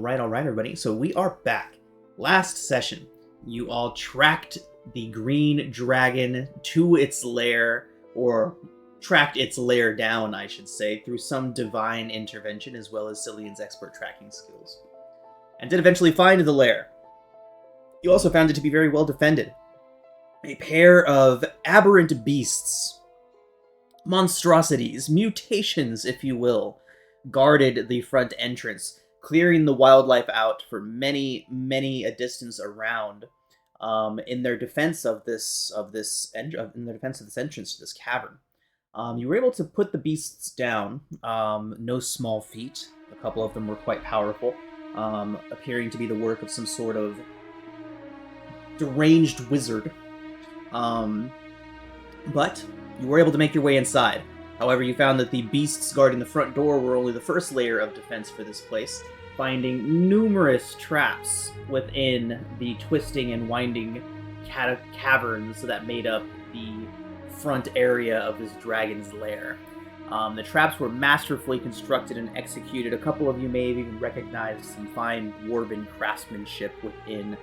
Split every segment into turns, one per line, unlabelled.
Alright, everybody. So we are back. Last session, you all tracked the green dragon to its lair, or tracked its lair down, I should say, through some divine intervention as well as Cillian's expert tracking skills. And did eventually find the lair. You also found it to be very well defended. A pair of aberrant beasts, monstrosities, mutations, if you will, guarded the front entrance, clearing the wildlife out for many a distance around, in their defense of this entrance to this cavern. You were able to put the beasts down. No small feat. A couple of them were quite powerful, appearing to be the work of some sort of deranged wizard. But you were able to make your way inside. However, you found that the beasts guarding the front door were only the first layer of defense for this place, finding numerous traps within the twisting and winding caverns that made up the front area of this dragon's lair. The traps were masterfully constructed and executed. A couple of you may have even recognized some fine dwarven craftsmanship within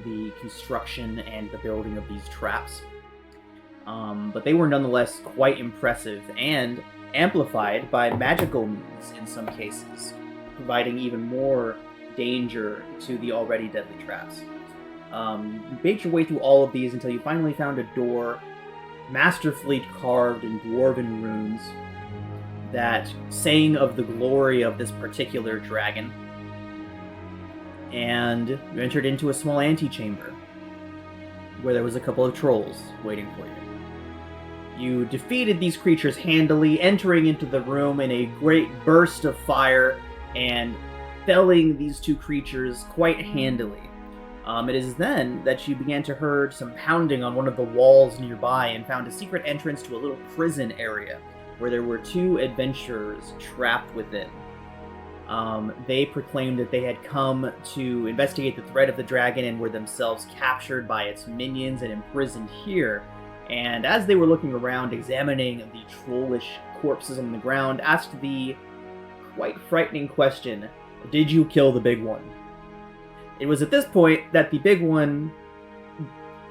the construction and the building of these traps. But they were nonetheless quite impressive and amplified by magical means in some cases, providing even more danger to the already deadly traps. You made your way through all of these until you finally found a door masterfully carved in dwarven runes that sang of the glory of this particular dragon. And you entered into a small antechamber where there was a couple of trolls waiting for you. You defeated these creatures handily, entering into the room in a great burst of fire and felling these two creatures quite handily. It is then that you began to hear some pounding on one of the walls nearby and found a secret entrance to a little prison area where there were two adventurers trapped within. They proclaimed that they had come to investigate the threat of the dragon and were themselves captured by its minions and imprisoned here. And as they were looking around, examining the trollish corpses on the ground, asked the quite frightening question, "Did you kill the big one?" It was at this point that the big one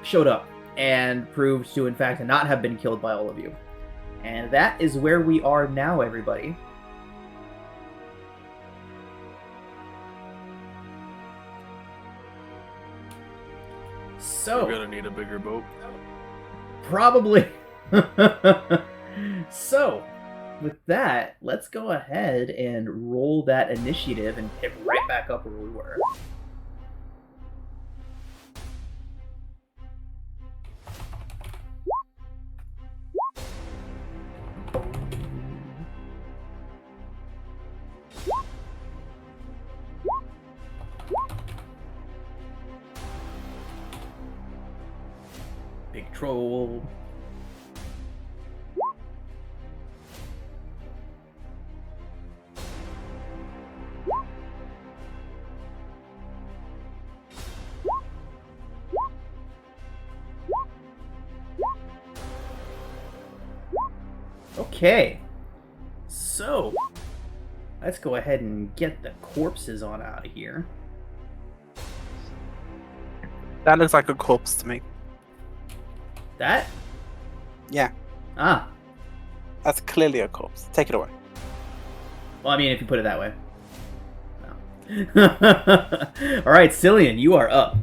showed up and proved to, in fact, not have been killed by all of you. And that is where we are now, everybody. So
we're gonna need a bigger boat.
Probably. So, with that, let's go ahead and roll that initiative and pick right back up where we were. Big troll. Okay, so let's go ahead and get the corpses on out of here.
That looks like a corpse to me.
That?
Yeah.
Ah.
That's clearly a corpse. Take it away.
Well, I mean, if you put it that way. No. Alright, Cillian, you are up.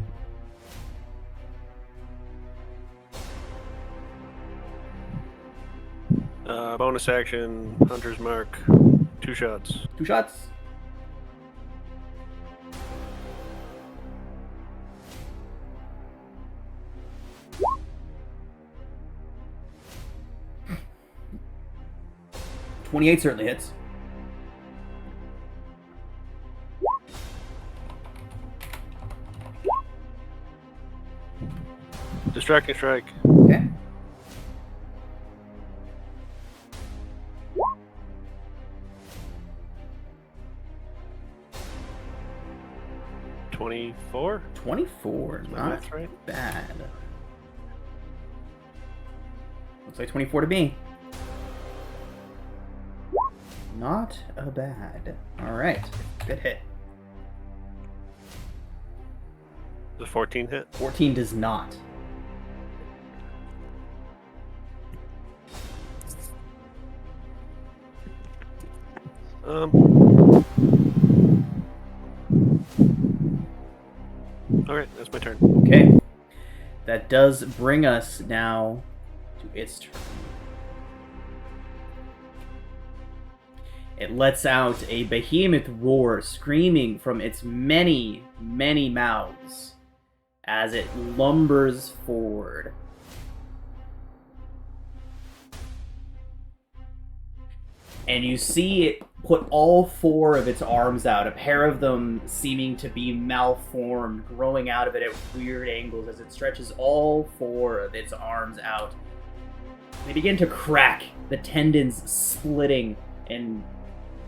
Bonus action, Hunter's Mark, 2 shots.
2 shots. .28 certainly hits.
Distracting strike.
Okay.
$24.
24, not
That's right.
bad. Looks like 24 to me. Not a bad. Alright, good hit.
The 14 hit.
14 does not.
Alright, that's my turn.
Okay. That does bring us now to its turn. It lets out a behemoth roar, screaming from its many, many mouths as it lumbers forward. And you see it put all 4 of its arms out, a pair of them seeming to be malformed, growing out of it at weird angles as it stretches all 4 of its arms out. They begin to crack, the tendons splitting and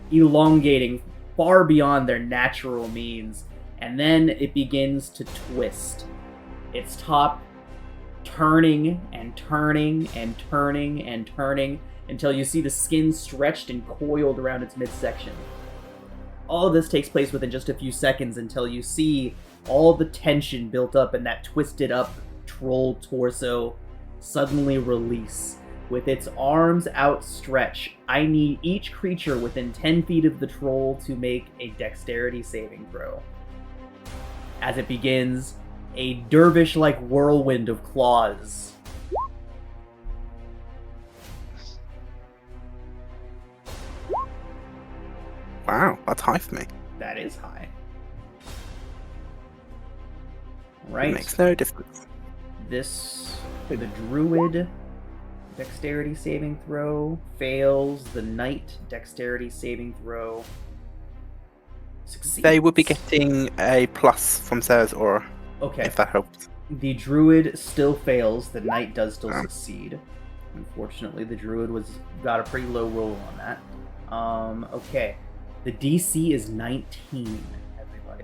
elongating far beyond their natural means, and then it begins to twist. Its top turning and turning and turning and turning until you see the skin stretched and coiled around its midsection. All of this takes place within just a few seconds until you see all the tension built up in that twisted up troll torso suddenly release. With its arms outstretched, I need each creature within 10 feet of the troll to make a dexterity saving throw. As it begins, a dervish-like whirlwind of claws.
Wow, that's high for me.
That is high. Right.
It makes no difference.
The druid dexterity saving throw fails. The knight dexterity saving throw succeeds.
They would be getting a plus from Sarah's aura,
Okay.
if that helps.
The druid still fails. The knight does still succeed. Unfortunately, the druid got a pretty low roll on that. Okay. The DC is 19, everybody.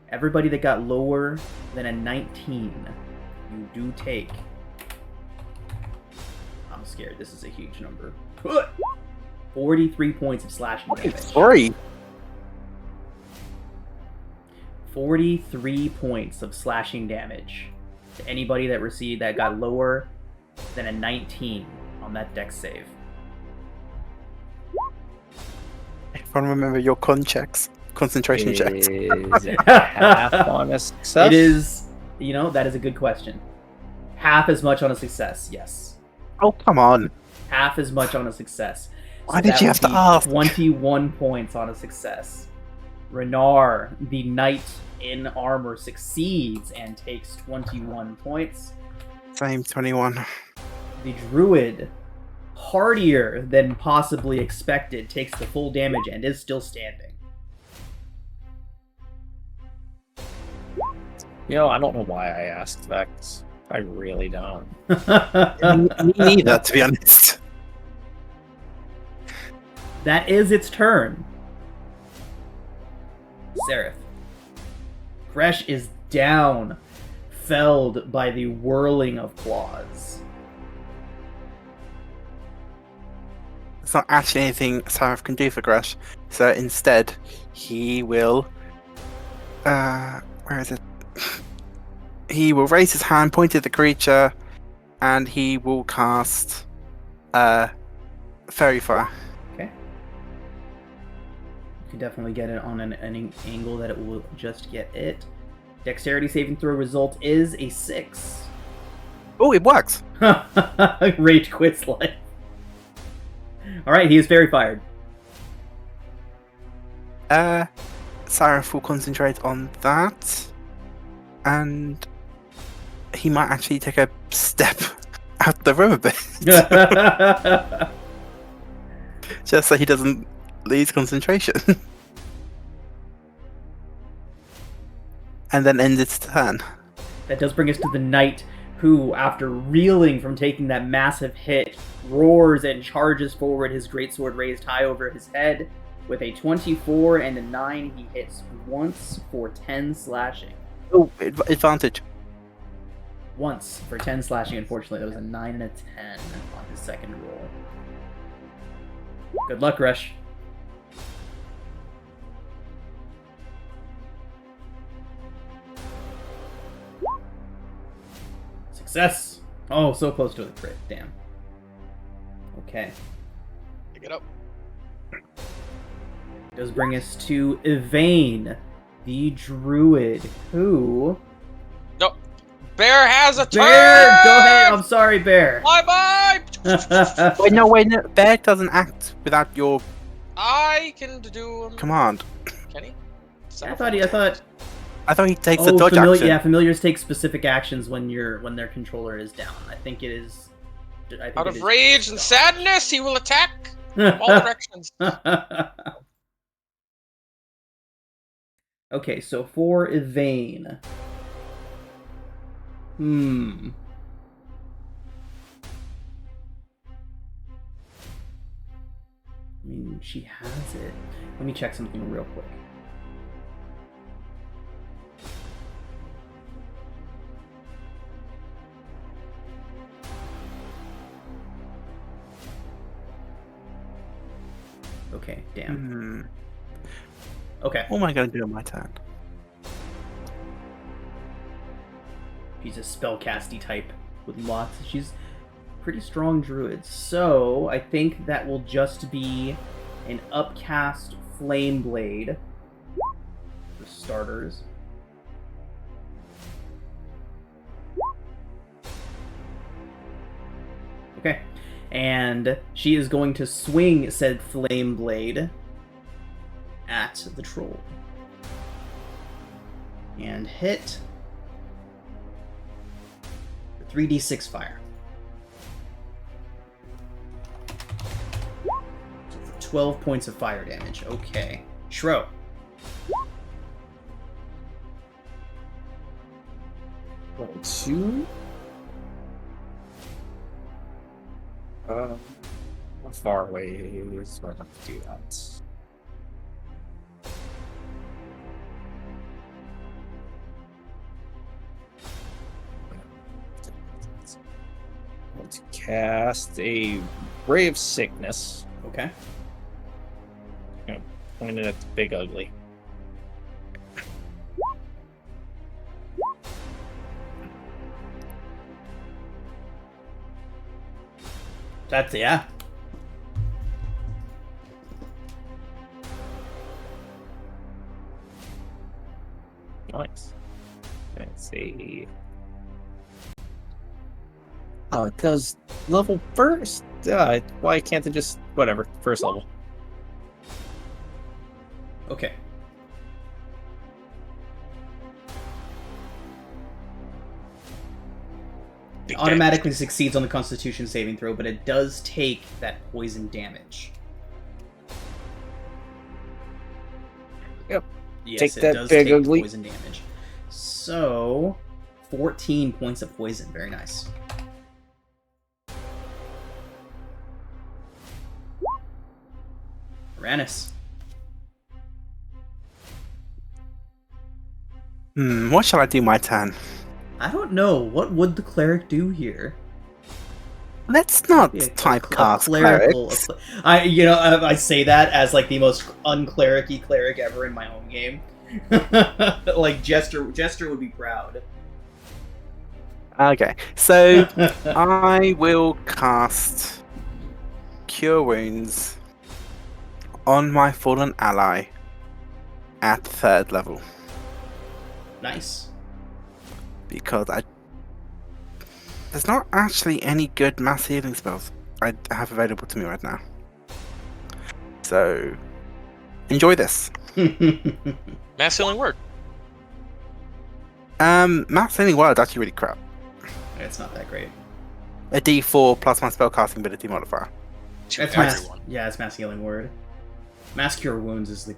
Everybody that got lower than a 19, you do take... I'm scared, this is a huge number. 43 points of slashing damage.
43?
43 points of slashing damage to anybody that got lower than a 19 on that dex save.
Everyone remember your concentration checks.
Is it half on a success?
It is, that is a good question. Half as much on a success, yes.
Oh, come on.
Half as much on a success.
Why did you have to ask?
21 points on a success. Renar, the knight in armor, succeeds and takes 21 points.
Same, 21.
The druid, hardier than possibly expected, takes the full damage and is still standing.
I don't know why I asked that. 'Cause I really don't.
Me neither, to be honest.
That is its turn. Seraph. Gresh is down, felled by the whirling of claws.
It's not actually anything Sarah can do for Gresh, so instead, he will... where is it? He will raise his hand, point at the creature, and he will cast Fairy Fire.
Okay. You can definitely get it on an angle that it will just get it. Dexterity saving throw result is a 6.
Oh, it works!
Rage quits life. Alright, he is fairy fired.
Sarah will concentrate on that, and he might actually take a step out the room a bit. Just so he doesn't lose concentration. And then end its turn.
That does bring us to the knight, who, after reeling from taking that massive hit, roars and charges forward, his greatsword raised high over his head. With a 24 and a 9, he hits once for 10 slashing.
Oh, advantage.
Once for 10 slashing, unfortunately. That was a 9 and a 10 on his second roll. Good luck, Rush. Success! Oh, so close to a crit. Damn. Okay.
Pick it up.
Does bring us to Yvain, the druid, who...
No. Bear has a turn!
Bear! Go ahead! I'm sorry, Bear!
Bye-bye!
Wait, no. Bear doesn't act without your
I can do...
command.
Can he?
I thought...
I thought he takes the dodge action.
Yeah, familiars take specific actions when their controller is down. I think it is...
Out of rage and sadness, he will attack all directions.
Okay, so for Yvain... I mean, she has it. Let me check something real quick. Okay, damn. Okay.
What am I going to do on my turn?
She's a spellcasty type with lots. She's pretty strong druid. So I think that will just be an upcast flame blade for starters. Okay. And she is going to swing said flame blade at the troll. And hit 3d6 fire. So for 12 points of fire damage. Okay. Shro.
Level 2. How far away is where I have to do that? I want to cast a Ray of Sickness.
Okay.
Point it at the big ugly.
That's, yeah.
Nice. Let's see. Oh, it does level first? Why can't it just... Whatever, first level.
Okay. It automatically succeeds on the Constitution saving throw, but it does take that poison damage.
Yep.
Yes,
take
it
that
does
big
take
ugly
poison damage. So, 14 points of poison. Very nice. Uranus.
What shall I do my turn?
I don't know. What would the cleric do here?
Let's not
Yeah,
typecast
clerical.
clerics.
I say that as like the most unclericy cleric ever in my own game. Like Jester would be proud.
Okay, so I will cast Cure Wounds on my fallen ally at 3rd level.
Nice.
Because there's not actually any good mass healing spells I have available to me right now. So, enjoy this.
Mass healing word.
Mass healing word is actually really crap.
It's not that great.
A D4 plus my spellcasting ability modifier.
To
It's
everyone.
it's mass healing word. Mass cure wounds is the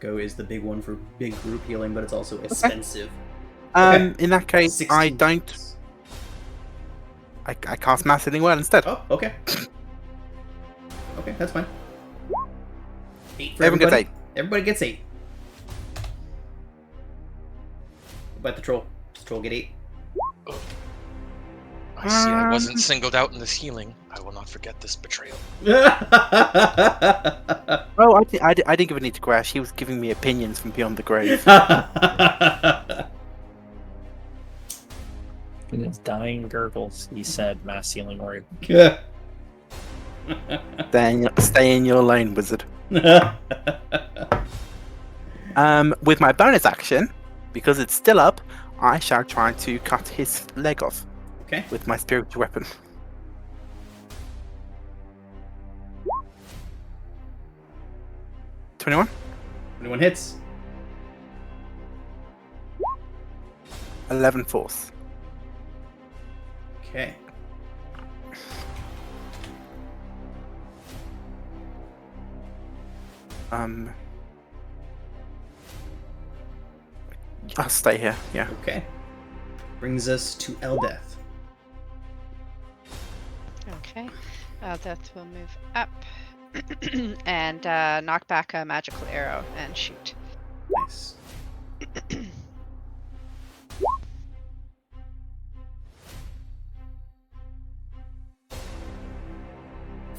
big one for big group healing, but it's also expensive. Okay.
In that case,
16
I don't.
points.
I cast mass healing word instead.
Oh, okay. Okay, that's fine. 8 for
Everyone gets
everybody.
8.
Everybody gets 8. What about the troll? Does the troll get 8?
I see I wasn't singled out in this healing. I will not forget this betrayal.
Oh, I didn't give any to Crash. He was giving me opinions from beyond the grave.
With dying gurgles, he said, mass healing word.
Stay in your lane, wizard. With my bonus action, because it's still up, I shall try to cut his leg off.
Okay.
With my spiritual weapon. 21?
21 hits.
11 force.
Okay.
I'll stay here, yeah.
Okay. Brings us to Eldeth.
Okay. Death will move up and knock back a magical arrow and shoot.
Nice.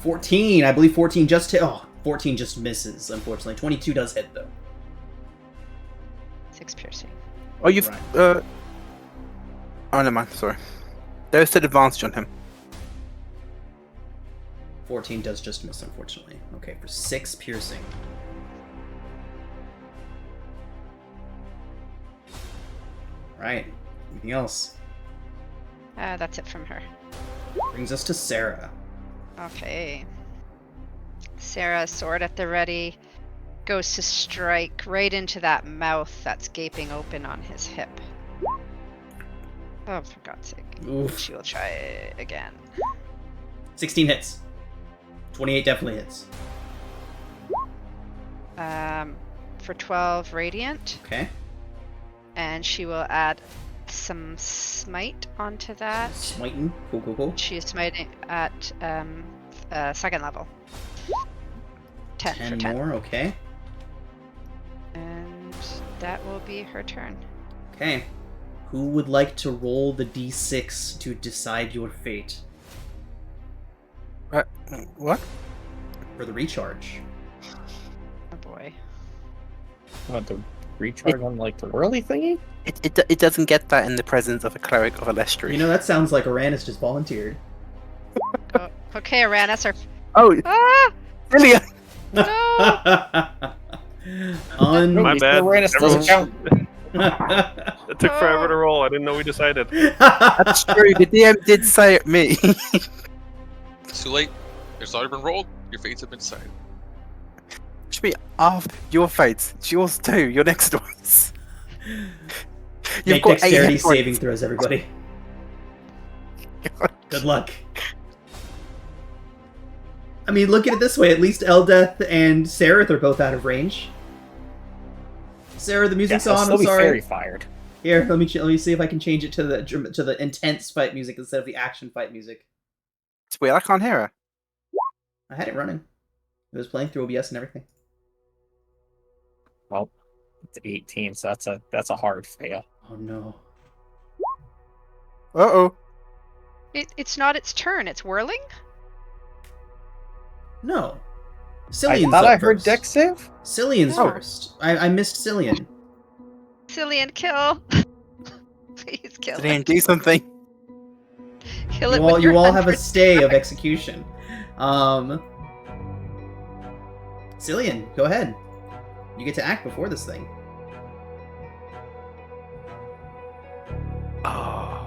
$14. I believe 14 just hit. Oh, 14 just misses, unfortunately. 22 does hit, though.
6 piercing.
Oh, you've...
Right.
Oh, never mind, sorry. There's still advantage on him.
14 does just miss, unfortunately. Okay, for 6 piercing. Right. Anything else?
That's it from her.
Brings us to Sarah.
Okay. Sarah, sword at the ready, goes to strike right into that mouth that's gaping open on his hip. Oh, for God's sake.
Oof.
She will try it again.
16 hits. 28 definitely hits.
For 12 radiant,
Okay.
and she will add some smite onto that.
Smiting. Cool.
She is smiting at second level. 10 for 10.
more, okay.
And that will be her turn.
Okay. Who would like to roll the d6 to decide your fate
What?
for the recharge?
Oh boy.
What, the recharge on, like, the whirly thingy?
It doesn't get that in the presence of a cleric of Alestri.
You know, that sounds like Uranus just volunteered.
Oh, okay, Aranis are.
Oh,
Ah!
Ilya!
No!
My bad.
Uranus doesn't count.
It took forever to roll. I didn't know we decided.
That's true, the DM did say it me.
It's too late. It's already been rolled. Your fates have been decided.
Should be after your fates. It's yours too. Your next ones.
Make dexterity saving throws, everybody. Good luck. I mean, look at it this way. At least Eldeth and Sareth are both out of range. Sarah, the music's on. I'm sorry.
Fairy fired.
Here, let me see if I can change it to the intense fight music instead of the action fight music.
It's weird. I can't hear her.
I had it running. It was playing through OBS and everything.
Well, it's 18, so that's a hard fail.
Oh no.
Uh-oh.
It's not its turn. It's whirling.
No.
I
Cillian's
thought
up
I heard
first.
deck save?
Cillian's
Oh.
first. I missed Cillian.
Cillian, kill. Please kill
Did he
it.
do something?
Kill it with
You
your
all have a
100
stay of
strike.
execution. Cillian, go ahead. You get to act before this thing.
Oh.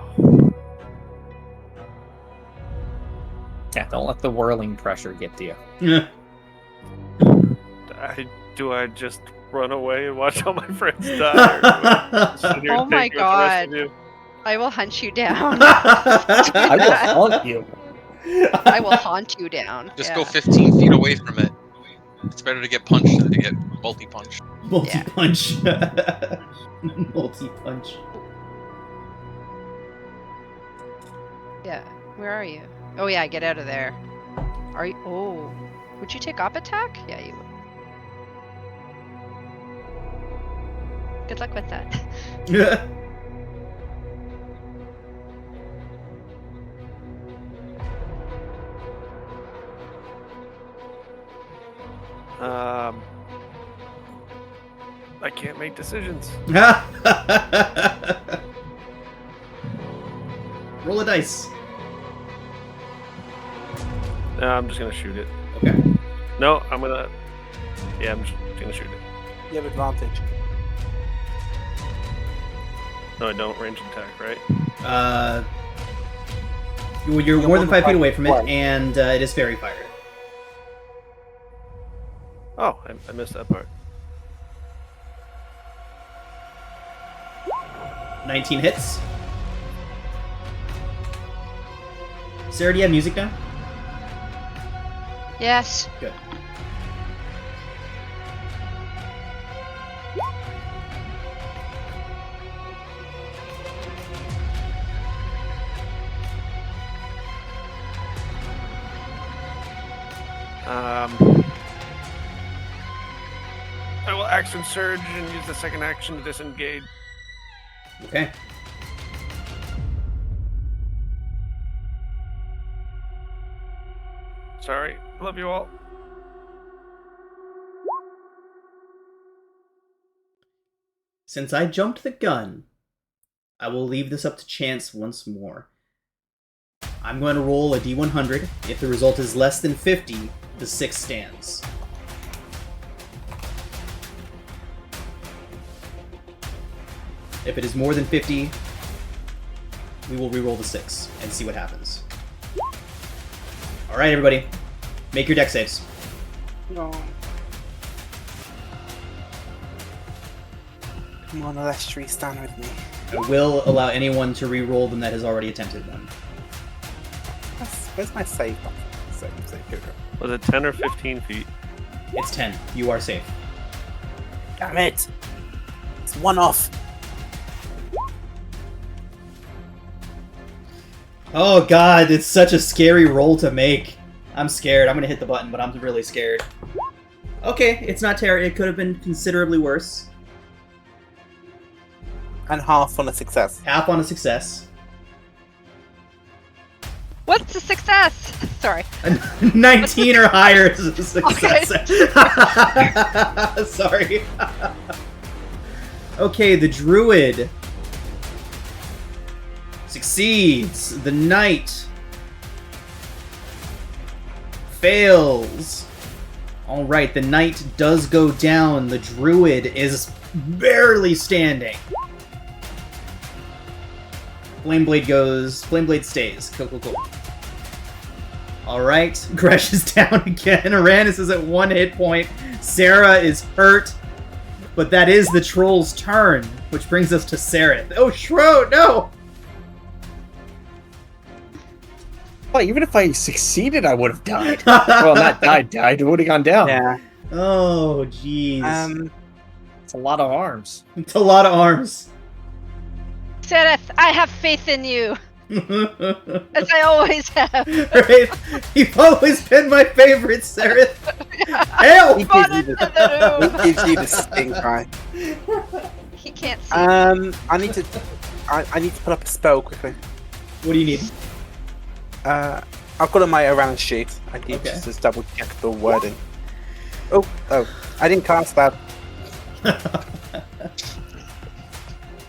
Yeah, don't let the whirling pressure get to you.
Do I just run away and watch all my friends die? Or do I sit here and
Oh my
take with the rest of
God.
you?
I will hunt you down.
I will haunt you.
I will haunt you down.
Just
Yeah.
go 15 feet away from it. It's better to get punched than to get multi-punched.
Multi-punch. Multi-punch.
Yeah. Where are you? Oh yeah, get out of there. Are you? Oh, would you take op attack? Yeah, you would. Good luck with that.
I can't make decisions.
dice.
No, I'm just gonna shoot it.
Okay.
No, I'm gonna. Yeah, I'm just gonna shoot it.
You have advantage.
No, I don't. Range attack, right?
You're more than 5 feet away from it, and it is fairy fire.
Oh, I missed that part.
19 hits. Sarah, do you have music now?
Yes.
Good.
I will action surge and use the second action to disengage.
Okay.
Sorry, love you all.
Since I jumped the gun, I will leave this up to chance once more. I'm going to roll a d100. If the result is less than 50, the 6 stands. If it is more than 50, we will re-roll the 6 and see what happens. Alright, everybody. Make your deck saves.
No. Come on, Alestri, stand with me.
I will allow anyone to re-roll them that has already attempted one.
Where's my save button? Save, here we go.
Was it 10 or 15 feet?
It's 10. You are safe.
Damn it! It's one off.
Oh god, it's such a scary roll to make. I'm scared. I'm gonna hit the button, but I'm really scared. Okay, it's not terrible. It could have been considerably worse.
And half on a success.
Half on a success.
What's a success? Sorry.
19 or higher is a success. Sorry. Okay, the druid succeeds. The knight fails. Alright, the knight does go down. The druid is barely standing. Flameblade stays. Cool. Alright, Gresh is down again. Aranis is at 1 hit point. Sarah is hurt. But that is the troll's turn, which brings us to Sereth. Oh, Shro, no!
Well, even if I succeeded, I would have died. Well, not died. I would have gone down.
Yeah.
Oh, jeez.
It's a lot of arms.
It's a lot of arms.
Sereth, I have faith in you, as I always have.
Right? You've always been my favorite, Sereth. Hell!
He
Gone
gives you
into
the,
the room.
he gives you the stink eye.
He can't see.
I need to put up a spell quickly.
What do you need?
I've got on my Aranis sheet. I need
Okay.
to just double check the wording. Oh, I didn't cast that.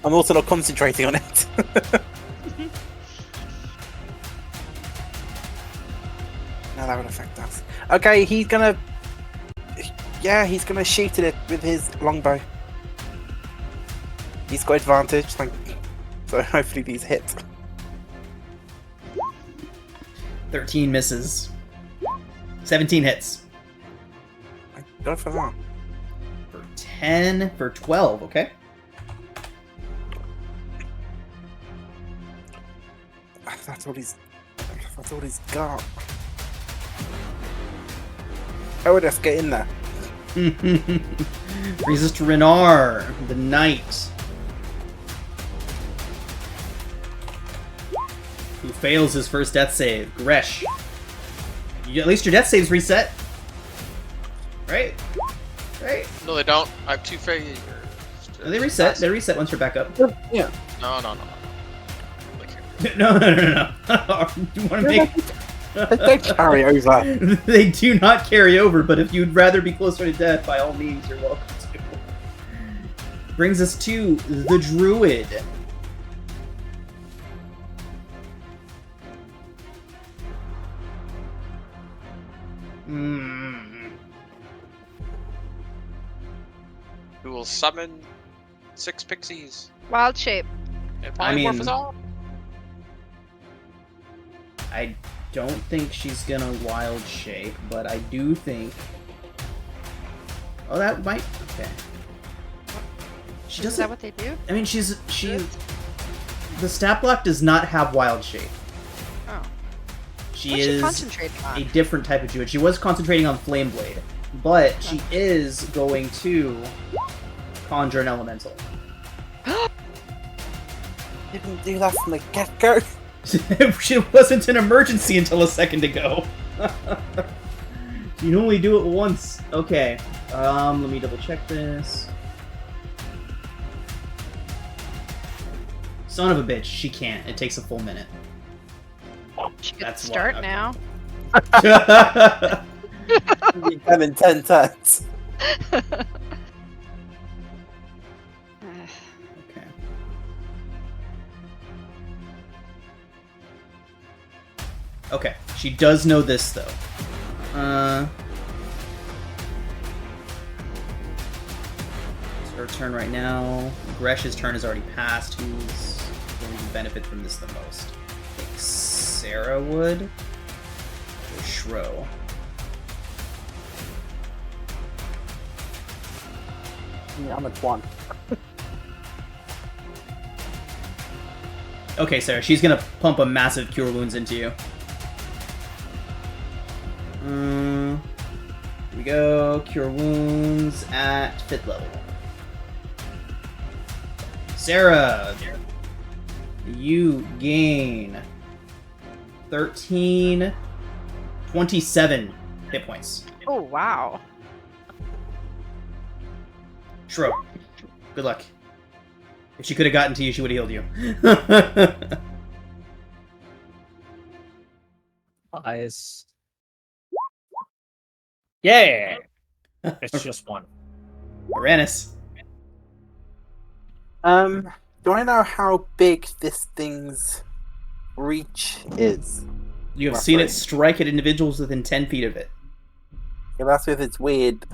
I'm also not concentrating on it. No, that would affect us. Okay, he's gonna shoot at it with his longbow. He's got advantage, so hopefully these hit.
13 misses. 17 hits.
Go for that.
For 10, for 12, okay?
That's all he's got. Oh, let's get in there.
Brings us to Renar, the knight. Who fails his first death save. Gresh. At least your death saves reset. Right? Right?
No, they don't. I have 2 failures.
No, they reset. They reset once you're back up.
Yeah.
No.
No. You want to make...
They carry over.
They do not carry over, but if you'd rather be closer to death, by all means, you're welcome to. Brings us to the druid.
summon 6 pixies
Wild shape.
and
I
polymorph
mean-
us all.
I don't think she's gonna wild shape, but I do think. Oh, that might. Okay. She
Is
doesn't.
that what they do?
I mean, she. The stat block does not have wild shape.
Oh.
She
What's she
is
concentrating
a
on?
different type of druid. She was concentrating on Flame Blade, but she is going to conjure an elemental.
Didn't do that from the get-go.
It wasn't an emergency until a second ago. You can only do it once. Okay. Let me double check this. Son of a bitch, she can't. It takes a full minute.
She could
That's why,
start
okay.
now.
You've done in 10 turns.
Okay. Okay, she does know this though. It's her turn right now. Gresh's turn has already passed. Who's going to benefit from this the most? I think Sarah would. Or Shro.
Yeah, I'm at 1.
Okay, Sarah, she's gonna pump a massive Cure Wounds into you. Here we go. Cure Wounds at 5th level. Sarah, you gain 27 hit points.
Oh, wow.
Shro, good luck. If she could have gotten to you, she would have healed you.
Eyes. Yeah! It's just one.
Uranus.
Do I know how big this thing's reach is?
You have
Rough
seen it
range.
strike at individuals within 10 feet of it.
Yeah, that's with its weird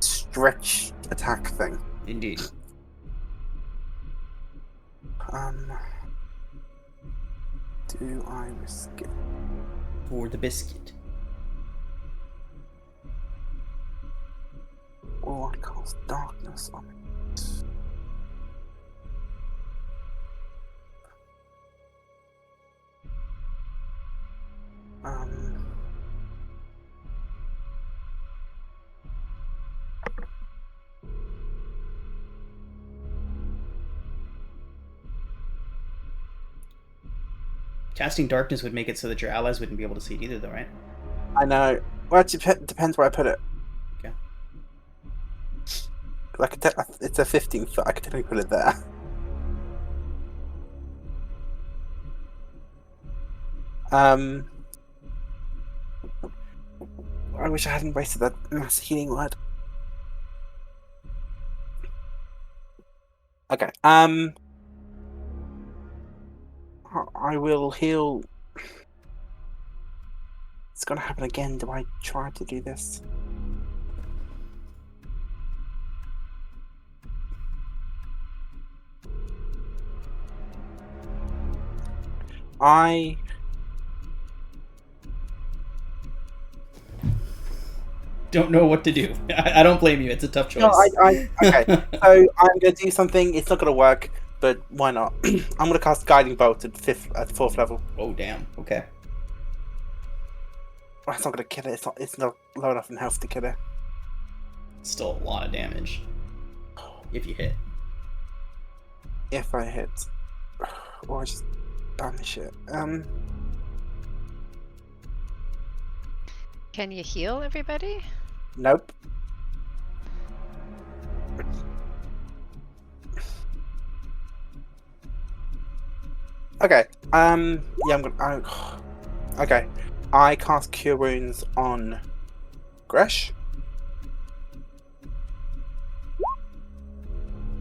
stretch attack thing.
Indeed.
Do I risk it?
For the biscuit.
Or I cast darkness on it?
Casting darkness would make it so that your allies wouldn't be able to see it either, though, right?
I know. Well, it depends where I put it.
Okay.
Like it's a 15 foot. I could technically put it there. I wish I hadn't wasted that mass healing word. Okay. I will heal. It's gonna happen again. Do I try to do this? I
Don't know what to do. I don't blame you. It's a tough choice.
no, okay. So I'm gonna do something. It's not gonna work, but why not? I'm gonna cast Guiding Bolt at 4th level.
Oh, damn. Okay.
Well, it's not gonna kill it. It's not low enough in health to kill it.
Still a lot of damage. If you hit.
If I hit, or I just banish it.
Can you heal everybody?
Nope. Okay. Yeah, I'm gonna. Okay. I cast Cure Wounds on Gresh.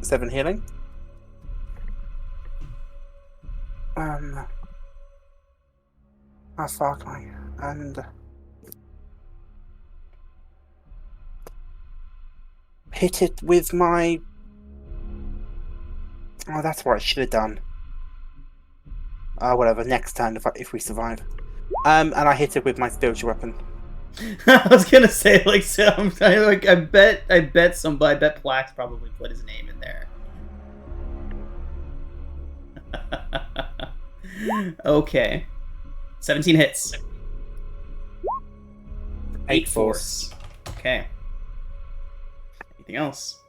7 healing. How far can I? And hit it with my... Oh, that's what I should have done. Whatever, next turn if we survive. And I hit it with my spiritual weapon.
I was gonna say, like, so I bet Plax probably put his name in there. Okay. 17 hits. 8 force. Okay. Anything else?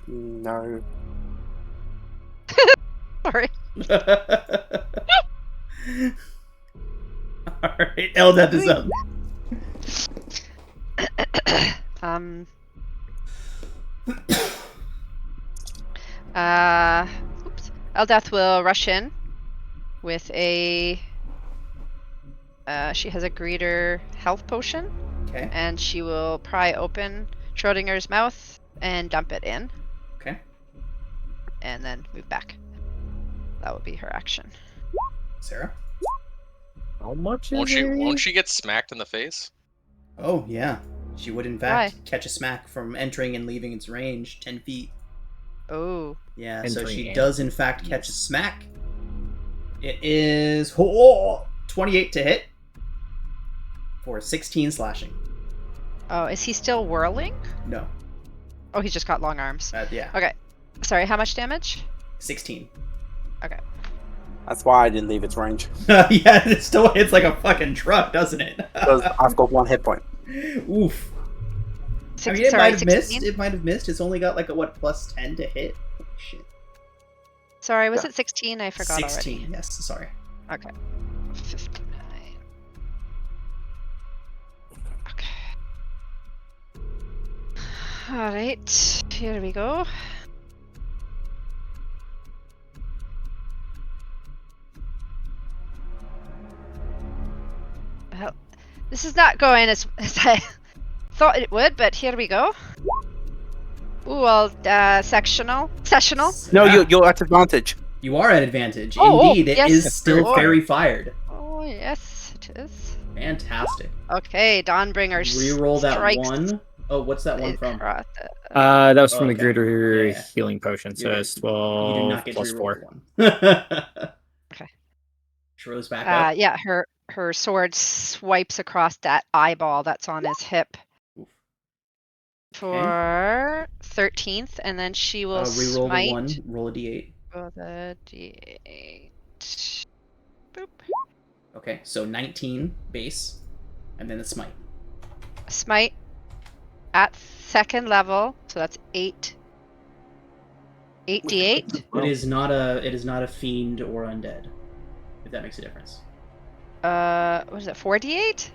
No.
Sorry.
Alright, Eldeth is up.
Oops. Eldeth will rush in with a. She has a greater health potion,
Okay.
and she will pry open Schrodinger's mouth and dump it in,
Okay.
and then move back. That would be her action.
Sarah?
How much is
Won't she get smacked in the face?
Oh, yeah. She would, in fact, catch a smack from entering and leaving its range 10 feet.
Oh.
Yeah, so
Entering
she
and-
does, in fact, catch a smack. It is 28 to hit for 16 slashing.
Oh, is he still whirling?
No.
Oh, he's just got long arms.
Yeah.
Okay. Sorry, how much damage?
16.
Okay.
That's why I didn't leave its range.
Yeah, it still hits like a fucking truck, doesn't it?
Because I've got 1 hit point.
Oof. I mean, it might have missed. It might have missed. It's only got like a plus 10 to hit. Shit.
Sorry, was it 16? I forgot
16.
already.
Yes, sorry.
Okay. 59. Okay. Alright, here we go. Well, this is not going as I thought it would, but here we go. Ooh, well, sessional.
No,
Yeah.
you're at advantage.
You are at advantage.
Oh,
Indeed, it
yes.
is still
Oh.
fairy fired.
Oh, yes, it is.
Fantastic.
Okay, Dawnbringer
Reroll that
strikes
one. Oh, what's that one from?
across the-
That was from
Oh,
the
okay.
greater
Yeah.
healing potion, so
You're
it's
right.
12
You do not get
plus
to
4.
reroll one.
Okay.
Shro's back up.
Yeah, her sword swipes across that eyeball that's on his hip
Oof.
for 13th, and then she will
Reroll
smite.
the one. Roll a d8.
Roll the d8. Boop.
Okay, so 19 base, and then the smite.
Smite at 2nd level, so that's 8. 8d8.
It is not a fiend or undead. If that makes a difference.
What is it? 4d8?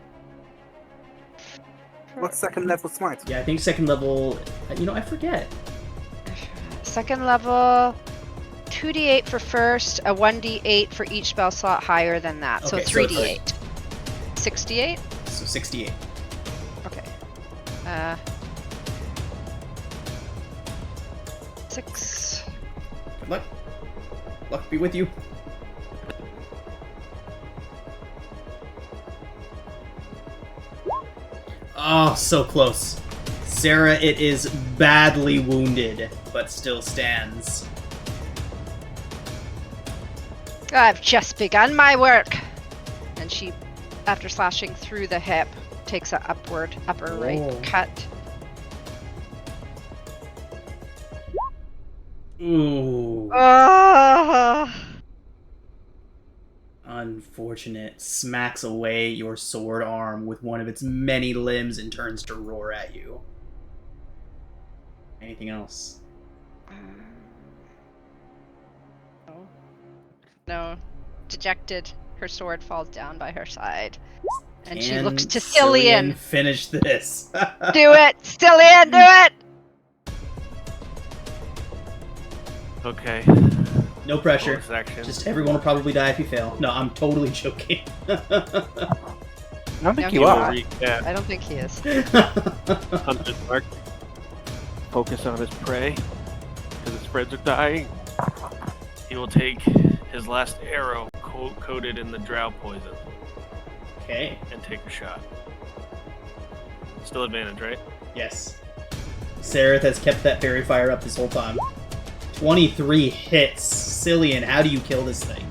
What's 2nd level smite?
Yeah, I think 2nd level. I forget.
2nd level, 2d8 for first, a 1d8 for each spell slot higher than that. So
Okay, so
3d8. 68?
So 68.
Okay. 6.
Good luck. Luck be with you. Oh, so close. Sarah, it is badly wounded, but still stands.
I've just begun my work. And she, after slashing through the hip, takes a upper right
Oh.
cut.
Ooh.
Ah!
Unfortunate. Smacks away your sword arm with one of its many limbs and turns to roar at you. Anything else?
No. No. Dejected, her sword falls down by her side. And she looks to Cillian.
Finish this.
Do it! Cillian, do it!
Okay.
No pressure.
Bonus action.
Just everyone will probably die if you fail. No, I'm totally joking.
I don't think
No,
you
he
are.
Recap.
I don't think he is.
Hunter's mark. Focus on his prey. Because his spreads are dying. He will take his last arrow coated in the drow poison
Okay.
and take a shot. Still advantage, right?
Yes. Sereth has kept that fairy fire up this whole time. 23 hits. Cillian, how do you kill this thing?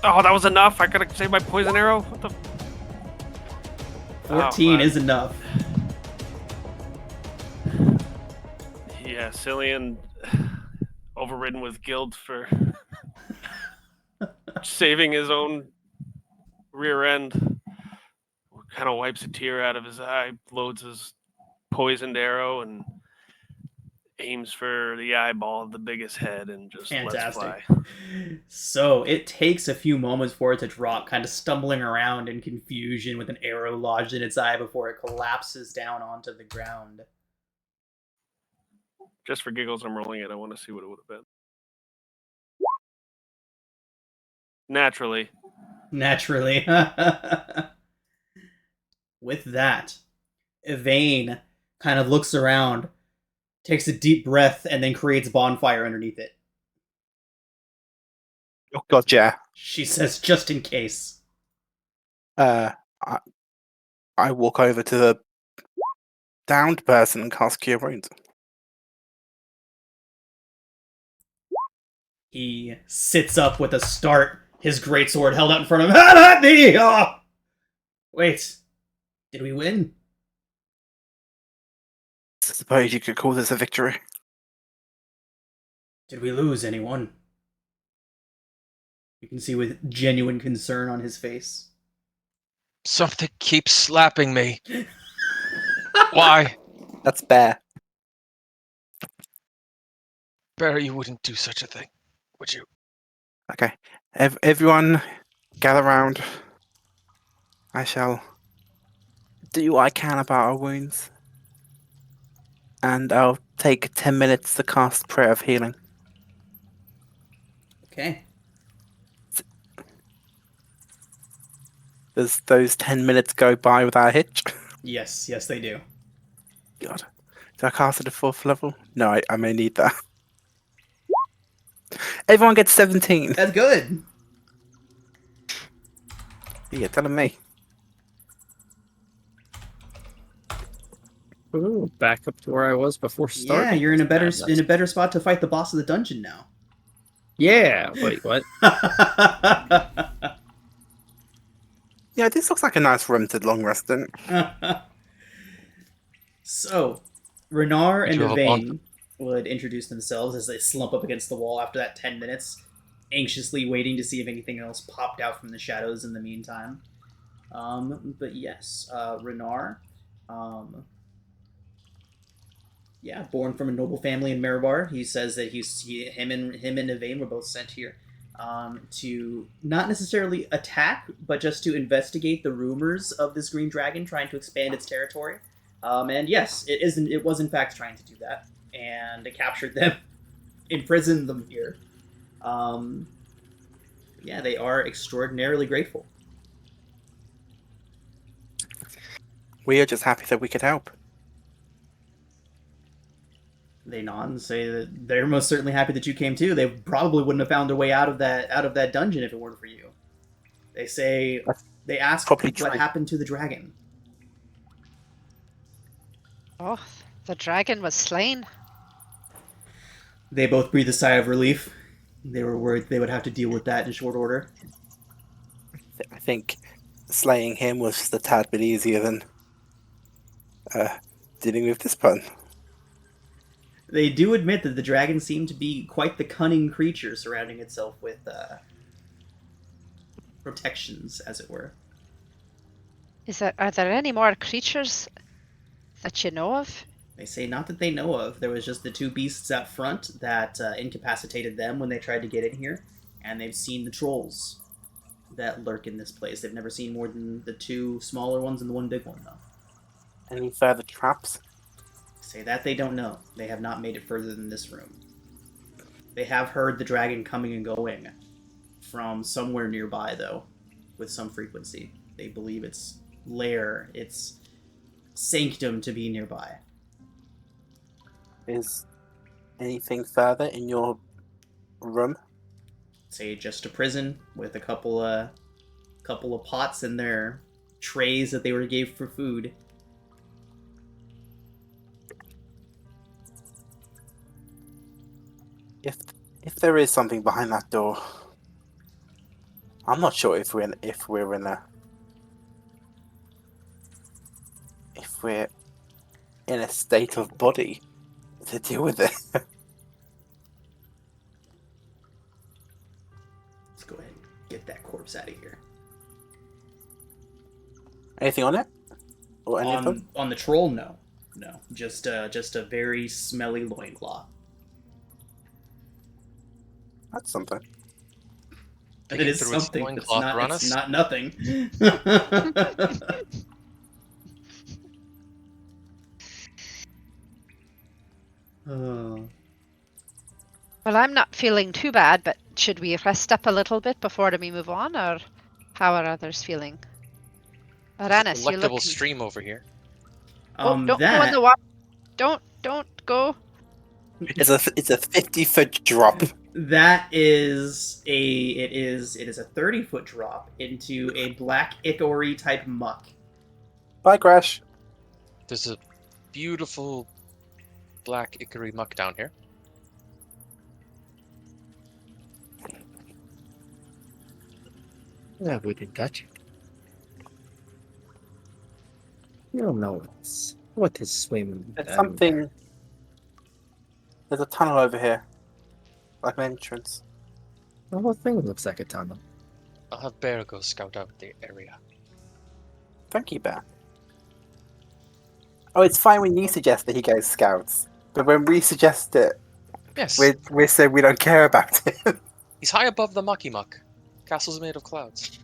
Oh, that was enough. I gotta save my poison arrow. What the?
14 is enough.
Yeah, Cillian, overridden with guilt for saving his own rear end, kind of wipes a tear out of his eye, loads his poisoned arrow, and aims for the eyeball of the biggest head and just lets fly.
So it takes a few moments for it to drop, kind of stumbling around in confusion with an arrow lodged in its eye before it collapses down onto the ground.
Just for giggles, I'm rolling it. I want to see what it would have been. Naturally. With
that, Yvain kind of looks around, takes a deep breath, and then creates bonfire underneath it.
Oh god, yeah.
She says, just in case.
I walk over to the downed person and cast Cure Wounds.
He sits up with a start, his greatsword held out in front of him. At me! Oh! Wait, did we win?
I suppose you could call this a victory.
Did we lose anyone? You can see with genuine concern on his face.
Something keeps slapping me. Why?
That's Bear.
Barry, you wouldn't do such a thing, would you?
Okay. Everyone, gather round. I shall do what I can about our wounds. And I'll take 10 minutes to cast Prayer of Healing.
Okay.
Does those 10 minutes go by without a hitch?
Yes, they do.
God. Did I cast it at 4th level? No, I may need that. Everyone gets 17.
That's good.
You're telling me.
Ooh, back up to where I was before starting.
Yeah, you're in a better spot to fight the boss of the dungeon now.
Yeah. Wait, what?
Yeah, this looks like a nice room to long rest in.
So, Renar and
You have
Yvain would introduce themselves as they slump up against the wall after that 10 minutes, anxiously waiting to see if anything else popped out from the shadows in the meantime. But yes, Renar, born from a noble family in Meribar. He says that him and Yvain were both sent here to not necessarily attack, but just to investigate the rumors of this green dragon trying to expand its territory. And yes, it was in fact trying to do that, and it captured them, imprisoned them here. They are extraordinarily grateful.
We are just happy that we could help.
They nod and say that they're most certainly happy that you came too. They probably wouldn't have found a way out of that dungeon if it weren't for you. They say they ask what happened to the dragon.
Oh, the dragon was slain.
They both breathe a sigh of relief. They were worried they would have to deal with that in short order.
I think slaying him was just a tad bit easier than dealing with this pun.
They do admit that the dragon seemed to be quite the cunning creature, surrounding itself with protections, as it were.
Are there any more creatures that you know of?
They say not that they know of. There was just the two beasts out front that incapacitated them when they tried to get in here, and they've seen the trolls that lurk in this place. They've never seen more than the two smaller ones and the one big one, though.
Any further traps?
Say that they don't know. They have not made it further than this room. They have heard the dragon coming and going from somewhere nearby, though, with some frequency. They believe its lair, its sanctum to be nearby.
Is anything further in your room?
Say just a prison with a couple of pots in their trays that they were gave for food.
If there is something behind that door, I'm not sure if we're in a state of body to deal with it.
Let's go ahead and get that corpse out of here.
Anything on it? Or any of them?
On the troll, no. Just a very smelly loincloth.
That's something.
It is
through its
something.
loincloth,
It's
Runnus?
not nothing. Oh.
Well, I'm not feeling too bad, but should we rest up a little bit before we move on, or how are others feeling? Aranis, you
Delectable
look.
stream over here.
Don't go in
That
the water. Don't go.
It's a 50-foot drop.
that is it is a 30-foot drop into a black ichor type muck.
Bye, Crash.
There's a beautiful black ichor muck down here.
I wouldn't touch it. You don't know what is swimming.
There's something. There's a tunnel over here, like an entrance.
The whole thing looks like a tunnel.
I'll have Bear go scout out the area.
Thank you, Bear. Oh, it's fine when you suggest that he goes scouts, but when we suggest it,
Yes,
we say we don't care about it.
he's high above the mucky muck. Castle's made of clouds.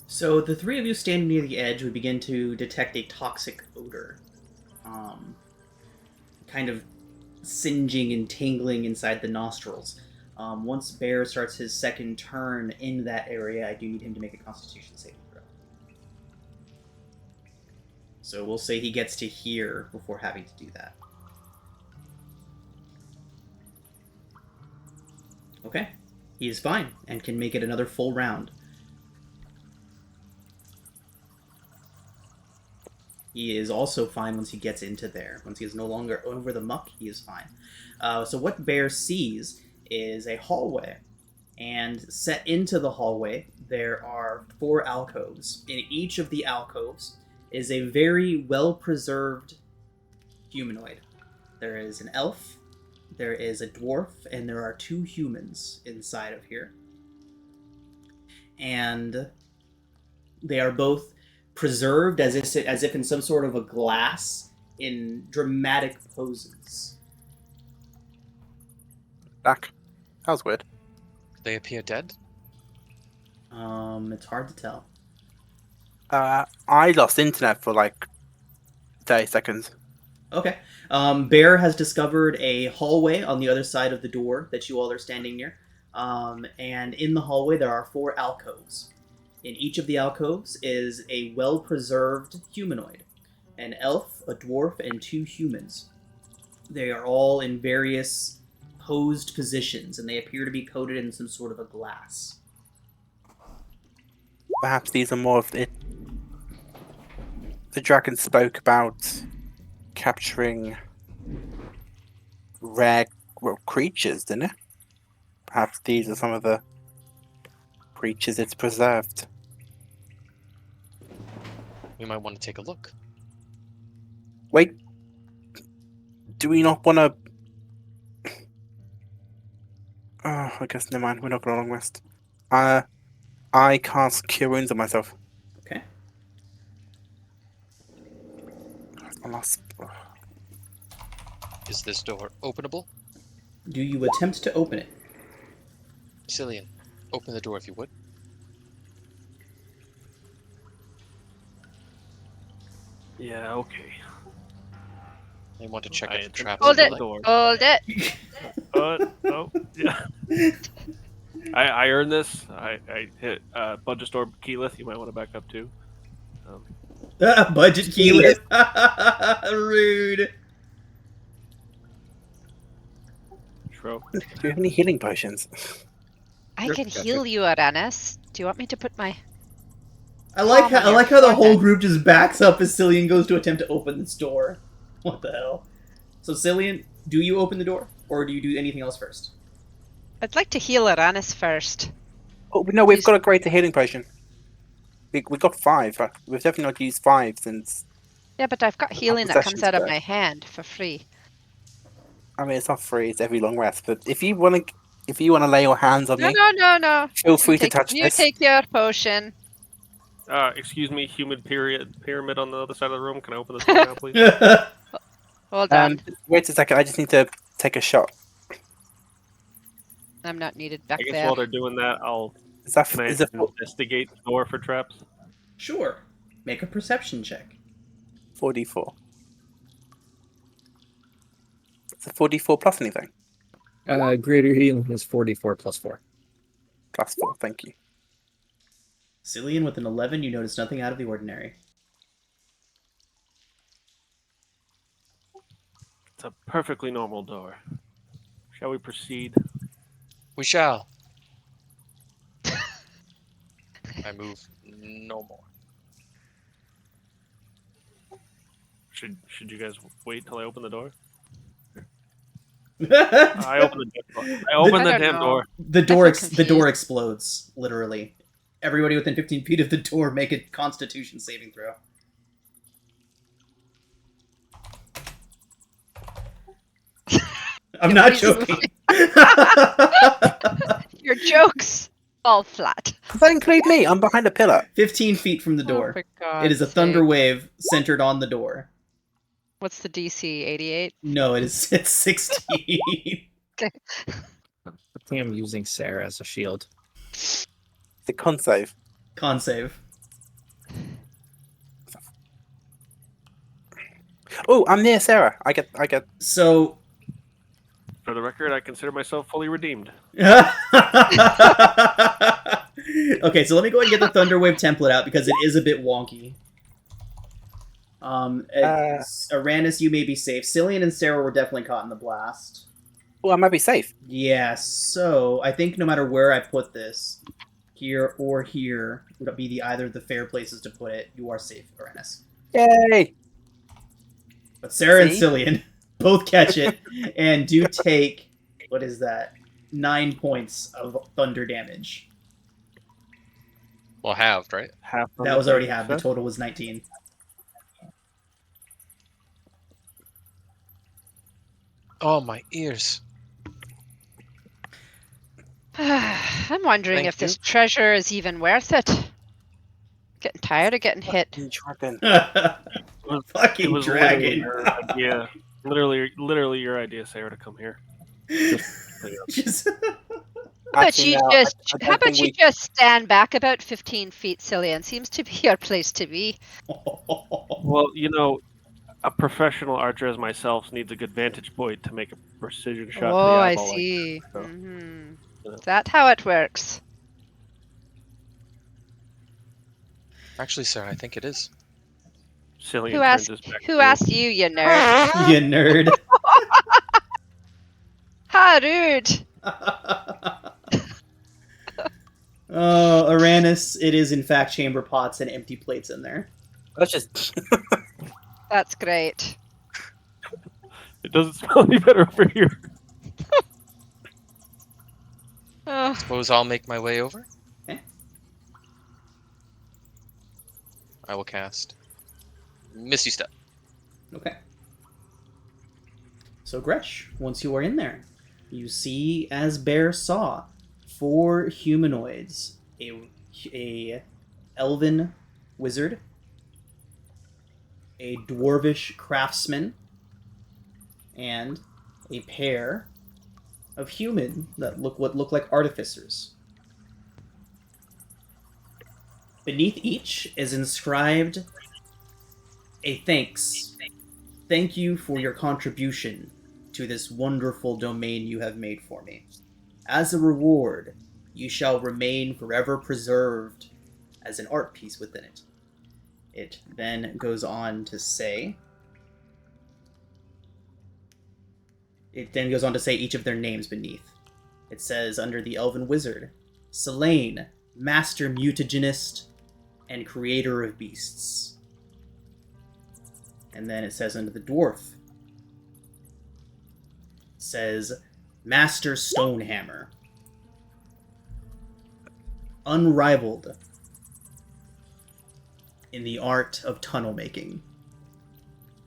So the three of you standing near the edge would begin to detect a toxic odor, kind of singeing and tingling inside the nostrils. Once Bear starts his second turn in that area, I do need him to make a Constitution saving throw. So we'll say he gets to here before having to do that. Okay, he is fine and can make it another full round. He is also fine once he gets into there. Once he is no longer over the muck, he is fine. So what Bear sees is a hallway. And set into the hallway, there are 4 alcoves. In each of the alcoves is a very well-preserved humanoid. There is an elf, there is a dwarf, and there are 2 humans inside of here. And they are both preserved as if in some sort of a glass in dramatic poses.
Back. That was weird.
They appear dead.
It's hard to tell.
I lost internet for like 30 seconds.
Okay. Bear has discovered a hallway on the other side of the door that you all are standing near. And in the hallway there are 4 alcoves. In each of the alcoves is a well-preserved humanoid. An elf, a dwarf, and 2 humans. They are all in various posed positions, and they appear to be coated in some sort of a glass.
Perhaps these are more of it. The dragon spoke about capturing rare creatures, didn't it? Perhaps these are some of the creatures it's preserved.
We might want to take a look.
Wait. Do we not want to... Oh, I guess never mind. We're not going to long rest. I cast Cure Wounds on myself.
Okay.
My last...
Is this door openable?
Do you attempt to open it?
Cillian, open the door if you would.
Yeah, okay.
I want to check
I
if the
attempt
trap
to
Hold
open
it.
the door.
Hold it.
Oh, yeah. I earned this. I hit Budget Storm Keyleth. You might want to back up too.
Budget keyless. Rude.
Shro.
Do you have any healing potions?
I
Sure,
can
gotcha.
heal you, Aranis. Do you want me to put my...
I like
Palm on
how
your
the whole
forehead.
group just backs up as Cillian goes to attempt to open this door. What the hell? So, Cillian, do you open the door, or do you do anything else first?
I'd like to heal Aranis first.
Oh no, we've
She's-
got a greater healing potion. We got 5. We've definitely not used 5 since.
Yeah, but I've got healing that comes
sessions
out of
ago.
my hand for free.
I mean, it's not free; it's every long rest. But if you want to lay your hands on me,
No.
feel free to touch
You
this.
take your potion.
Excuse me, human pyramid on the other side of the room. Can I open this door now, please?
Hold on.
Wait a second. I just need to take a shot.
I'm not needed back
I guess
there.
while they're doing that, can I
Is it
investigate the door for traps?
Sure. Make a perception check.
4d4? It's a 4d4 plus anything.
Greater healing is 44 plus 4.
Plus 4. Thank you.
Cillian, with an 11, you notice nothing out of the ordinary.
It's a perfectly normal door. Shall we proceed?
We shall. I move no more.
Should you guys wait till I open the door?
the
I open the damn door. I open
I
the
don't
damn
know.
door.
door.
I'm so
The door
confused.
explodes. Literally. Everybody within 15 feet of the door make a Constitution saving throw. I'm not
Please
joking.
Your jokes fall flat.
Does that include me? I'm behind a pillar.
15 feet from the door.
Oh, for God's
It is a thunder
sake.
wave centered on the door.
What's the DC? 88?
No, it's 16.
I think I'm using Sarah as a shield.
It's a con save.
Con save.
Oh, I'm near Sarah. I get.
So.
For the record, I consider myself fully redeemed.
Okay, so let me go ahead and get the Thunderwave template out because it is a bit wonky. Aranis, you may be safe. Cillian and Sarah were definitely caught in the blast.
Well, I might be safe.
Yeah, so I think no matter where I put this, here or here, would be either of the fair places to put it. You are safe, Aranis.
Yay!
But Sarah
See?
and Cillian both catch it and do take, what is that? 9 points of thunder damage.
Well, halved, right?
Half. of
That
the
was already
damage,
half. The
sir.
total was 19.
Oh, my ears.
I'm wondering
Thank
if this
you.
treasure is even worth it. Getting tired of getting hit.
Dragon.
It
Fucking
was literally
dragon.
your idea. Literally your idea, Sarah, to come here.
Just-
But
Actually,
you
no,
just,
I don't
how about
think
you
we-
just stand back about 15 feet, Cillian? Seems to be your place to be.
Well, a professional archer as myself needs a good vantage point to make a precision shot. to the
Oh, I
eyeball like
see.
that, so.
Mhm.
Yeah.
Is that how it works?
Actually, sir, I think it is.
Cillian
Who
turns
asked?
his back
Who
to
asked you, you nerd?
You nerd.
How rude!
Oh, Aranis, it is in fact chamber pots and empty plates in there.
That's just.
That's great.
It doesn't smell any better over here.
Oh,
Suppose I'll make my way over.
Okay.
I will cast Misty Step.
Okay. So, Gresh, once you are in there, you see, as Bear saw, 4 humanoids. A elven wizard, a dwarvish craftsman, and a pair of human that look like artificers. Beneath each is inscribed a thanks. Thank you for your contribution to this wonderful domain you have made for me. As a reward, you shall remain forever preserved as an art piece within it. It then goes on to say... each of their names beneath. It says, under the Elven Wizard, Selene, Master Mutagenist, and Creator of Beasts. And then it says under the dwarf, it says Master Stonehammer. Unrivaled in the art of tunnel making.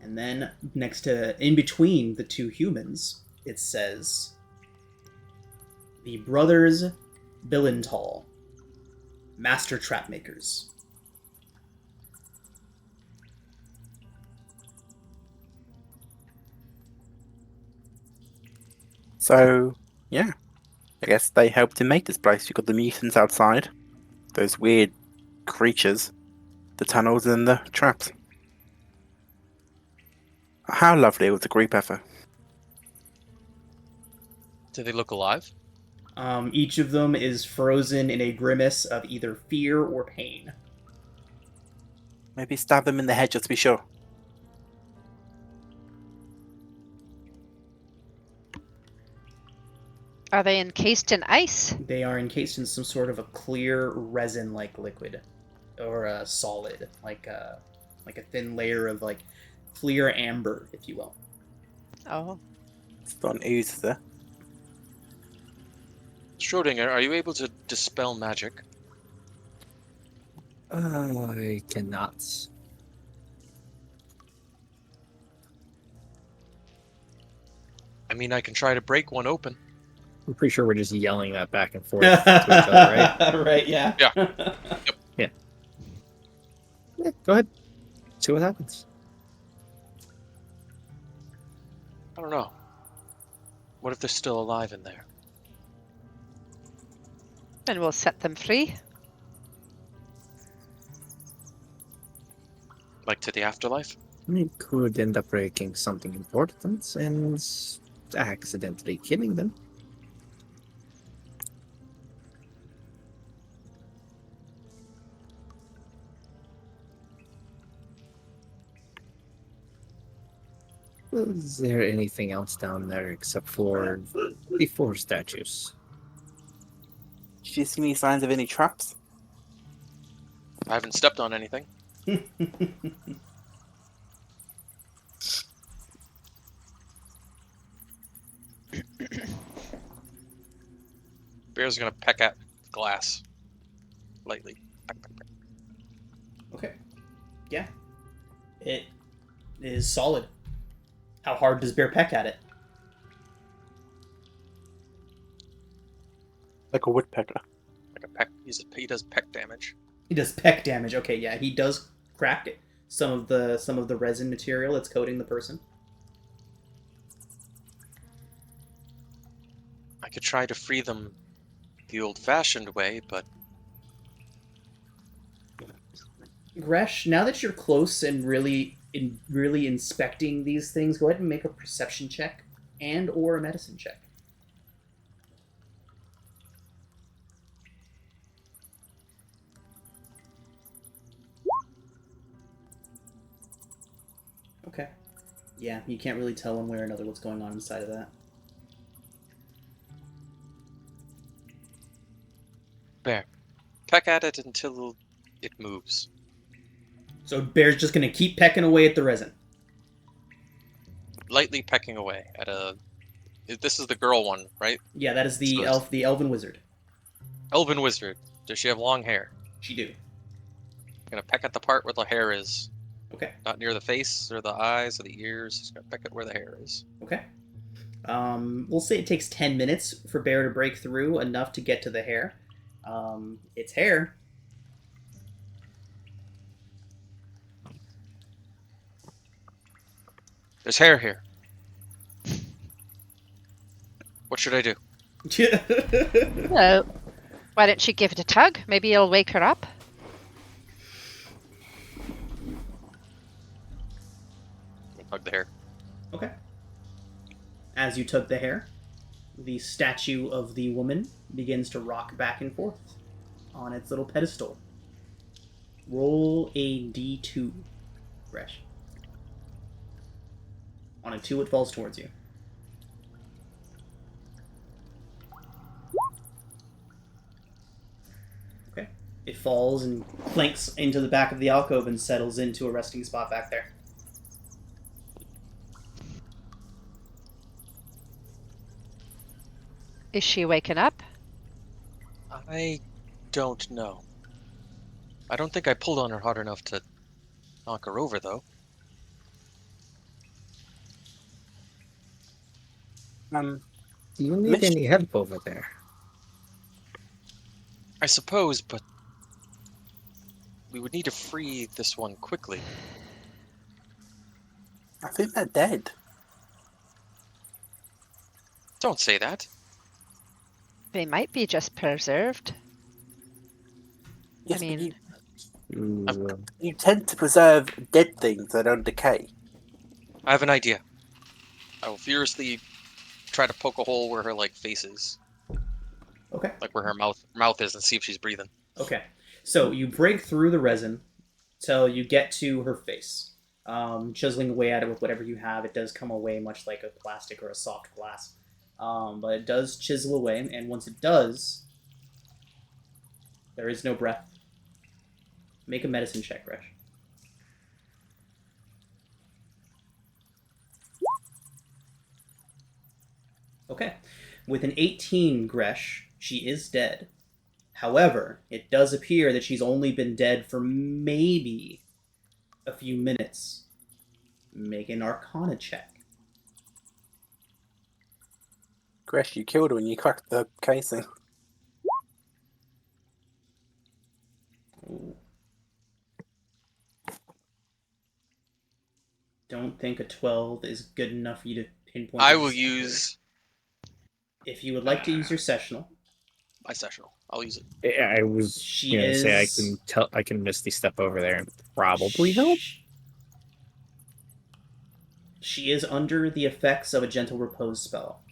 And then next to, in between the two humans, it says the Brothers Billenthal, Master Trapmakers.
So, yeah. I guess they helped to make this place. You've got the mutants outside, those weird creatures, the tunnels, and the traps. How lovely was the group effort.
Do they look alive?
Each of them is frozen in a grimace of either fear or pain.
Maybe stab them in the head just to be sure.
Are they encased in ice?
They are encased in some sort of a clear resin-like liquid, or a solid, like a thin layer of like clear amber, if you will.
Oh.
It's got an ooze there.
Schrodinger, are you able to dispel magic?
I cannot.
I mean, I can try to break one open.
I'm pretty sure we're just yelling that back and forth to each other, right?
Right, yeah.
Yeah.
Yeah, go ahead. See what happens.
I don't know. What if they're still alive in there?
And we'll set them free.
Like to the afterlife?
We could end up breaking something important and accidentally killing them. Is there anything else down there except for the 4 statues?
Did you see any signs of any traps?
I haven't stepped on anything. Bear's gonna peck at glass. Lightly. Peck, peck, peck.
Okay. Yeah. It is solid. How hard does Bear peck at it?
Like a woodpecker.
Like a peck. He does peck damage.
He does peck damage. Okay, yeah, he does crack it. Some of the resin material that's coating the person.
I could try to free them the old-fashioned way, but
Gresh, now that you're close and really inspecting these things, go ahead and make a perception check and or a medicine check. Okay. Yeah, you can't really tell one way or another what's going on inside of that.
Bear, peck at it until it moves.
So Bear's just gonna keep pecking away at the resin.
Lightly pecking away at a... This is the girl one, right?
Yeah, that is the
So
the elven wizard.
Elven wizard. Does she have long hair?
She do.
I'm gonna peck at the part where the hair is.
Okay.
Not near the face or the eyes or the ears. Just gonna peck at where the hair is.
Okay. We'll say it takes 10 minutes for Bear to break through enough to get to the hair. It's hair.
There's hair here. What should I do?
Oh. Why don't you give it a tug? Maybe it'll wake her up.
Tug the hair.
Okay. As you tug the hair, the statue of the woman begins to rock back and forth on its little pedestal. Roll a d2, Gresh. On a 2, it falls towards you. Okay. It falls and clanks into the back of the alcove and settles into a resting spot back there.
Is she waking up?
I don't know. I don't think I pulled on her hard enough to knock her over, though.
Um,
Do you need
Miss-
any help over there?
I suppose, but we would need to free this one quickly.
I think they're dead.
Don't say that.
They might be just preserved.
Yes,
mean-
but you tend to preserve dead things that don't decay.
I have an idea. I will furiously try to poke a hole where her face is,
Okay.
like where her mouth is, and see if she's breathing.
Okay. So you break through the resin till you get to her face. Chiseling away at it with whatever you have, it does come away much like a plastic or a soft glass. But it does chisel away, and once it does, there is no breath. Make a medicine check, Resh. Okay. With an 18, Gresh, she is dead. However, it does appear that she's only been dead for maybe a few minutes. Make an Arcana check.
Gresh, you killed her when you cracked the casing.
Ooh. Don't think a 12 is good enough for you to pinpoint.
I
the
will
center.
use
If you would like to use your sessional.
my sessional. I'll use it.
I was
She
gonna say
is-
I can Misty step over there and probably help.
She is under the effects of a gentle repose spell.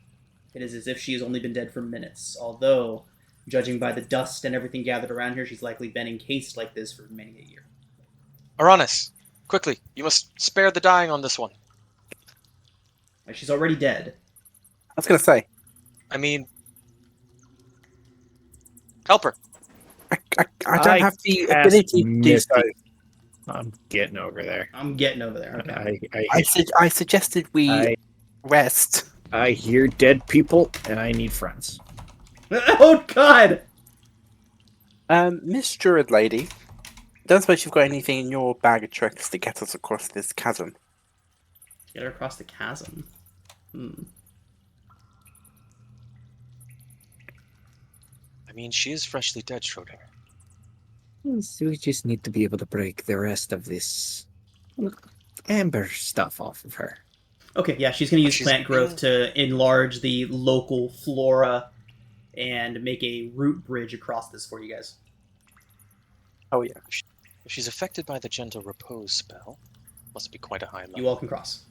It is as if she has only been dead for minutes, although, judging by the dust and everything gathered around her, she's likely been encased like this for many a year.
Aranis, quickly, you must spare the dying on this one.
Like, she's already dead.
I was going to say,
I mean, help her.
I don't have the ability to do
Misty.
so.
I'm getting over there.
I'm getting over there. Okay.
I suggested we rest.
I hear dead people and I need friends.
Oh, God!
Miss Druid Lady, don't suppose you've got anything in your bag of tricks to get us across this chasm?
Get her across the chasm.
I mean, she is freshly dead, Schrodinger.
So we just need to be able to break the rest of this amber stuff off of her.
Okay, yeah, she's going to use
She's
plant growth to enlarge the local flora and make a root bridge across this for you guys.
Oh, yeah.
If she's affected by the gentle repose spell, must be quite a high level.
You all can cross.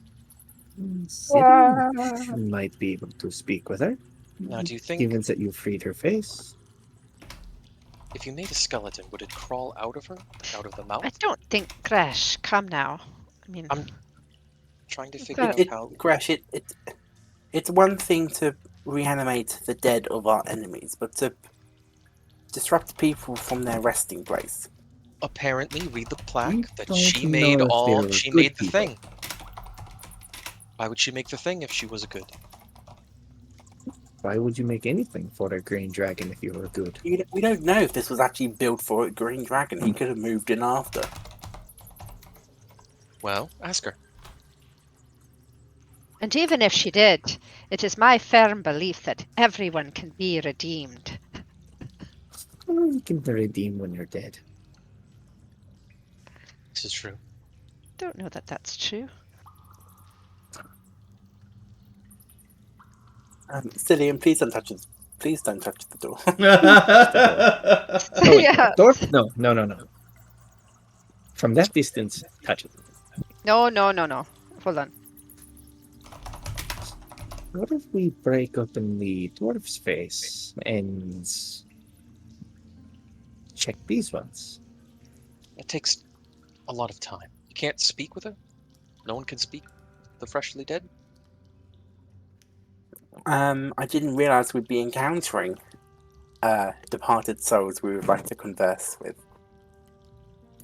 Sidon might be able to speak with her.
Now, do you think
Given that you freed her face.
if you made a skeleton, would it crawl out of her, out of the mouth?
I don't think Crash. Come now. I mean,
I'm trying to figure
Okay.
out how.
Gresh, it's one thing to reanimate the dead of our enemies, but to disrupt people from their resting place.
Apparently, read the
We
plaque that
don't
she
know
made
if
all.
they were
She
good
made the
people.
thing. Why would she make the thing if she was a good?
Why would you make anything for a green dragon if you were good?
We don't know if this was actually built for a green dragon. He could have moved in after.
Well, ask her.
and even if she did, it is my firm belief that everyone can be redeemed.
Well, you can redeem when you're dead.
This is true.
Don't know that that's true.
Cillian, please don't touch it. Please don't touch the door.
Oh, wait,
Yeah.
door? No. From that distance, touch it.
No. Hold on.
What if we break open the dwarf's face and check these ones?
It takes a lot of time. You can't speak with her? No one can speak the freshly dead?
I didn't realize we'd be encountering departed souls we would like to converse with.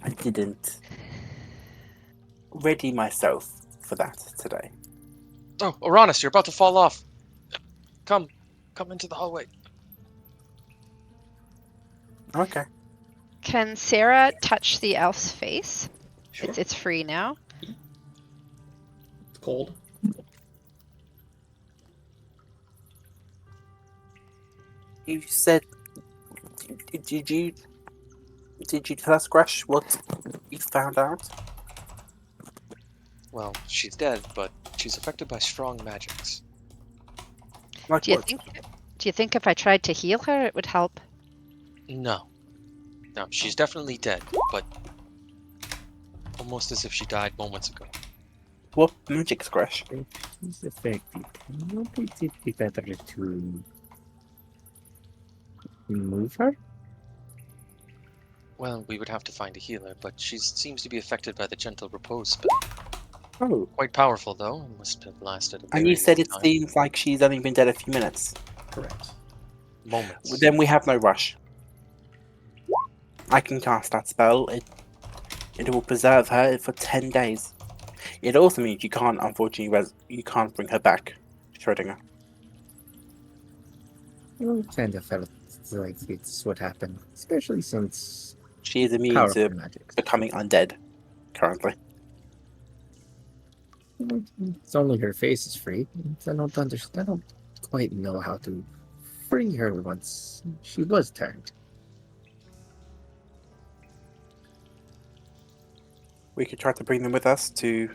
I didn't ready myself for that today.
Oh, Uranus, you're about to fall off. Come come into the hallway.
Okay.
Can Sarah touch the elf's face?
Sure.
It's free now.
It's cold.
You said, did you tell us, Gresh, what you found out?
Well, she's dead, but she's affected by strong magics.
Like
Do you
what?
think if I tried to heal her, it would help?
No. No, she's definitely dead, but almost as if she died moments ago.
What magic's, Gresh?
She's affected. Would it be better to move her?
Well, we would have to find a healer, but she seems to be affected by the gentle repose spell.
Oh.
Quite powerful, though. It must have lasted a very
And you said
long
it
time.
seems like she's only been dead a few minutes.
Correct.
Moments.
Then we have no rush. I can cast that spell. It will preserve her for 10 days. It also means you can't, unfortunately, you can't bring her back, Schrödinger.
I kind of felt like it's what happened, especially since
She is immune
powerful
to
magic.
becoming undead, currently.
It's only her face is free. I don't understand. I don't quite know how to free her once she was turned.
We could try to bring them with us to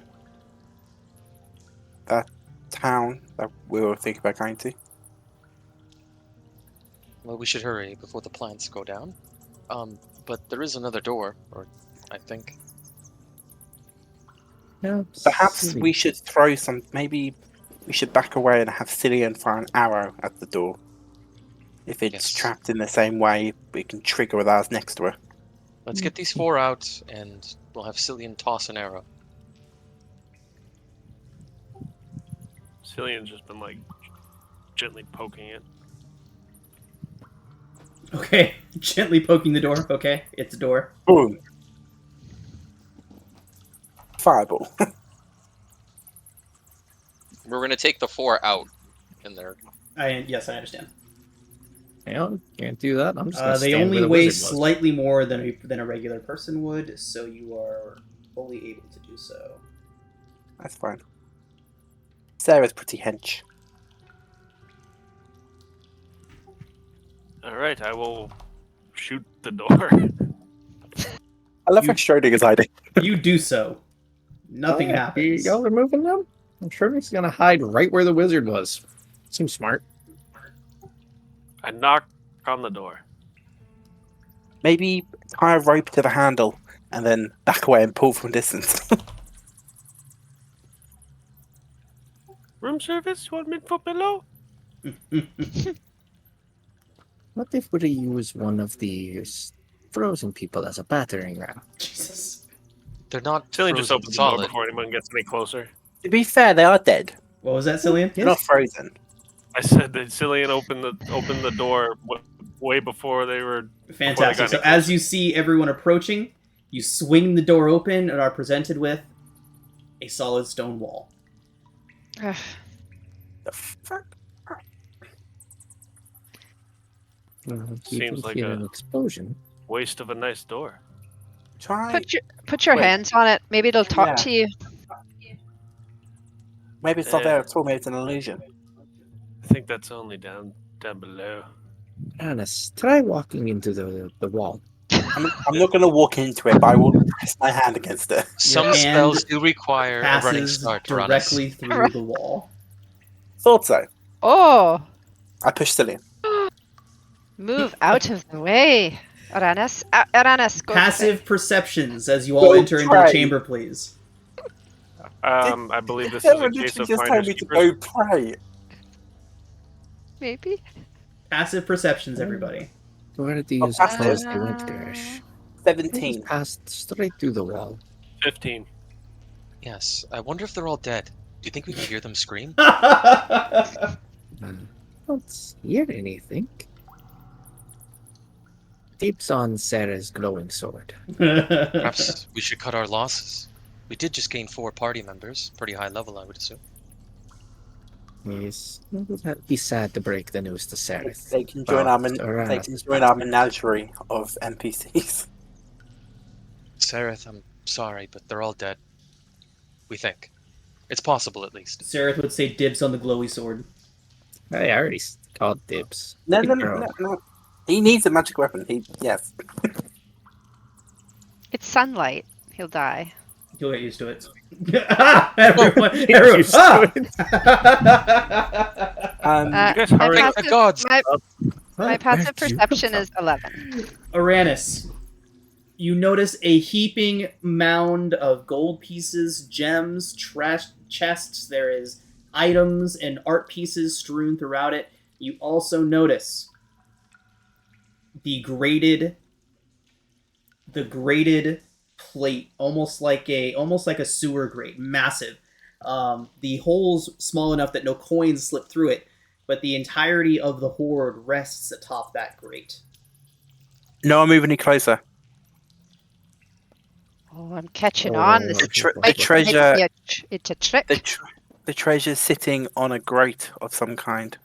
that town that we were thinking about going to.
Well, we should hurry before the plants go down. But there is another door, or I think.
Yeah,
Perhaps
silly.
we should throw some. Maybe we should back away and have Cillian throw an arrow at the door. If it's
Yes.
trapped in the same way, we can trigger with ours next to her.
Let's get these 4 out, and we'll have Cillian toss an arrow.
Cillian's just been like gently poking it.
Okay. Gently poking the door. Okay. It's a door.
Boom! Fireball.
We're gonna take the 4 out in there.
Yes, I understand.
Yeah, can't do that. I'm just gonna
They
stand
only
where the
weigh
wizard was.
slightly more than a regular person would, so you are fully able to do so.
That's fine. Sarah's pretty hench.
All right, I will shoot the door.
I love
You-
how Schrodinger's hiding.
You do so. Nothing happens.
Y'all are moving them? I'm sure he's gonna hide right where the wizard was. Seems smart.
I knock on the door.
Maybe tie a rope to the handle and then back away and pull from distance.
Room service? You want me for below?
What if we use one of these frozen people as a battering ram?
Jesus.
They're not
Cillian just
frozen
opens the door
solid.
before anyone gets any closer.
To be fair, they are dead.
What was that, Cillian?
They're not frozen.
I said that Cillian opened the door way before they were.
Fantastic. So
got
as you see everyone approaching, you swing the door open and are presented with a solid stone wall.
Ugh.
The fuck?
You
Seems
can
like
hear
a-
an explosion.
Waste of a nice door.
Try.
Put your
Wait.
hands on it. Maybe it'll talk
Yeah.
to you.
Maybe it's not there at all. Maybe it's an illusion.
I think that's only down below.
Honest, try walking into the wall.
I'm not going to walk into it, but I will press my hand against it.
Some
hand
spells do require a running
Passes
start to run
directly through the wall.
Thought so.
Oh,
I pushed Cillian.
move out of the way. Aranis, Aranis, go.
Passive perceptions as you all
Go
enter into the
pray.
chamber, please.
I believe this is a
Everyone
case
literally
of
just told
finders
me to
keepers.
go pray.
Maybe.
Passive perceptions, everybody.
Where do
Oh,
you
passive.
suppose they went, Gersh? They
17.
just passed straight through the wall.
15.
Yes. I wonder if they're all dead. Do you think we can hear them scream?
Don't hear anything. Deep's on Sarah's glowing sword.
Perhaps we should cut our losses. We did just gain 4 party members. Pretty high level, I would assume.
Yes, it would be sad to break the news to Sereth.
They can join
about
our
Uranus'
menagerie of NPCs.
Sareth, I'm sorry, but they're all dead. We think. It's possible, at least.
Sareth would say dibs on the glowy sword.
I already called dibs.
No,
Big
no,
girl.
no, no. He needs a magic weapon. Yes.
It's sunlight. He'll die.
You'll get used to it. everyone,
Get
everyone.
used to it.
You guys
My
hurry.
Thank the
passive,
gods!
my passive
Where'd you
perception
come
is 11.
Uranus, you notice a heaping mound of gold pieces, gems, trash chests. There is items and art pieces strewn throughout it. You also notice the graded plate, almost like a sewer grate, massive. The holes small enough that no coins slip through it, but the entirety of the hoard rests atop that grate.
No one move any closer.
Oh, I'm catching
Oh,
on. This
The,
is
tre-
okay.
the treasure,
it's a trick.
the treasure's sitting on a grate of some kind.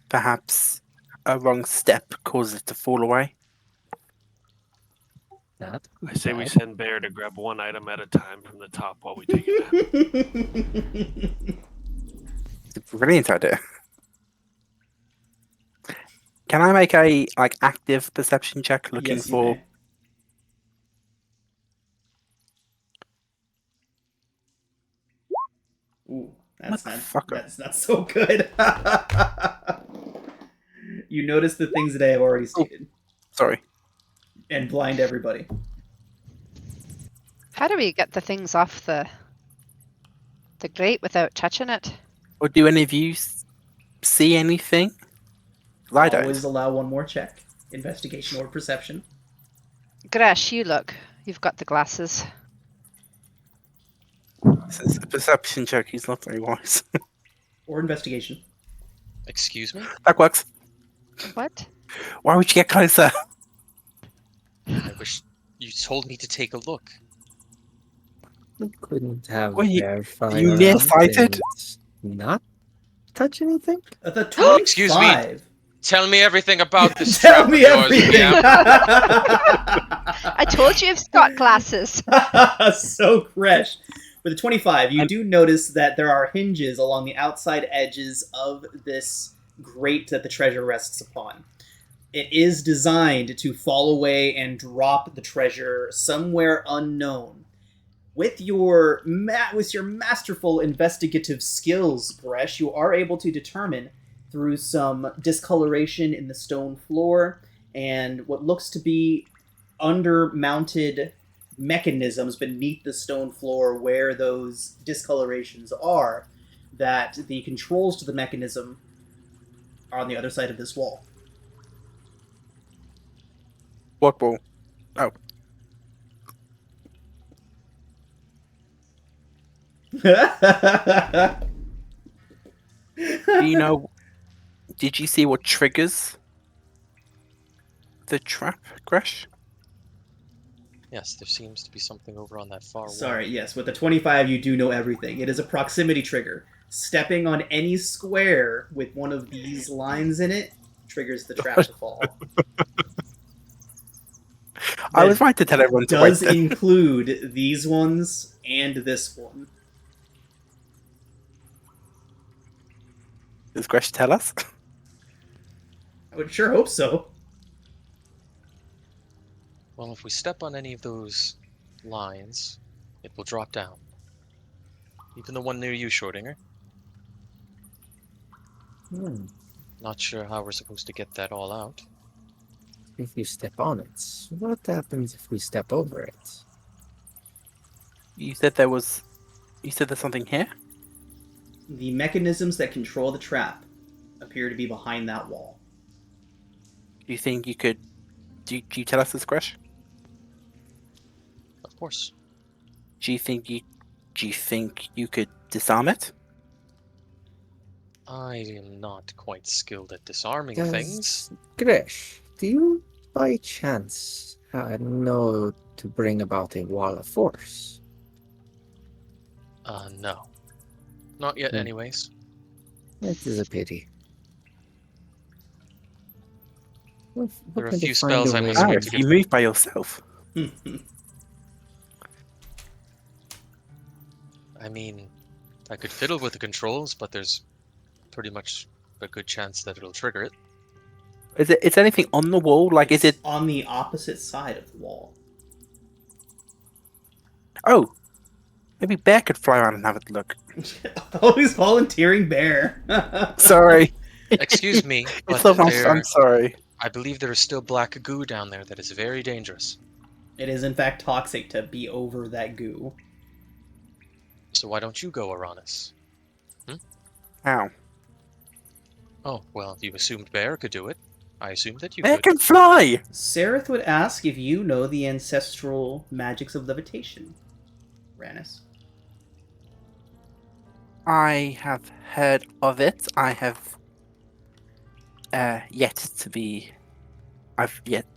Perhaps a wrong step causes it to fall away.
Not
I say we
bad.
send Bear to grab one item at a time from the top while we take a nap.
It's a brilliant idea. Can I make a active perception check looking
Yes, you
for?
may. Ooh,
Motherfucker.
that's not so good. You notice the things that I have already stated
Sorry.
and blind everybody.
How do we get the things off the grate without touching it?
Or do any of you see anything? I don't.
Always allow one more check. Investigation or perception.
Gresh, you look. You've got the glasses.
This is a perception check. He's not very wise.
Or investigation.
Excuse me?
That works.
What?
Why would you get closer?
I wish you told me to take a look.
We couldn't have
Were you-
verified
you
around
nearsighted?
and not touch anything?
The 25.
Excuse me. Tell me everything about this
Tell
trap
me
of yours,
everything.
ma'am.
I told you you've got glasses.
So fresh. With the 25, you do notice that there are hinges along the outside edges of this grate that the treasure rests upon. It is designed to fall away and drop the treasure somewhere unknown. With your masterful investigative skills, Gresh, you are able to determine through some discoloration in the stone floor and what looks to be under-mounted mechanisms beneath the stone floor where those discolorations are, that the controls to the mechanism are on the other side of this wall.
What ball? Oh. Do you know? Did you see what triggers the trap, Gresh?
Yes, there seems to be something over on that far wall.
Sorry, yes, with the 25 you do know everything. It is a proximity trigger. Stepping on any square with one of these lines in it triggers the trap to fall.
I was right to tell everyone to wait.
Does include these ones and this one.
Does Gresh tell us?
I would sure hope so.
Well, if we step on any of those lines, it will drop down. Even the one near you, Schrodinger. Not sure how we're supposed to get that all out.
If you step on it, what happens if we step over it?
You said there's something here?
The mechanisms that control the trap appear to be behind that wall.
Do you think you could... Do you tell us this, Gresh?
Of course.
Do you think you could disarm it?
I am not quite skilled at disarming things.
Gresh, do you by chance know to bring about a wall of force?
No. Not yet, anyways.
That is a pity.
There are a
Hoping to
few
find
spells
a
I must
way-
wait
Alex, you move by yourself.
I mean, I could fiddle with the controls, but there's pretty much a good chance that it'll trigger it.
Is anything on the wall? Like, is it?
on the opposite side of the wall?
Oh, maybe Bear could fly around and have a look.
Always volunteering Bear.
Sorry.
Excuse me,
It's
but
not I'm sorry.
I believe there is still black goo down there that is very dangerous.
It is in fact toxic to be over that goo.
So why don't you go, Uranus?
Ow.
Oh, well, you assumed Bear could do it. I assumed that you
Bear
could.
can fly!
Sereth would ask if you know the ancestral magics of levitation, Ranus.
I have heard of it. I have yet to be. I've yet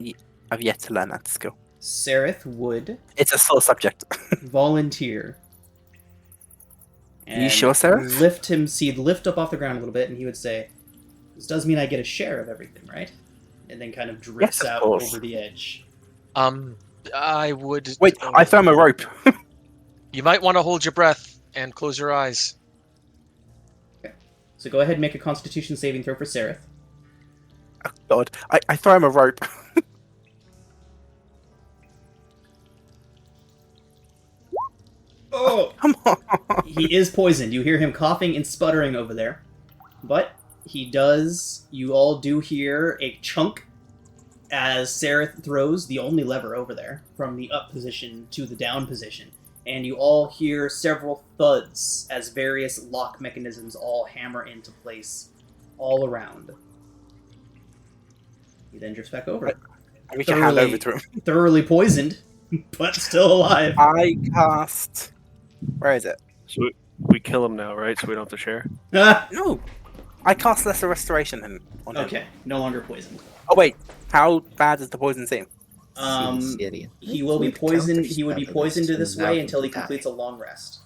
to learn that skill.
Sereth would
It's a sore subject.
volunteer.
You sure, Sereth?
He'd lift up off the ground a little bit, and he would say, "This does mean I get a share of everything, right?" And then kind of drifts
Yes, of
out
course.
over the edge.
I would...
Wait, I found a rope.
You might want to hold your breath and close your eyes.
So go ahead and make a Constitution saving throw for Sereth.
Oh, God, I throw him a rope.
Oh!
Come on.
He is poisoned. You hear him coughing and sputtering over there. But you all do hear a chunk as Sereth throws the only lever over there from the up position to the down position. And you all hear several thuds as various lock mechanisms all hammer into place all around. He then drifts back over.
I reach a hand over to him.
Thoroughly poisoned, but still alive.
I cast. Where is it?
So we kill him now, right? So we don't have to share.
No, I cast Lesser Restoration on him.
Okay, no longer poisoned.
Oh wait, how bad does the poison seem?
He will be poisoned. He would be poisoned this way until he completes a long rest.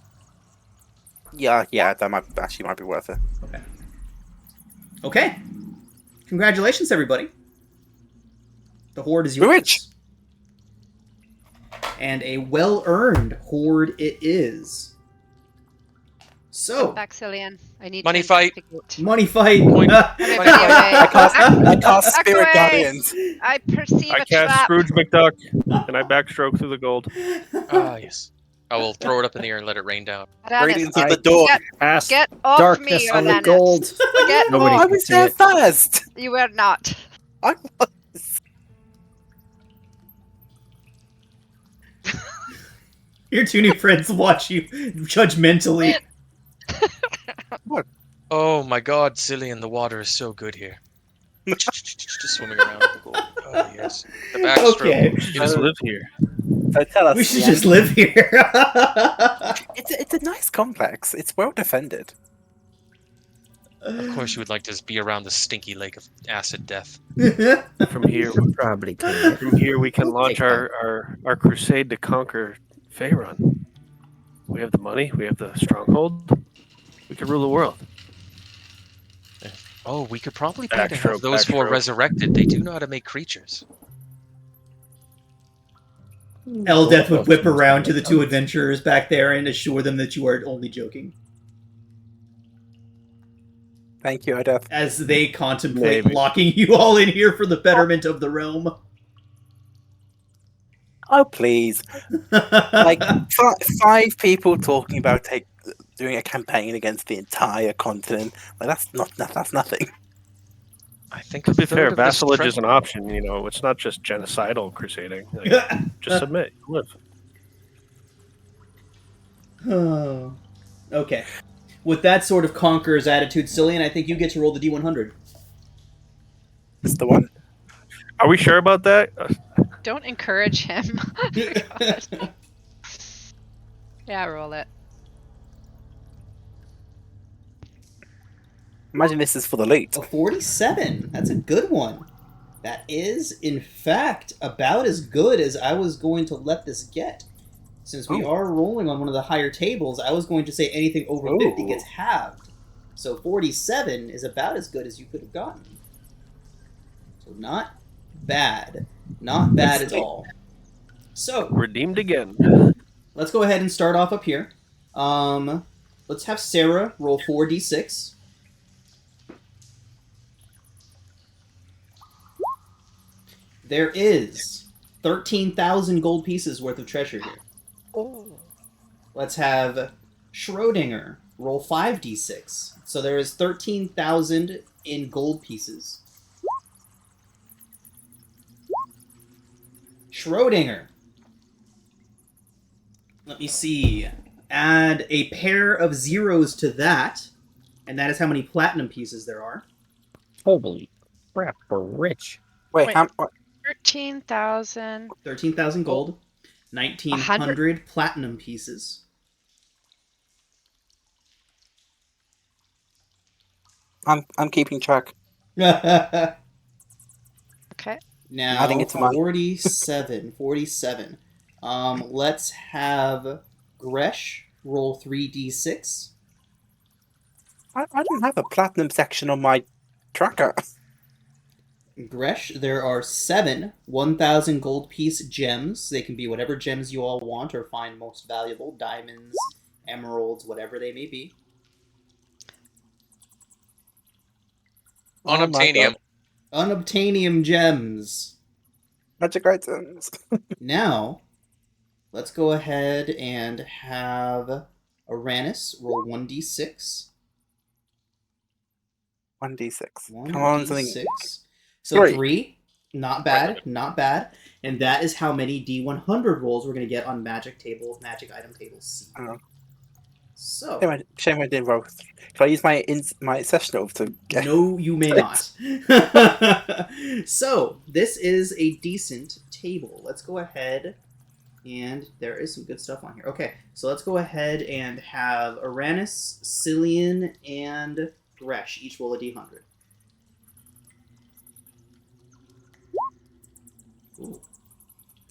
Yeah, that might be worth it.
Okay. Congratulations, everybody. The horde is yours.
We're rich.
And a well-earned horde it is. So,
Back, Cillian. I need
Money
to
fight.
investigate.
money fight.
Point.
Everybody away.
I cast
Back
Spirit
away.
Guardians.
I perceive
I
a
cast
trap.
Scrooge McDuck, and I backstroke through the gold.
Ah, yes. I will throw it up in the air and let it rain down.
Radiance
Uranus,
of the dawn.
Cast
get off
darkness
me,
on the
Uranus.
gold.
Get
Nobody
off.
I
can
was
see
there
it.
first.
You were not.
I was.
Your two new friends watch you judgmentally.
Oh my god, Cillian, the water is so good here. Just swimming around with the gold. Oh, yes. The backstroke.
Okay.
You just live here.
So tell us.
We should
Ian.
just live here.
It's a nice complex. It's well defended.
Of course, you would like to be around the stinky lake of acid death.
From here,
Probably clean it.
from here we can
We'll
launch
take
our crusade to conquer Faerun. We have the money. We have the stronghold. We could rule the world.
Oh, we could probably pay to have
Backstroke,
those four
backstroke.
resurrected. They do know how to make creatures.
Eldeth would whip around to the two adventurers back there and assure them that you are only joking.
Thank you, Odette.
As they contemplate
Maybe.
locking you all in here for the betterment of the realm.
Oh please! Like five people talking about doing a campaign against the entire continent. Like that's nothing.
I think
To be
a third
fair,
of this
vassalage
tre-
is an option. You know, it's not just genocidal crusading. Like, just submit. Live.
Oh. Okay. With that sort of conqueror's attitude, Cillian, I think you get to roll the D100.
It's the one.
Are we sure about that?
Don't encourage him. God. Yeah, roll it.
Imagine this is for the loot.
A 47. That's a good one. That is, in fact, about as good as I was going to let this get. Since we
Ooh.
are rolling on one of the higher tables, I was going to say anything over 50
Ooh.
gets halved. So 47 is about as good as you could have gotten. So not bad. Not bad at all. So,
Redeemed again.
let's go ahead and start off up here. Let's have Sarah roll 4d6. There is 13,000 gold pieces worth of treasure here.
Oh.
Let's have Schrodinger roll 5d6. So there is 13,000 in gold pieces. Schrodinger. Let me see. Add a pair of zeros to that, and that is how many platinum pieces there are.
Holy crap, we're rich.
Wait,
Wait.
what?
13,000.
13,000 gold, 1,900 platinum pieces.
I'm keeping track.
Now,
Okay.
Adding it to mine.
47. Let's have Gresh roll 3d6.
I don't have a platinum section on my tracker.
Gresh, there are 7 1,000 gold piece gems. They can be whatever gems you all want or find most valuable. Diamonds, emeralds, whatever they may be.
Oh my
Unobtainium.
God.
Unobtainium gems.
Magic items.
Now, let's go ahead and have Uranus roll 1d6.
1d6. Come on, something.
1d6. So
3.
3. Not bad, not bad. And that is how many D100 rolls we're going to get on magic item table C.
Oh.
So,
Shame I didn't roll. Can I use my session over to get...
no, you may not. So, this is a decent table. Let's go ahead, and there is some good stuff on here. Okay, so let's go ahead and have Uranus, Cillian, and Gresh each roll a D100. Ooh.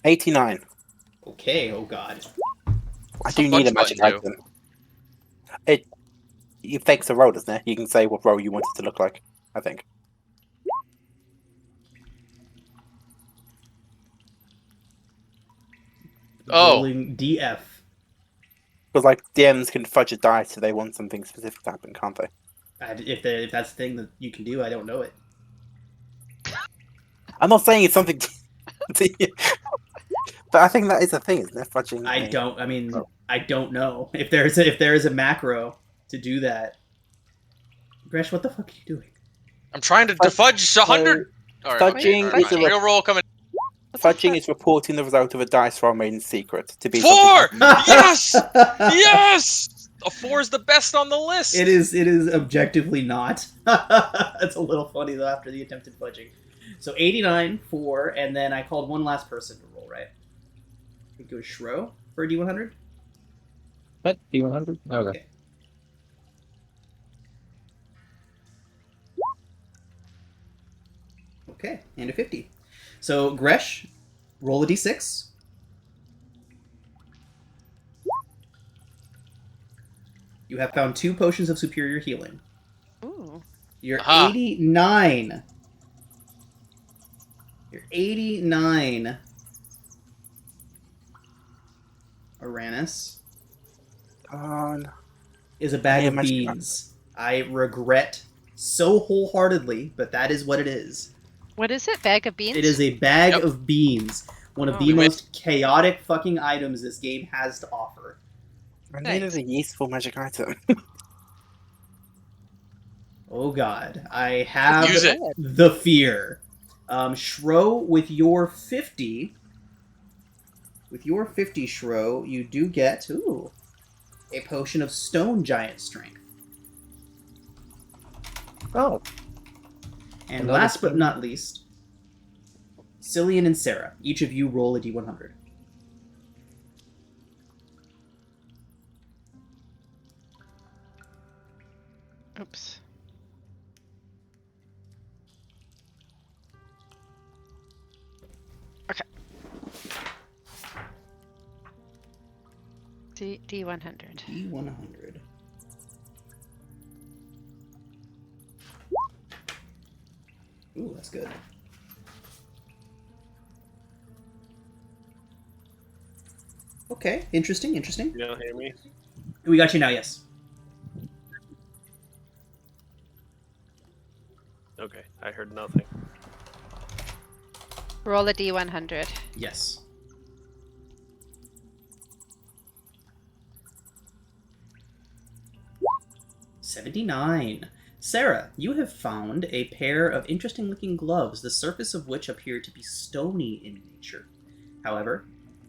89.
Okay, oh god.
I do need a magic
button
item. It affects the roll, doesn't it? You can say what roll you want it to look like, I think.
Oh.
Rolling DF.
Because like DMs can fudge a die so they want something specific to happen, can't they?
If that's the thing that you can do, I don't know it.
I'm not saying it's something but I think that is a thing, isn't it? Fudging.
I don't know if there is a macro to do that. Gresh, what the fuck are you doing?
I'm trying to fudge 100. All right,
fudging
okay,
is a
real roll coming.
Fudging is reporting the result of a dice roll made in secret to be
4!
something-
Yes! Yes! A 4 is the best on the list.
It is objectively not. That's a little funny though after the attempted fudging. So 89, 4, and then I called one last person to roll, right? I think it was Shro for a D100.
What? D100? Okay.
Okay. Okay, and a 50. So Gresh, roll a D6. You have found 2 potions of superior healing.
Ooh.
You're
Aha.
89. You're 89. Uranus is a bag
Yeah,
of
magic-
beans. I regret so wholeheartedly, but that is what it is.
What is it? Bag of beans?
It is a bag
Yep.
of beans. One of
Oh.
the
You win.
most chaotic fucking items this game has to offer.
I needed
Thanks.
a useful magic item.
Oh god. I have
Use it.
the fear. Shro, with your 50... With your 50, Shro, you do get, a potion of stone giant strength.
Oh,
And
Another
last but
stone.
not least, Cillian and Sarah. Each of you roll a D100.
Oops. Okay. D100.
D100. Ooh, that's good. Okay, interesting.
You don't hear me?
We got you now, yes.
Okay, I heard nothing.
Roll a D100.
Yes. $79. Sarah, you have found a pair of interesting looking gloves, the surface of which appear to be stony in nature. However,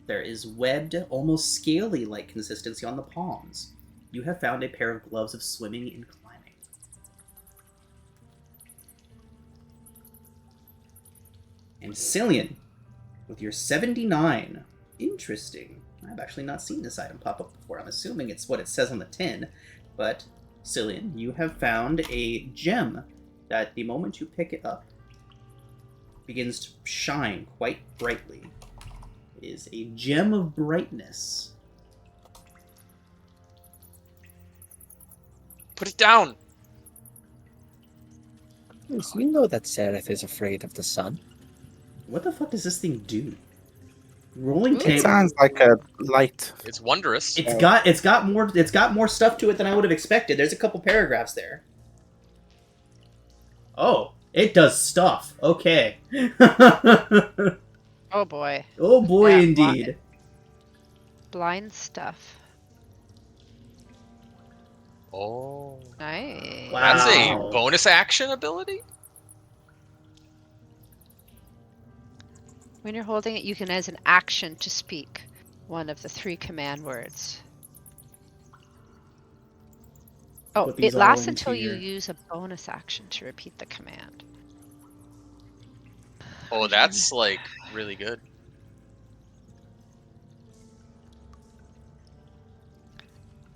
there is webbed, almost scaly like consistency on the palms. You have found a pair of gloves of swimming and climbing. And Cillian, with your 79. Interesting. I've actually not seen this item pop up before. I'm assuming it's what it says on the tin, but Cillian, you have found a gem that the moment you pick it up begins to shine quite brightly. It is a gem of brightness.
Put it down.
Yes, you know that Sereth is afraid of the sun.
What the fuck does this thing do? Rolling
Ooh.
It
table.
sounds like a light.
It's wondrous.
It's got more stuff to it than I would have expected. There's a couple paragraphs there. Oh, it does stuff. Okay.
Oh boy.
Oh boy,
Yeah,
indeed.
Blind stuff.
Oh.
Nice.
Wow.
That's a bonus action ability?
When you're holding it, you can, as an action, to speak one of the 3 command words. Oh,
Put these
it
all
lasts
into
until you
your-
use a bonus action to repeat the command.
Oh, that's like really good.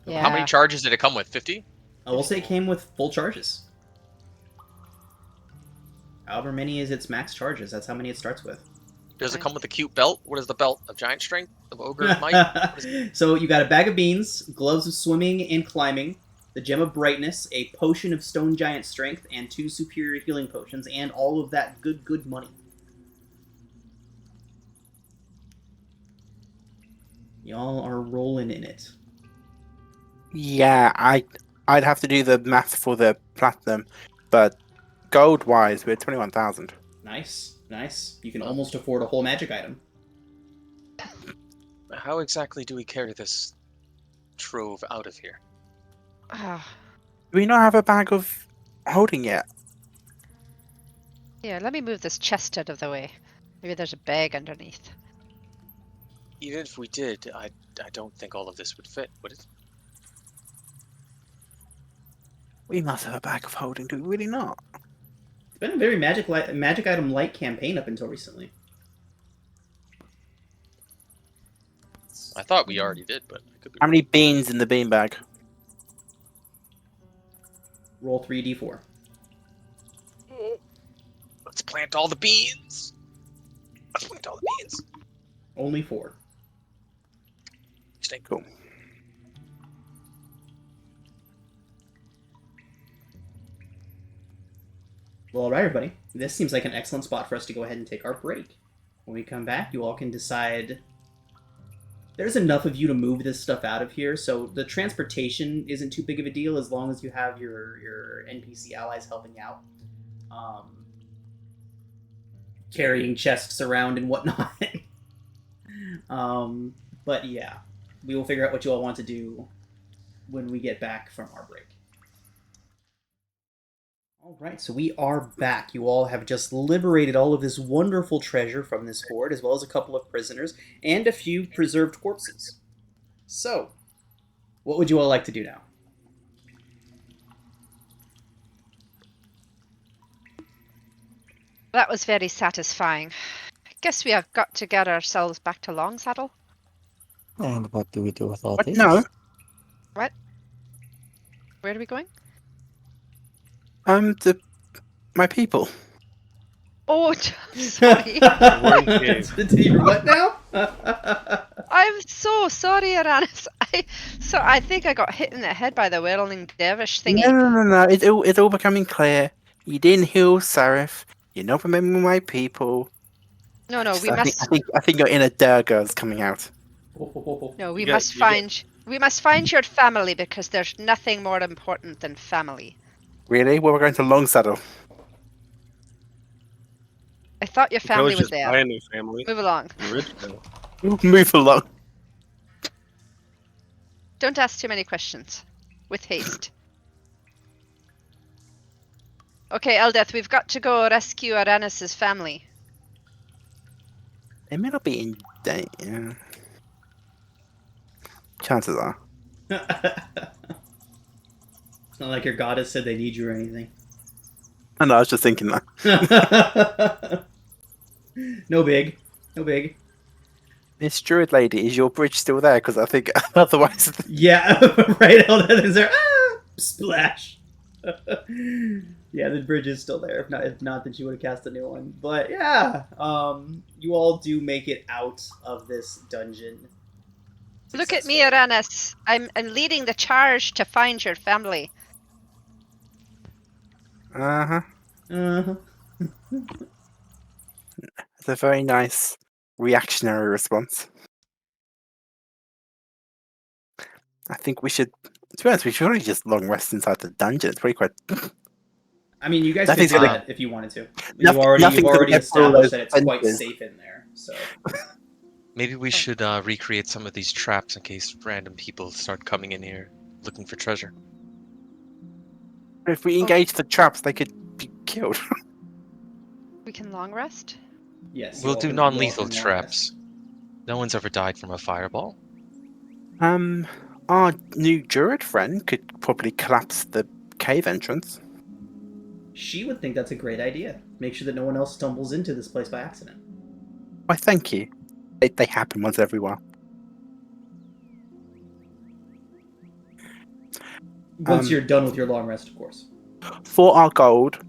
Yeah.
How many charges did it come with? 50?
I will say it came with full charges. However many is its max charges, that's how many it starts with.
Does it
Nice.
come with a cute belt? What is the belt? Of giant strength? Of ogre might?
So you got a bag of beans, gloves of swimming and climbing, the gem of brightness, a potion of stone giant strength, and 2 superior healing potions, and all of that good money. Y'all are rolling in it.
Yeah, I'd have to do the math for the platinum, but gold wise, we're 21,000.
Nice. You can almost afford a whole magic item.
How exactly do we carry this trove out of here?
Ah,
Do we not have a bag of holding yet?
yeah, let me move this chest out of the way. Maybe there's a bag underneath.
Even if we did, I don't think all of this would fit, would it?
We must have a bag of holding, do we really not?
It's been a very magic item light campaign up until recently.
I thought we already did, but I could be
How many beans in the bean bag?
Roll 3d4.
Let's plant all the beans. Let's plant all the beans.
Only 4.
Stay
Cool.
Well, alright, everybody. This seems like an excellent spot for us to go ahead and take our break. When we come back, you all can decide... There's enough of you to move this stuff out of here, so the transportation isn't too big of a deal as long as you have your NPC allies helping out. Carrying chests around and whatnot. But yeah, we will figure out what you all want to do when we get back from our break. Alright, so we are back. You all have just liberated all of this wonderful treasure from this horde, as well as a couple of prisoners, and a few preserved corpses. So, what would you all like to do now?
That was very satisfying. I guess we have got to get ourselves back to Longsaddle.
And what do we do with all
What?
this?
No.
Where are we going?
My people.
Oh, sorry.
Worm cave.
You're what now?
I'm so sorry, Aranis. So I think I got hit in the head by the whirling dervish thingy.
No. It's all becoming clear. You didn't heal Seraph. You're not remembering my people.
No,
I think your inner Durga is coming out.
No, we
You got-
must
you got-
find. We must find your family because there's nothing more important than family.
Really? Well, we're going to Longsaddle.
I thought your
You can
family
always
was
just buy
there.
a new family.
Move along.
You're rich now.
Move along.
Don't ask too many questions. With haste. Okay, Eldeth, we've got to go rescue Aranis's family.
They may not be in danger. Chances are.
It's not like your goddess said they need you or anything.
I know, I was just thinking that.
No big. No big.
Miss Druid Lady, is your bridge still there? Because I think otherwise.
Yeah, right. Eldeth is there. Splash. Yeah, the bridge is still there. If not, then she would have cast a new one. But yeah, you all do make it out of this dungeon.
Look at me,
successfully.
Aranis. I'm leading the charge to find your family.
Uh-huh.
Uh-huh.
It's a very nice reactionary response. I think we should. To be honest, we should really just long rest inside the dungeon. It's pretty quite.
I mean, you guys could
Nothing's
do
gonna-
that if you wanted to.
Nothing-
You've
nothing's gonna
already
get through all
established
those
that it's quite
fences.
safe in there. So
Maybe we should recreate some of these traps in case random people start coming in here looking for treasure.
If we engage the traps, they could be killed.
We can long rest?
yes,
We'll
you all
do
can- you all
non-lethal
can long
traps.
rest.
No one's ever died from a fireball.
Our new Druid friend could probably collapse the cave entrance.
She would think that's a great idea. Make sure that no one else stumbles into this place by accident.
Why, thank you. They happen once every while.
Once you're done with your long rest, of course.
For our gold,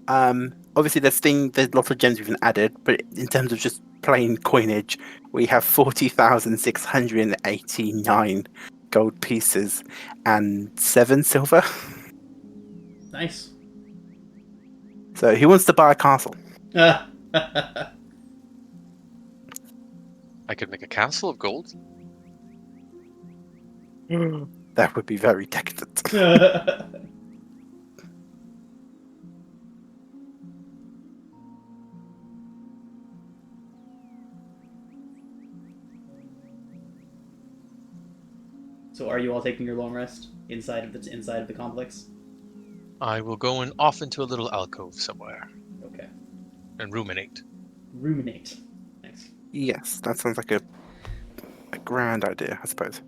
obviously there's lots of gems we've added, but in terms of just plain coinage, we have 40,689 gold pieces and 7 silver.
Nice.
So who wants to buy a castle?
I could make a castle of gold.
That would be very decadent.
So, are you all taking your long rest inside of the complex?
I will go off into a little alcove somewhere
Okay.
and ruminate.
Ruminate. Thanks.
Yes, that sounds like a grand idea, I suppose.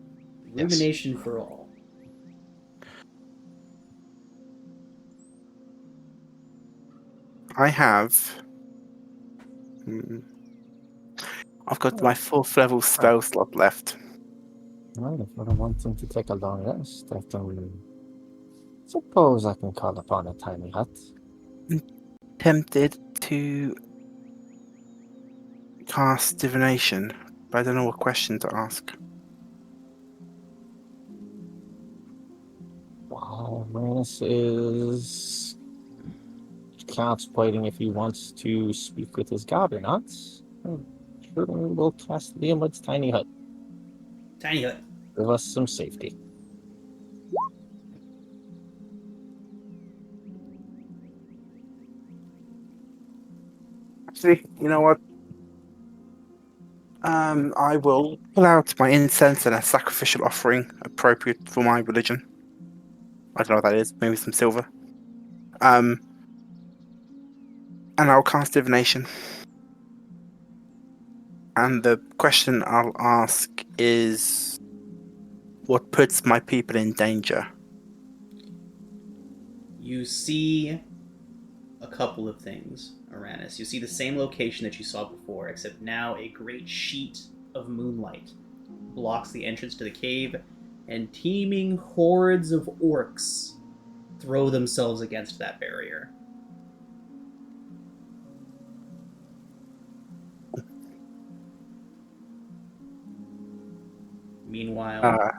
Yes.
Rumination for all.
I have. I've got my 4th level spell slot left.
Well, if I don't want him to take a long rest, I can suppose I can call upon a tiny hut.
Tempted to cast divination, but I don't know what question to ask.
Wow, Manus is contemplating if he wants to speak with his god or not. Sure, we'll cast Liamwood's tiny hut.
Tiny hut.
Give us some safety.
Actually, you know what? I will pull out my incense and a sacrificial offering appropriate for my religion. I don't know what that is. Maybe some silver. And I'll cast divination. And the question I'll ask is, what puts my people in danger?
You see a couple of things, Aranis. You see the same location that you saw before, except now a great sheet of moonlight blocks the entrance to the cave, and teeming hordes of orcs throw themselves against that barrier. Meanwhile,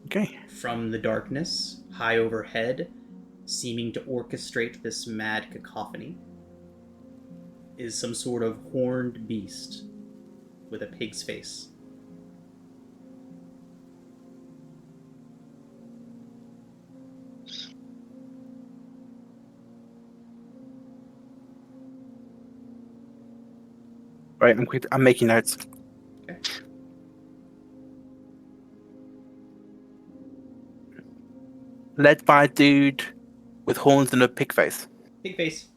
Okay.
from the darkness, high overhead, seeming to orchestrate this mad cacophony, is some sort of horned beast with a pig's face.
Right, I'm making notes.
Okay.
Led by a dude with horns and a pig face.
Pig face.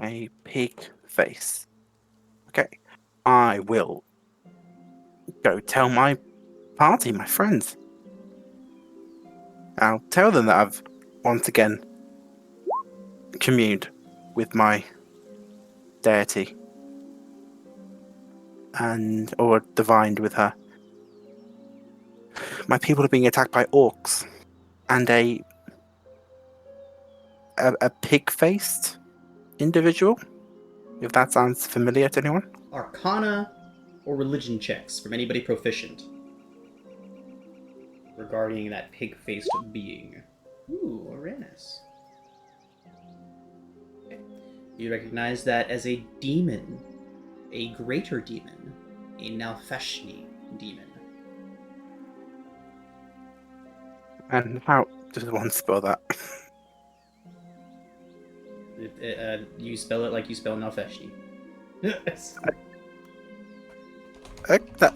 A pig face. Okay. I will go tell my party, my friends. I'll tell them that I've once again communed with my deity or divined with her. My people are being attacked by orcs and a pig-faced individual. If that sounds familiar to anyone.
Arcana or religion checks from anybody proficient regarding that pig-faced being. Ooh, Uranus. Okay. You recognize that as a demon, a greater demon, a Nalfashni demon.
And how does one spell that?
You spell it like you spell Nalfashni.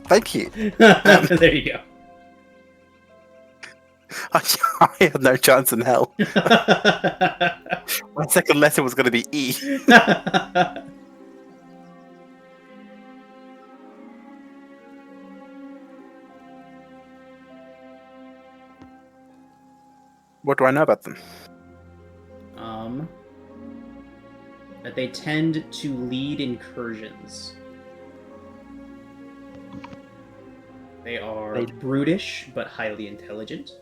Thank you.
There you go.
I had no chance in hell. My second letter was going to be E. What do I know about them?
That they tend to lead incursions. They are brutish, but highly intelligent.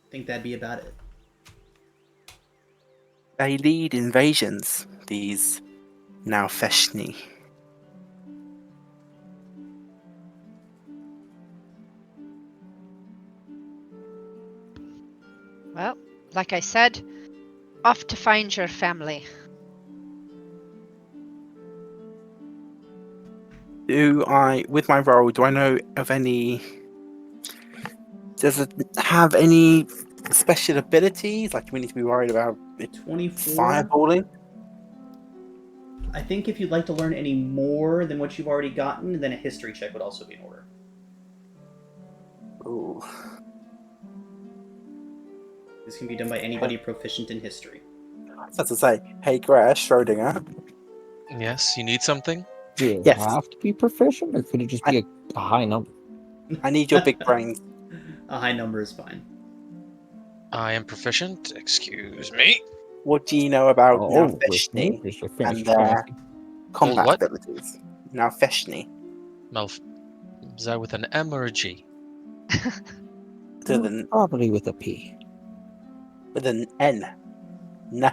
I think that'd be about it.
They lead invasions, these Nalfashni.
Well, like I said, off to find your family.
With my role, do I know of any... Does it have any special abilities? Like, do we need to be worried about it
24.
fireballing?
I think if you'd like to learn any more than what you've already gotten, then a history check would also be in order.
Ooh.
This can be done by anybody proficient in history.
That's to say, hey, Gresh, Schrodinger.
Yes, you need something?
Do you
Yes.
have to be proficient, or could it just be a high number?
I need your big brains.
A high number is fine.
I am proficient. Excuse me.
What do you know about
with me?
Nalfashni
Because you're finished
and their combat
what?
abilities? Nalfashni.
Is that with an M or a G?
Probably with a P.
With an N. Nah.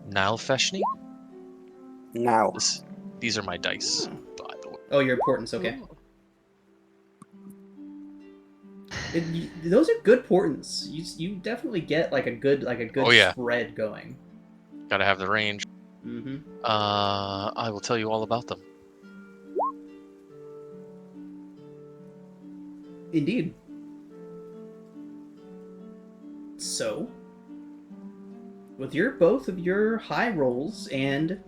Nalfashni?
Now.
These are my dice, by the way.
Oh, your importance, okay. Those are good portents. You definitely get like a good spread going.
Gotta have the range.
Mm-hmm.
I will tell you all about them.
Indeed. So, with both of your high rolls and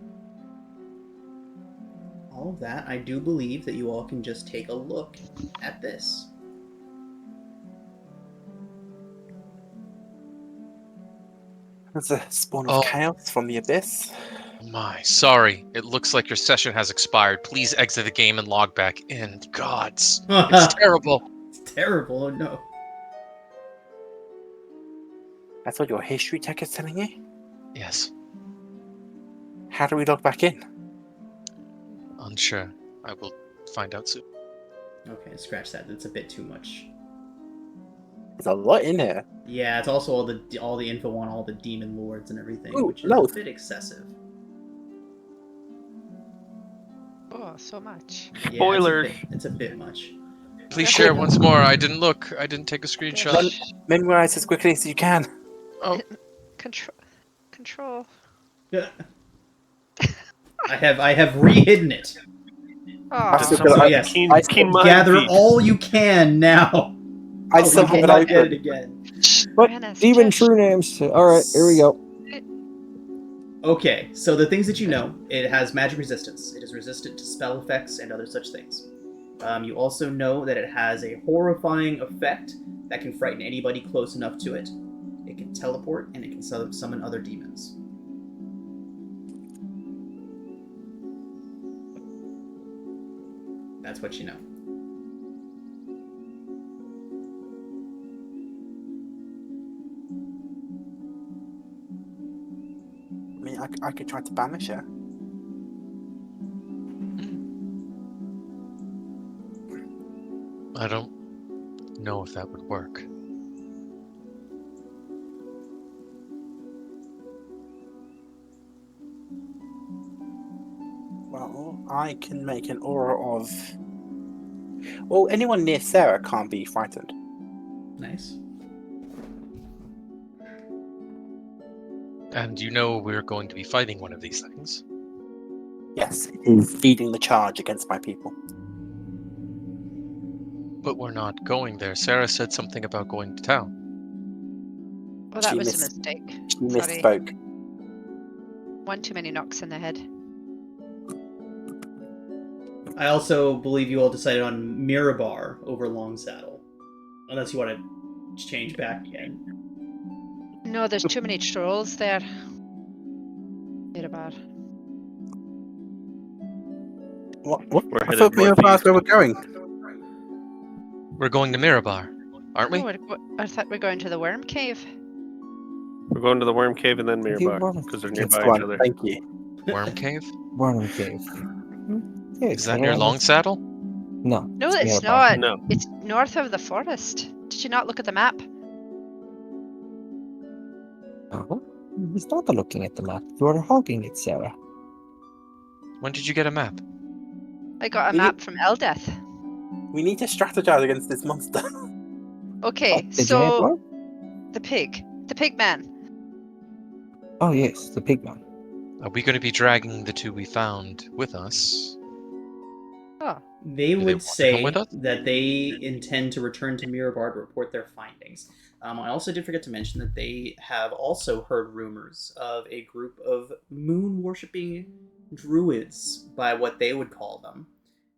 all of that, I do believe that you all can just take a look at this.
There's a spawn of chaos from the abyss.
Sorry. It looks like your session has expired. Please exit the game and log back in. Gods. It's terrible.
It's terrible, oh no.
That's what your history tech is telling you?
Yes.
How do we log back in?
Unsure. I will find out soon.
Okay, scratch that. That's a bit too much.
There's a lot in here.
Yeah, it's also all the info on all the demon lords and everything,
Ooh,
which is
loads.
a bit excessive.
Oh, so much.
Yeah,
Spoilers.
It's a bit much.
Please share once more. I didn't look. I didn't take a
Okay.
screenshot.
Memorize as quickly as you can.
Oh,
Control.
I have re-hidden it.
Oh,
still
So
got-
yes,
Keen mind
gather
feat.
all you can now.
I
Oh,
still
we
have
will
it
not get it
open.
again.
What?
Rennis,
Demon
shush.
true names. Alright, here we go.
Okay, so the things that you know, it has magic resistance. It is resistant to spell effects and other such things. You also know that it has a horrifying effect that can frighten anybody close enough to it. It can teleport, and it can summon other demons. That's what you know.
I mean, I could try to banish her.
I don't know if that would work.
Well, I can make an aura of... Well, anyone near Sarah can't be frightened.
Nice.
And you know we're going to be fighting one of these things.
Yes, it is leading the charge against my people.
But we're not going there. Sarah said something about going to town.
Well, that
She
was a
miss-
mistake.
She
Sorry.
misspoke.
One too many knocks in the head.
I also believe you all decided on Mirabar over Longsaddle. Unless you want to change back again.
No, there's too many trolls there. Mirabar.
What?
We're
I
headed
thought Mirabar
northeast.
where we're going.
We're going to Mirabar, aren't we?
No, I thought we're going to the worm cave.
We're going to the Worm Cave and then
The
Mirabar
Worm
because they're
Cave.
That's
nearby
the
each
one.
other.
Thank you.
Worm Cave?
Worm Cave. Yeah,
Is that near Longsaddle?
No.
No, it's
nearby.
not.
No.
It's north of the forest. Did you not look at the map?
Oh, he's not looking at the map. You are hogging it, Sarah.
When did you get a map?
I got a
You-
map from Eldeth.
We need to strategize against this monster.
Okay,
The giant
so
one?
the pig man.
Oh yes, the pig man.
Are we going to be dragging the two we found with us?
Oh,
They
Do they
would
want to come
say
with us?
that they intend to return to Mirabar to report their findings. I also did forget to mention that they have also heard rumors of a group of moon-worshipping druids, by what they would call them.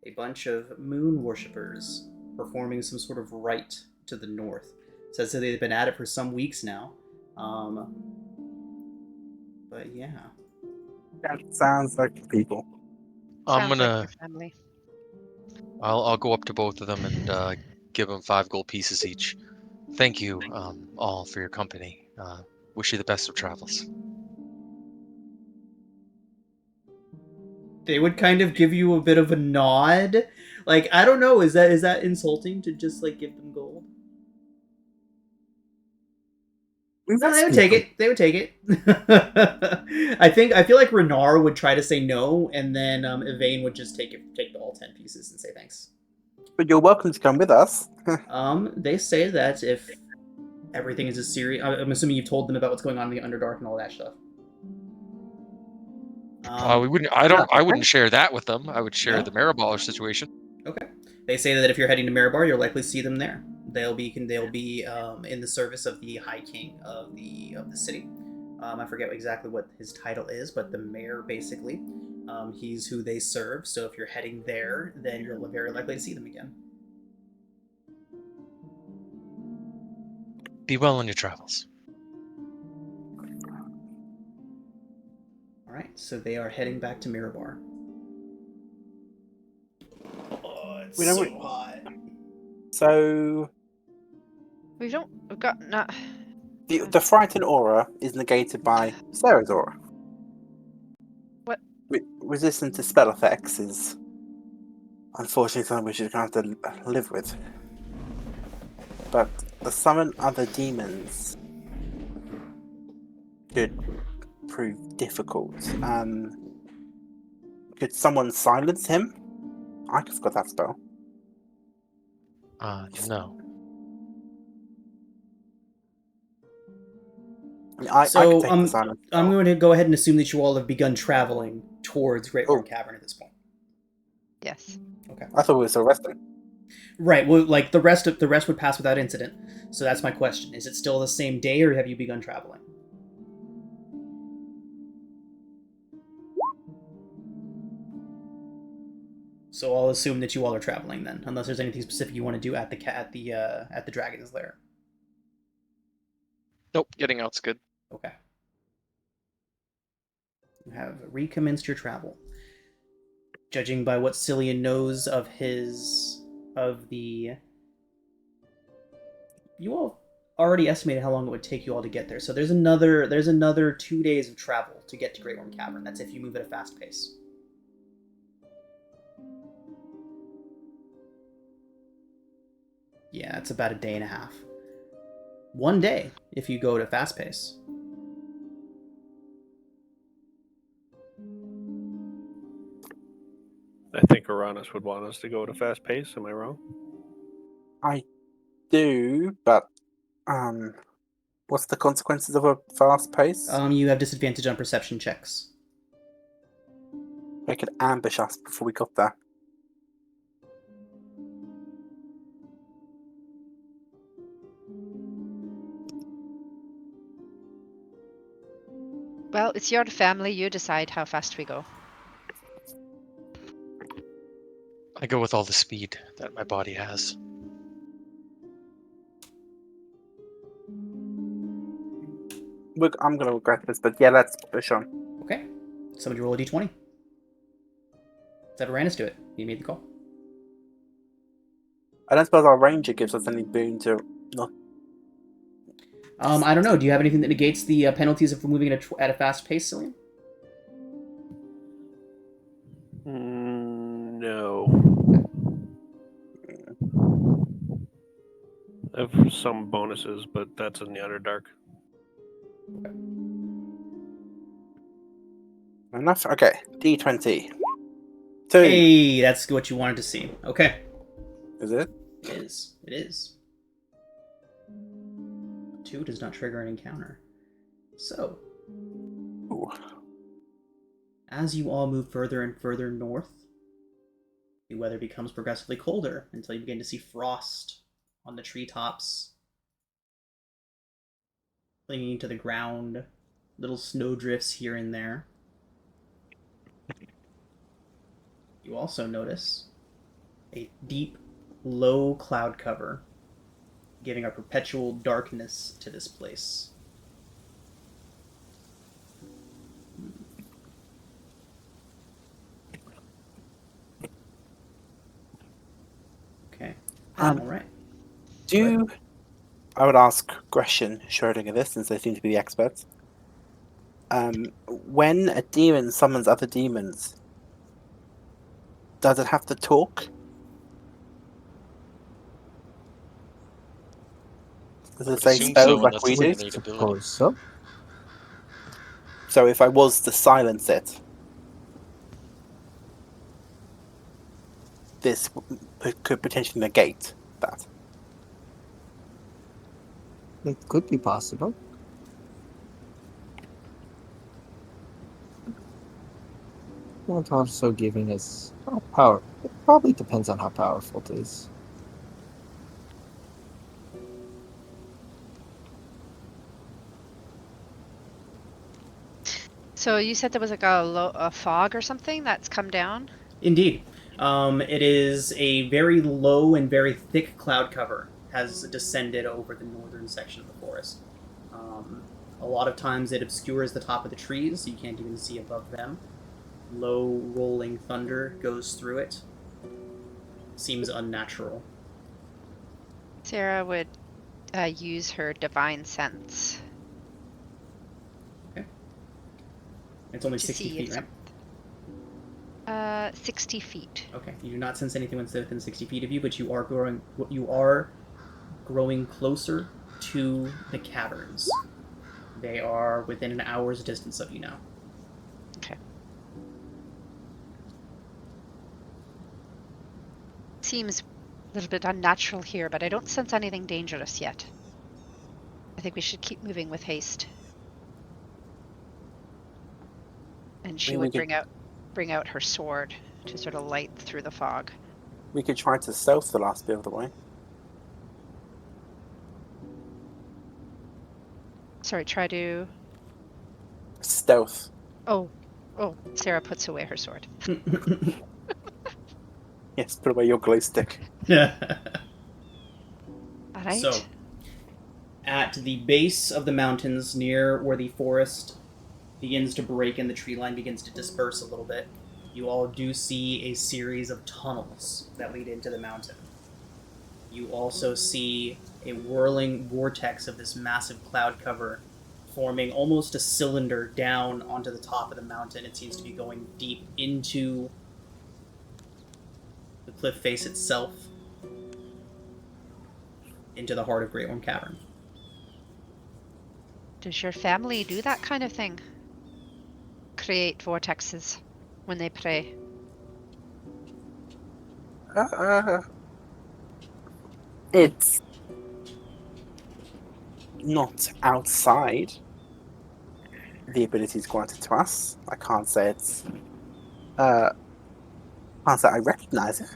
A bunch of moon worshippers performing some sort of rite to the north. Says that they've been at it for some weeks now. But yeah.
That sounds like people.
I'm
sounds
gonna.
like your family.
I'll go up to both of them and give them 5 gold pieces each. Thank you, all, for your company. Wish you the best of travels.
They would kind of give you a bit of a nod. Like, I don't know, is that insulting to just like give them gold? No, they would take it. They would take it. I feel like Renar would try to say no, and then Yvain would just take all 10 pieces and say thanks.
But you're welcome to come with us.
They say that if everything is as serious, I'm assuming you've told them about what's going on in the Underdark and all that stuff.
We wouldn't. I wouldn't share that with them. I would share
No?
the Maraballer situation.
Okay. They say that if you're heading to Mirabar, you'll likely see them there. They'll be in the service of the High King of the city. I forget exactly what his title is, but the mayor basically. He's who they serve. So if you're heading there, then you're very likely to see them again.
Be well on your travels.
All right. So they are heading back to Mirabar. Oh, it's so hot.
So
We've got not.
the frightened aura is negated by Sarah's aura.
What?
Resistant to spell effects is unfortunately something we're just going to have to live with. But to summon other demons could prove difficult. Could someone silence him? I just got that spell.
No.
I could
So
take the silence spell.
I'm going to go ahead and assume that you all have begun traveling towards Great Horn
Oh.
Cavern at this point.
Yes.
Okay.
I thought we were still resting.
Right. Well, like the rest would pass without incident. So that's my question: is it still the same day, or have you begun traveling? So I'll assume that you all are traveling then, unless there's anything specific you want to do at the dragon's lair.
Nope, getting out's good.
Okay. You have recommenced your travel. Judging by what Cillian knows you all already estimated how long it would take you all to get there. So there's another 2 days of travel to get to Great Horn Cavern. That's if you move at a fast pace. Yeah, it's about a day and a half. 1 day if you go at a fast pace.
I think Uranus would want us to go at a fast pace. Am I wrong?
I do, but what's the consequences of a fast pace?
You have disadvantage on perception checks.
They could ambush us before we got there.
Well, it's your family. You decide how fast we go.
I go with all the speed that my body has.
I'm going to regret this, but yeah, let's push on.
Okay. Somebody roll a d20. Let's have Uranus do it. He made the call.
I don't suppose our ranger gives us any boon to... No.
I don't know. Do you have anything that negates the penalties of moving at a fast pace, Cillian?
No. I have some bonuses, but that's in the Underdark.
Enough? Okay. D20. 2.
Hey, that's what you wanted to see. Okay.
Is it?
It is. It is. 2 does not trigger an encounter. So,
Ooh.
as you all move further and further north, the weather becomes progressively colder until you begin to see frost on the treetops, clinging to the ground, little snowdrifts here and there. You also notice a deep, low cloud cover, giving a perpetual darkness to this place. Okay. All right.
I would ask Gresham Schrodinger this, since they seem to be the experts. When a demon summons other demons, does it have to talk? Does it say
Assume
spells
so,
like
unless
we
it's an
do?
innate ability.
Suppose so.
So if I was to silence it, this could potentially negate that.
It could be possible. Not also giving us power. It probably depends on how powerful it is.
So you said there was like a fog or something that's come down?
Indeed. It is a very low and very thick cloud cover has descended over the northern section of the forest. A lot of times it obscures the top of the trees, so you can't even see above them. Low rolling thunder goes through it. Seems unnatural.
Sarah would use her divine sense.
Okay. It's only
To
60
see
feet,
if
right?
60 feet.
Okay. You do not sense anything within 60 feet of you, but you are growing closer to the caverns. They are within an hour's distance of you now.
Okay. Seems a little bit unnatural here, but I don't sense anything dangerous yet. I think we should keep moving with haste. And she
mean,
would
we could-
bring out her sword to sort of light through the fog.
We could try to stealth the last bit of the way.
Sorry, try to.
Stealth.
Oh, Sarah puts away her sword.
Yes, put away your glow stick.
All right.
So, at the base of the mountains, near where the forest begins to break and the tree line begins to disperse a little bit, you all do see a series of tunnels that lead into the mountain. You also see a whirling vortex of this massive cloud cover forming almost a cylinder down onto the top of the mountain. It seems to be going deep into the cliff face itself, into the heart of Great Worm Cavern.
Does your family do that kind of thing? Create vortexes when they pray?
It's not outside the abilities granted to us. I can't say it's. Can't say I recognize it.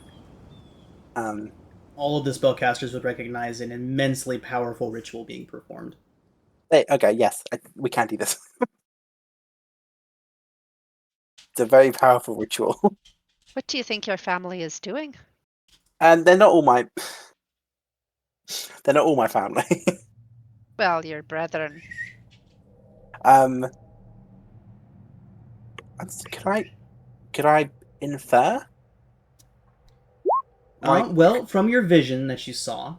All of the spellcasters would recognize an immensely powerful ritual being performed.
Hey, okay, yes, we can do this. It's a very powerful ritual,
What do you think your family is doing?
and they're not all my. They're not all my family.
Well, your brethren.
Could I infer? Right.
Well, from your vision that you saw,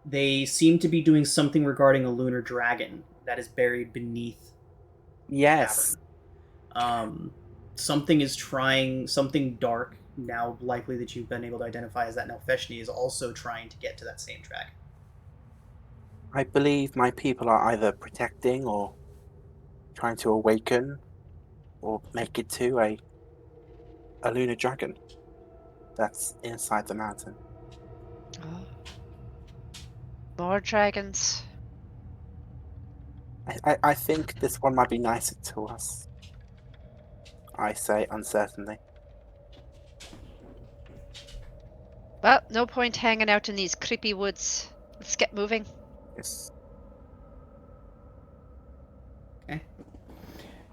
they seem to be doing something regarding a lunar dragon that is buried beneath
Yes.
the cavern. Something dark, now likely that you've been able to identify as that Nelfeshni, is also trying to get to that same track.
I believe my people are either protecting or trying to awaken or make it to a lunar dragon that's inside the mountain.
Oh. More dragons.
I think this one might be nicer to us. I say uncertainly.
Well, no point hanging out in these creepy woods. Let's get moving.
Yes.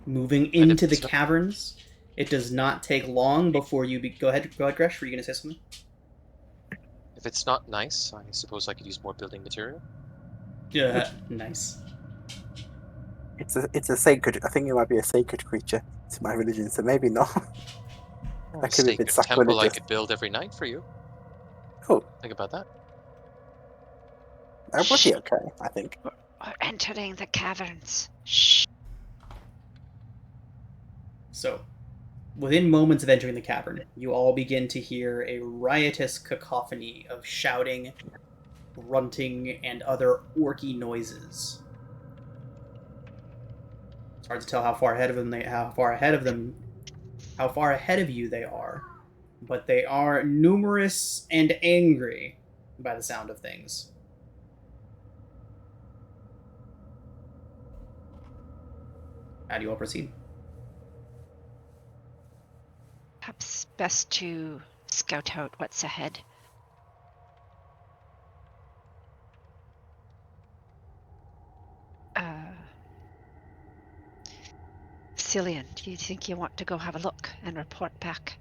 Moving
And if
into the
it's not-
caverns, it does not take long before you go ahead, Gresh. Were you going to say something?
If it's not nice, I suppose I could use more building material.
Yeah, nice.
It's a sacred. I think it might be a sacred creature to my religion, so maybe not.
Or
That
a
could be a bit
sacred temple I
sacrilegious.
could build every night for you.
Oh,
Think about that.
that would be okay. I think.
We're entering the caverns. Shh.
So, within moments of entering the cavern, you all begin to hear a riotous cacophony of shouting, grunting, and other orky noises. It's hard to tell how far ahead of you they are, but they are numerous and angry by the sound of things. How do you all proceed?
Perhaps best to scout out what's ahead. Cillian, do you think you want to go have a look and report back?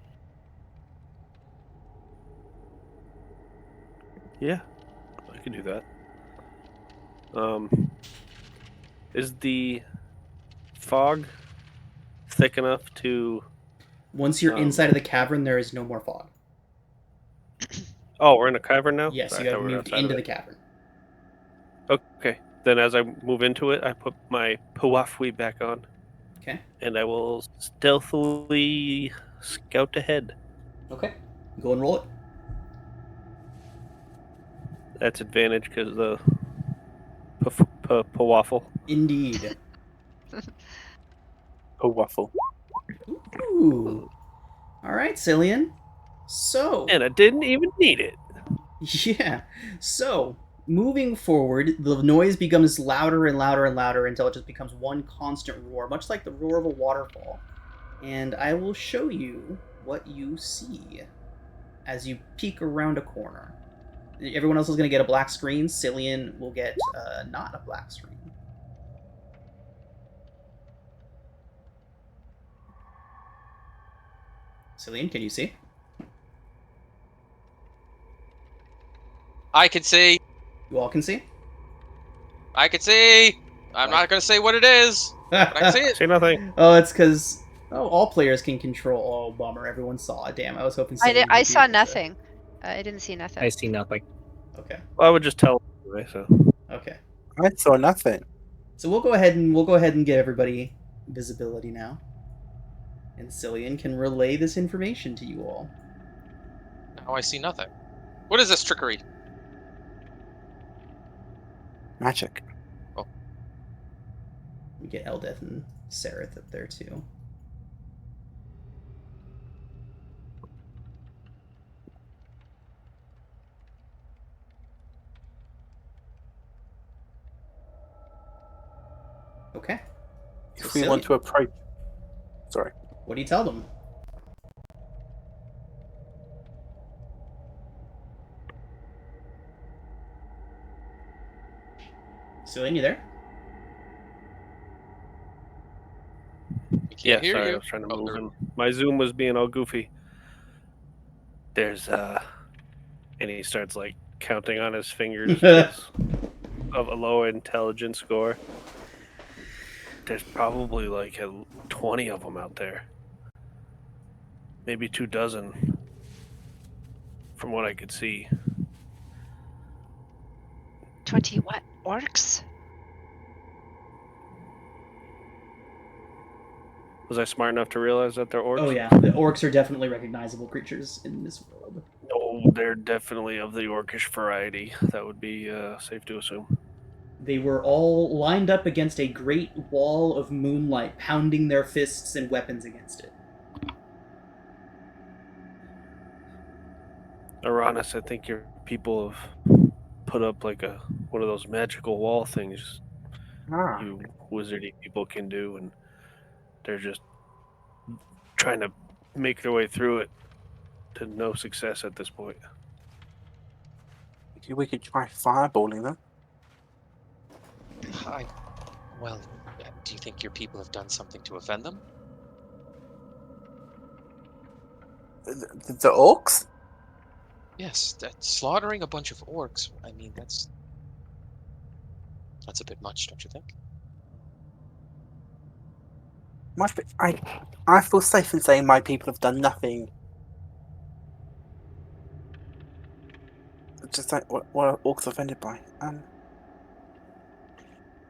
Yeah, I can do that. Is the fog thick enough to?
Once you're inside of the cavern, there is no more fog.
Oh, we're in a cavern now?
Yes,
I
you
thought
have
we were
moved
outside
into
of
the
it.
cavern.
Okay, then as I move into it, I put my Puafwi back on.
Okay.
And I will stealthily scout ahead.
Okay. Go and roll it.
That's advantage because the waffle.
Indeed.
A waffle.
Ooh. All right, Cillian. So,
And I didn't even need it.
yeah. So, moving forward, the noise becomes louder and louder and louder until it just becomes one constant roar, much like the roar of a waterfall. And I will show you what you see as you peek around a corner. Everyone else is going to get a black screen. Cillian will get not a black screen. Cillian, can you see?
I can see.
You all can see?
I can see. I'm
Like-
not gonna say what it is, but I can see it.
Say nothing.
Oh, it's because all players can control. Oh, bummer! Everyone saw it. Damn, I was hoping. Cillian
I
would be
saw
able to-
nothing. I didn't see nothing.
I see nothing.
Okay.
Well, I would just tell anyway. So
Okay.
I saw nothing.
So we'll go ahead and get everybody visibility now, and Cillian can relay this information to you all.
Now I see nothing. What is this trickery?
Magic.
We get Eldeth and Sereth up there too. Okay. So
If we want
Cillian,
to approach. Sorry.
what do you tell them? Cillian, you there?
We
yeah,
can't hear
sorry,
you.
I was trying to
Oh,
move
there-
him. My Zoom was being all goofy. There's and he starts like counting on his fingers of a low intelligence score. There's probably like 20 of them out there. Maybe 24, from what I could see.
20 what? Orcs?
Was I smart enough to realize that they're orcs?
Oh yeah, the orcs are definitely recognizable creatures in this world.
No, they're definitely of the orcish variety. That would be safe to assume.
They were all lined up against a great wall of moonlight, pounding their fists and weapons against it.
Uranus, I think your people have put up like one of those magical wall things
Ah.
you wizardy people can do, and they're just trying to make their way through it to no success at this point.
We could try fireballing them.
Well, do you think your people have done something to offend them?
The orcs?
Yes, that slaughtering a bunch of orcs. I mean, that's a bit much, don't you think?
Much, but I feel safe in saying my people have done nothing. Just like what are orcs offended by?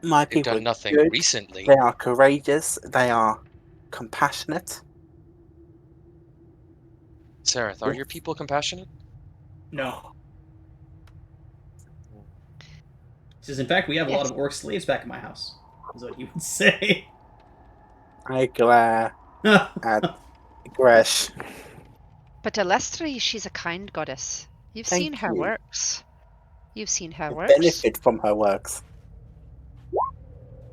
My
They've
people
done
are
nothing
good.
recently.
They are courageous. They are compassionate.
Sareth, are
Yes.
your people compassionate?
No. He says, in fact, we have a lot of orc slaves back in my house, is what he would say.
I glare at Gresh.
But Alestri, she's a kind goddess. You've
Thank
seen her
you.
works. You've seen her
I
works.
benefit from her works.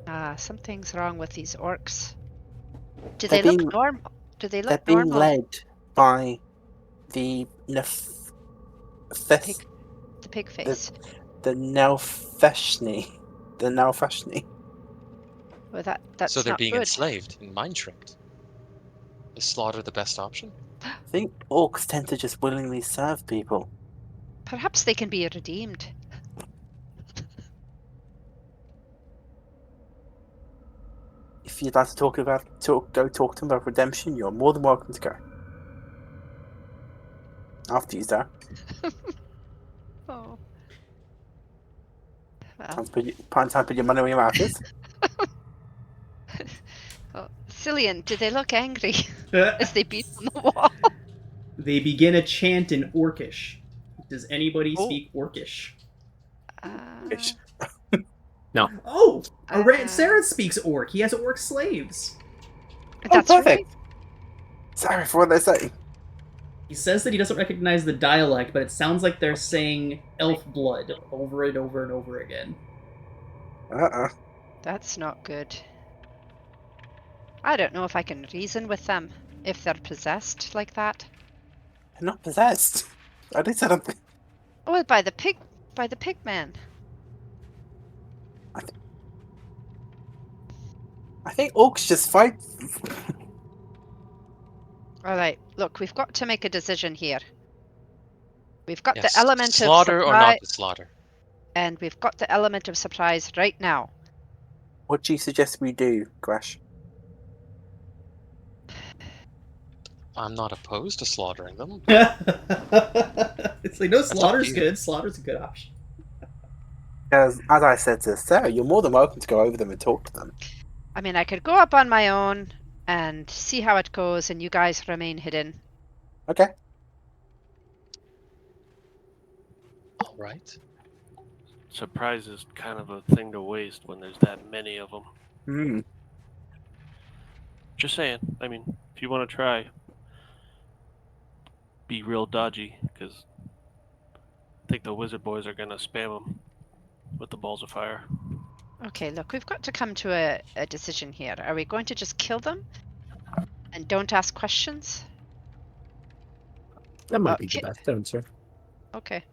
Ah, something's wrong with these orcs. Do
They're
they look
being-
normal? Do they
They're
look
being
normal?
led by the
Pig, the pig face.
the Nelfeshni. The Nelfeshni.
Well, that's
So they're
not
being
good.
enslaved and mind tricked. Is slaughter the best option?
I think orcs tend to just willingly serve people.
Perhaps they can be redeemed.
If you'd like to go talk to them about redemption, you're more than welcome to go. After you, sir.
Oh. Well,
Time to put your money where your mouth is.
oh, Cillian, do they look angry as they beat on the wall?
They begin a chant in Orcish. Does anybody
Oh.
speak Orcish?
Orcish.
Oh,
Uh,
Sarah speaks Orc. He has Orc slaves.
That's
perfect.
right.
Sorry for what they're saying.
He says that he doesn't recognize the dialect, but it sounds like they're saying elf blood over and over and over again.
That's not good. I don't know if I can reason with them if they're possessed like that.
They're not possessed. I did say something.
Oh, by the pig man.
I think orcs just fight.
All right, look, we've got to make a decision here. We've got
Yes.
the element of
Slaughter or not
surprise,
to slaughter?
and we've got the element of surprise right now.
What do you suggest we do, Grash?
I'm not opposed to slaughtering them, but
It's like, no,
that's up to
slaughter's
you.
good. Slaughter's a good option.
Because, as I said to Sarah, you're more than welcome to go over them and talk to them.
I mean, I could go up on my own and see how it goes, and you guys remain hidden.
Okay.
All right.
Surprise is kind of a thing to waste when there's that many of them.
Hmm.
Just saying. I mean, if you want to try, be real dodgy, because I think the wizard boys are gonna spam them with the balls of fire.
Okay, look, we've got to come to a decision here. Are we going to just kill them and don't ask questions?
That might be
Okay.
the best answer.
Okay.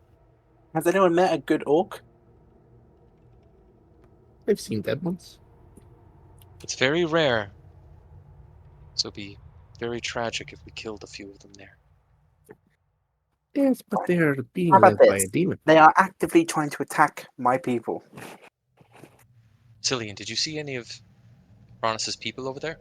Has anyone met a good orc?
I've seen dead ones.
It's very rare, so it'd be very tragic if we killed a few of them there.
Yes, but they're being
How about
led by
this?
a demon.
They are actively trying to attack my people.
Cillian, did you see any of Bronis's people over there?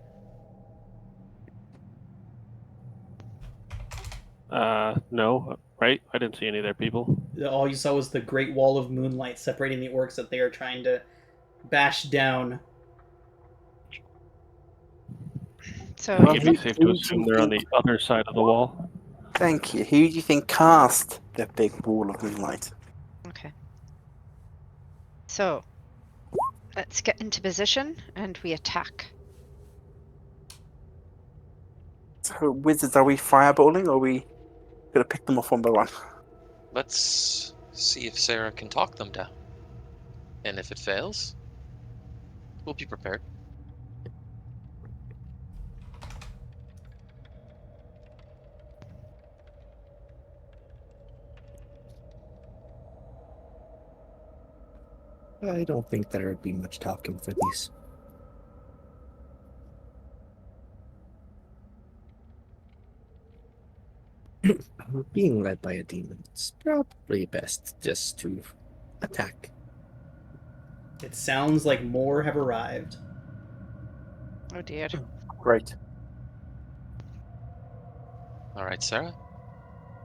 No, right? I didn't see any of their people.
All you saw was the Great Wall of Moonlight separating the orcs that they are trying to bash down.
So
I think
Well,
it'd
who
be safe
do
to
you
assume they're on
think?
the other side of the wall.
Thank you. Who do you think cast the big wall of moonlight?
okay. So let's get into position and we attack.
So, wizards, are we fireballing or are we going to pick them off one by one?
Let's see if Sarah can talk them down. And if it fails, we'll be prepared.
I don't think there would be much talking for these. Being led by a demon, it's probably best just to attack.
It sounds like more have arrived.
Oh dear.
Great.
All right, Sarah.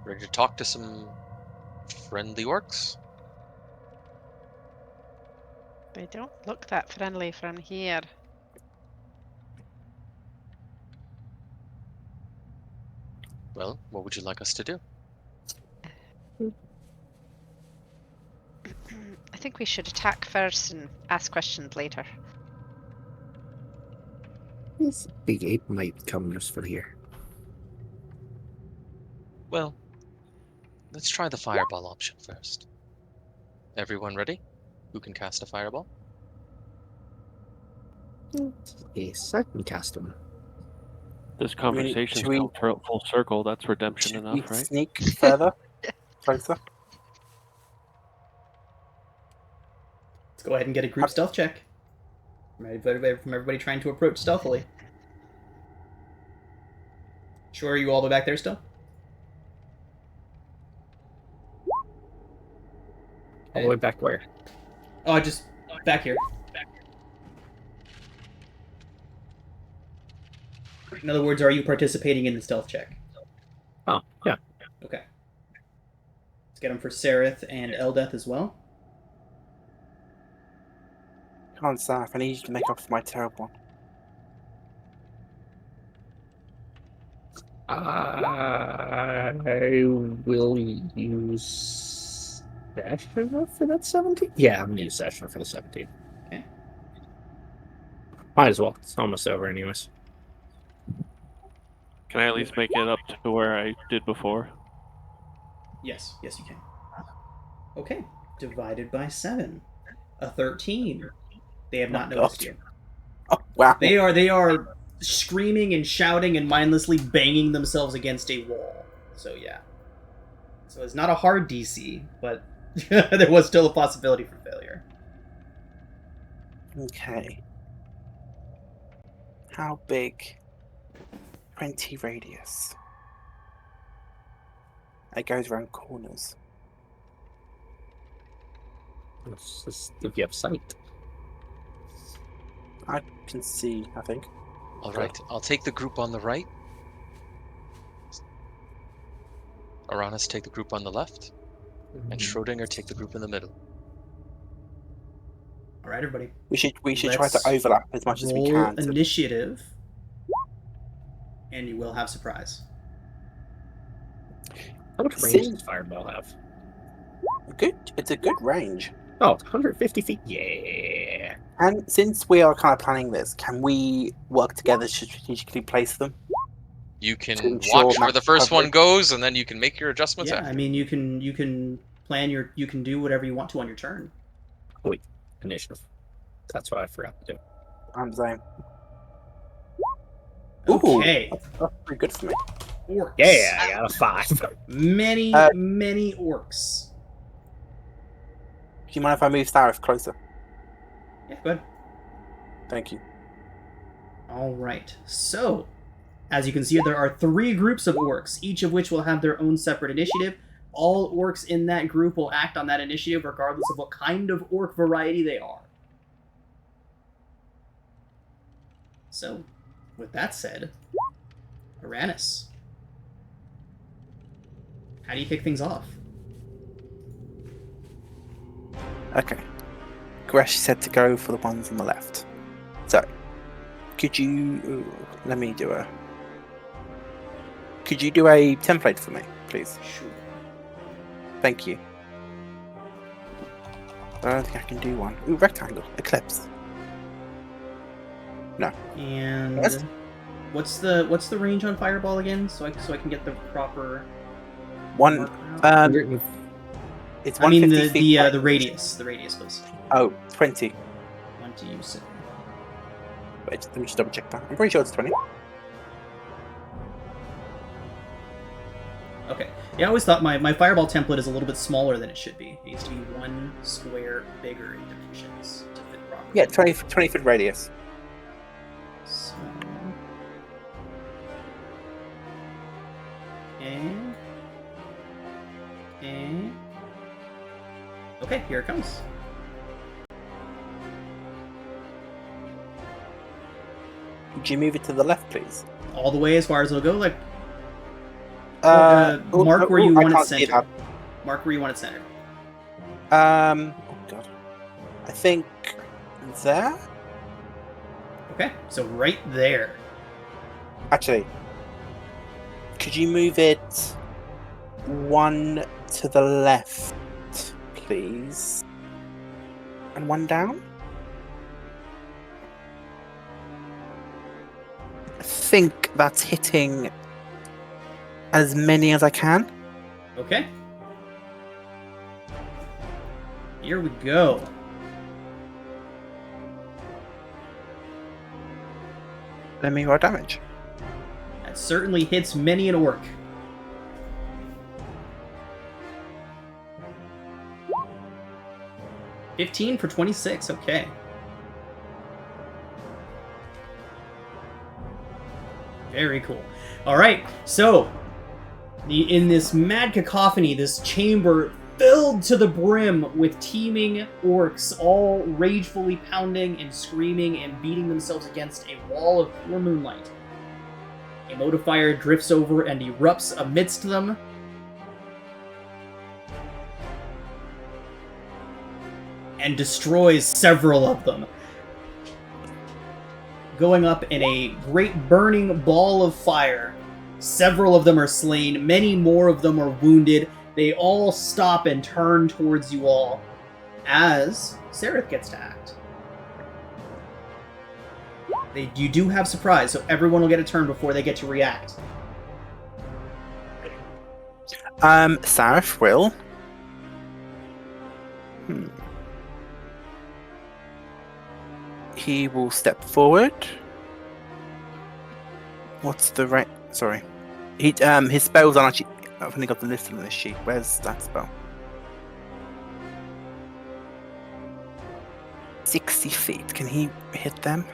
Ready to talk to some friendly orcs?
They don't look that friendly from here.
Well, what would you like us to do?
I think we should attack first and ask questions later.
This big ape might come useful here.
Well, let's try the fireball option first. Everyone ready? Who can cast a fireball?
Yes, I can cast one.
This conversation's
should we-
come full circle. That's redemption
Should we
enough, right?
sneak further? Closer?
Let's go ahead and get a group stealth check. From everybody trying to approach stealthily. Sure, are you all the way back there still?
All the way back where?
Oh, just back here. In other words, are you participating in the stealth check?
Oh, yeah.
Okay. Let's get them for Sereth and Eldeth as well.
Come on, Saf. I need you to make up for my terrible one.
I will use Dash enough for that 17? Yeah, I'm gonna use dash enough for the 17.
Okay.
Might as well. It's almost over, anyways.
Can I at least make it up to where I did before?
Yes, yes, you can. Okay, divided by 7. A 13. They have not
Oh,
noticed
God.
you.
Oh, wow.
They are screaming and shouting and mindlessly banging themselves against a wall. So yeah. So it's not a hard DC, but there was still a possibility for failure.
Okay. How big? 20 radius. It goes around corners.
Let's just if you have sight.
I can see, I think.
All right, I'll take the group on the right. Aranis take the group on the left, and Schrodinger take the group in the middle.
All right, everybody.
We should try to
Let's
overlap as much as we
roll
can.
initiative, and you will have surprise.
How much range
Since-
does Fireball have?
It's a good range.
Oh, 150 feet. Yeah.
And since we are kind of planning this, can we work together to strategically place them?
You
To
can
ensure
watch where the first one
coverage.
goes, and then you can make your adjustments
Yeah,
after.
I mean you can plan you can do whatever you want to on your turn.
Wait, initiative. That's what I forgot to do.
I'm saying. Ooh,
Okay,
that's pretty good for me.
orcs.
Yeah, I got a 5.
Many
Uh,
many orcs.
Do you mind if I move Starif closer?
Yeah, good.
Thank you.
All right. So, as you can see, there are 3 groups of orcs, each of which will have their own separate initiative. All orcs in that group will act on that initiative regardless of what kind of orc variety they are. So, with that said, Aranis, how do you kick things off?
Okay. Gresh said to go for the ones on the left. So, could you... let me do a... Could you do a template for me, please?
Sure.
Thank you. I don't think I can do one. Ooh, rectangle. Eclipse.
And
Yes.
what's the range on Fireball again? So I can get the proper
One...
marker out?
It's
I mean
150 feet.
the radius. The radius, please.
Oh, 20.
20 you said.
Wait, let me just double check that. I'm pretty sure it's 20.
Okay. Yeah, I always thought my Fireball template is a little bit smaller than it should be. It needs to be 1 square bigger in dimensions to fit properly.
Yeah, 20 foot radius.
So... And... Okay, here it comes.
Would you move it to the left, please?
All the way as far as it'll go, like...
Oh,
mark where you
I
want it
can't see
centered. Mark where you want it centered.
Oh god. I think there?
Okay, so right there.
Actually, could you move it 1 to the left, please? And 1 down? I think that's hitting as many as I can.
Okay. Here we go.
Let me roll damage.
That certainly hits many an orc. $15 for 26, okay. Very cool. Alright, so in this mad cacophony, this chamber filled to the brim with teeming orcs, all ragefully pounding and screaming and beating themselves against a wall of pure moonlight. A mote of fire drifts over and erupts amidst them. And destroys several of them. Going up in a great burning ball of fire. Several of them are slain, many more of them are wounded. They all stop and turn towards you all as Seraph gets to act. You do have surprise, so everyone will get a turn before they get to react.
Sarif will. He will step forward. What's the right? Sorry. His spells aren't actually. I've only got the list on this sheet. Where's that spell? 60 feet. Can he hit them?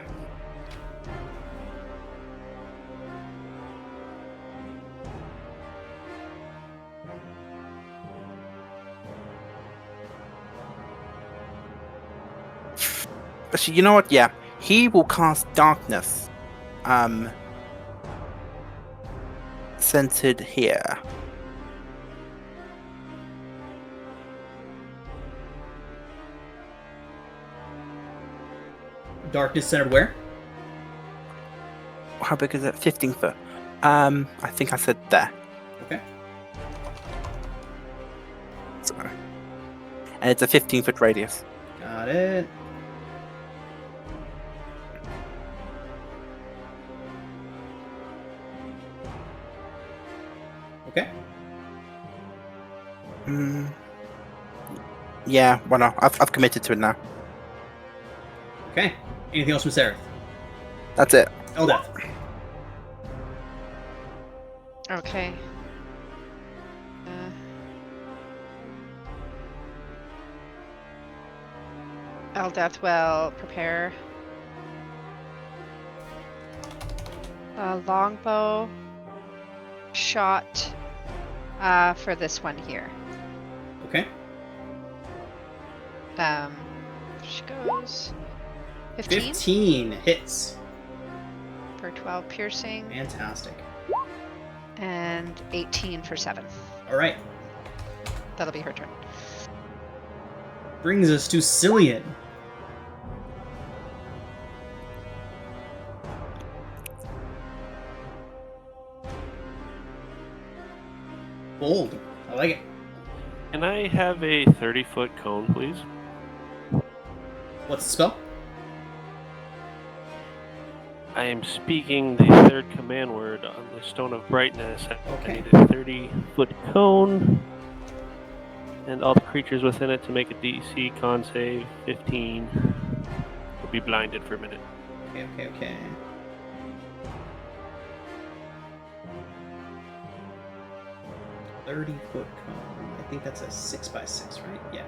Actually, you know what? Yeah, he will cast darkness. Centered here.
Darkness centered where?
How big is it? 15 foot. I think I said there.
Okay.
Sorry. And it's a 15-foot radius.
Got it. Okay.
Yeah, well, no, I've committed to it now.
Okay. Anything else from Seraph?
That's it.
Eldeth.
Okay. Eldeth will prepare a longbow shot for this one here.
Okay.
She goes 15
15 hits.
for 12 piercing
Fantastic.
and 18 for 7.
All right.
That'll be her turn.
Brings us to Cillian. Bold. I like it.
Can I have a 30-foot cone, please?
What's the spell?
I am speaking the third command word on the Stone of Brightness.
Okay.
I need a 30-foot cone, and all the creatures within it to make a DC con save 15 will be blinded for a minute.
Okay. 30-foot cone. I think that's a 6x6, right? Yeah.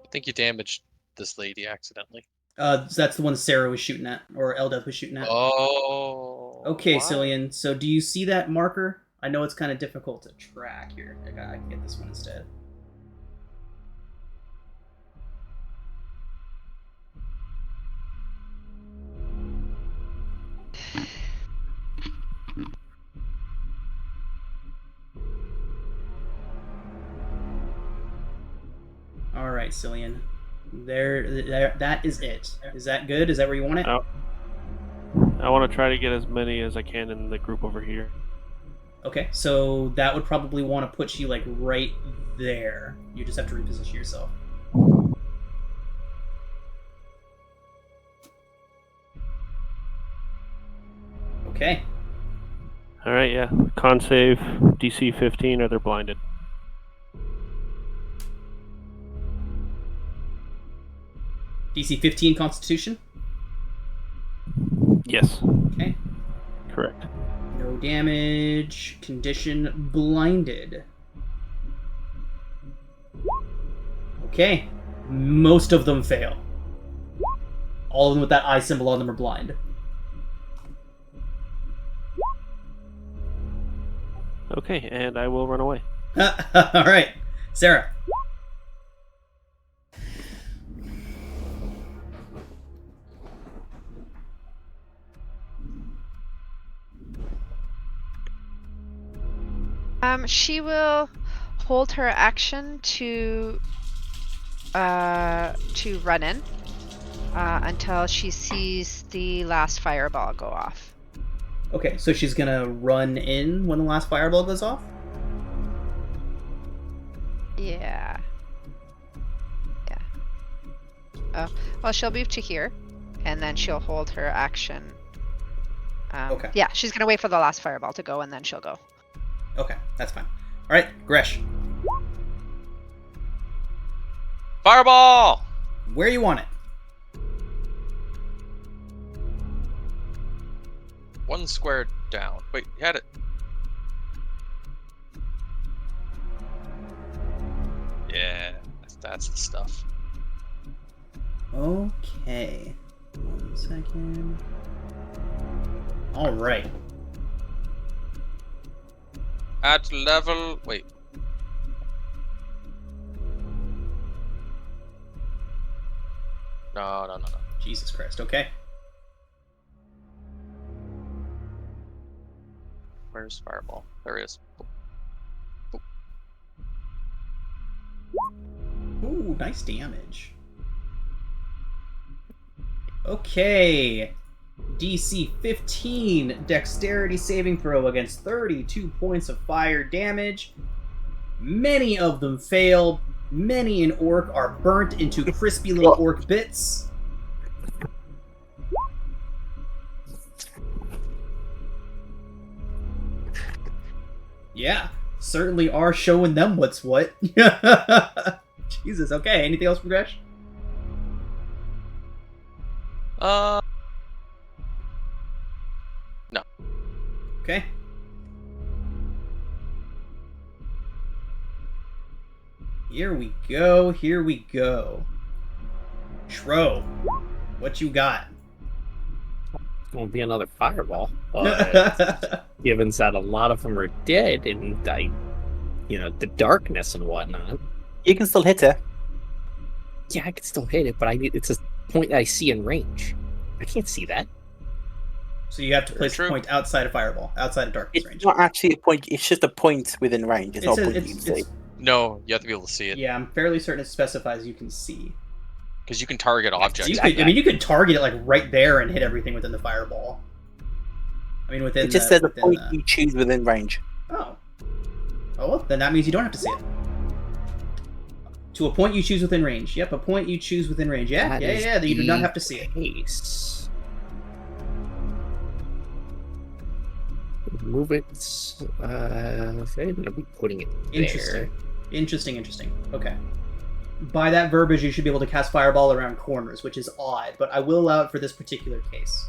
I think you damaged this lady accidentally.
That's the one Sarah was shooting at, or Eldeth was shooting at.
Oh.
Okay,
wow.
Cillian. So do you see that marker? I know it's kind of difficult to track here. I can get this one instead. All right, Cillian. There. That is it. Is that good? Is that where you want it?
I want to try to get as many as I can in the group over here.
Okay, so that would probably want to put you like right there. You just have to reposition yourself. Okay.
All right, yeah. Con save DC 15, or they're blinded.
DC 15 Constitution?
Yes.
Okay.
Correct.
No damage. Condition blinded. Okay. Most of them fail. All of them with that eye symbol on them are blind.
Okay, and I will run away.
Alright. Sarah.
She will hold her action to run in. until she sees the last fireball go off.
Okay, so she's gonna run in when the last fireball goes off?
Yeah. Yeah. Oh, well, she'll move to here, and then she'll hold her action.
Okay.
Yeah, she's gonna wait for the last fireball to go, and then she'll go.
Okay, that's fine. Alright, Gresh,
Fireball!
where you want it?
One square down. Wait, you had it. Yeah, that's the stuff.
Okay. 1 second. Alright.
At level. Wait. No.
Jesus Christ, okay.
Where's Fireball? There he is.
Ooh, nice damage. Okay. DC 15 dexterity saving throw against 32 points of fire damage. Many of them fail. Many in orc are burnt into crispy little orc bits. Yeah, certainly are showing them what's what. Jesus, okay. Anything else from Gresh?
No.
Okay. Here we go. Shro, what you got?
Won't be another fireball. But given that a lot of them are dead and the darkness and whatnot.
You can still hit her.
Yeah, I can still hit it, but it's a point that I see in range. I can't see that.
So you have to place a point outside of fireball, outside of darkness
It's
range.
not actually a point. It's just a point within range. It's not a point you can see.
No, you have to be able to see it.
Yeah, I'm fairly certain it specifies you can see.
Because you can target objects.
You could target it like right there and hit everything within the fireball. I mean, within.
It just says a point you choose within range.
Oh. Oh, well, then that means you don't have to see it. To a point you choose within range. Yep, a point you choose within range. Yeah. You do not have to see it.
Case. Move it. I'm gonna be putting it there.
Interesting. Okay. By that verbiage, you should be able to cast Fireball around corners, which is odd, but I will allow it for this particular case.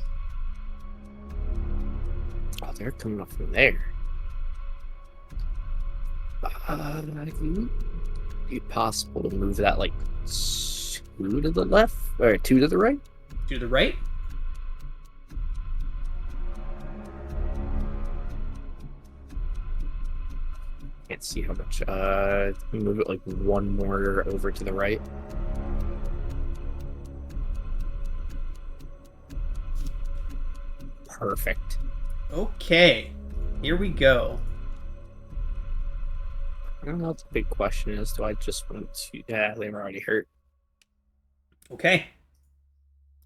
Oh, they're coming up from there. Be possible to move that like 2 to the left or 2 to the right?
2 to the right?
Can't see how much. Move it like 1 more over to the right. Perfect.
Okay. Here we go.
I don't know what the big question is. Do I just want to... Yeah, they were already hurt.
Okay.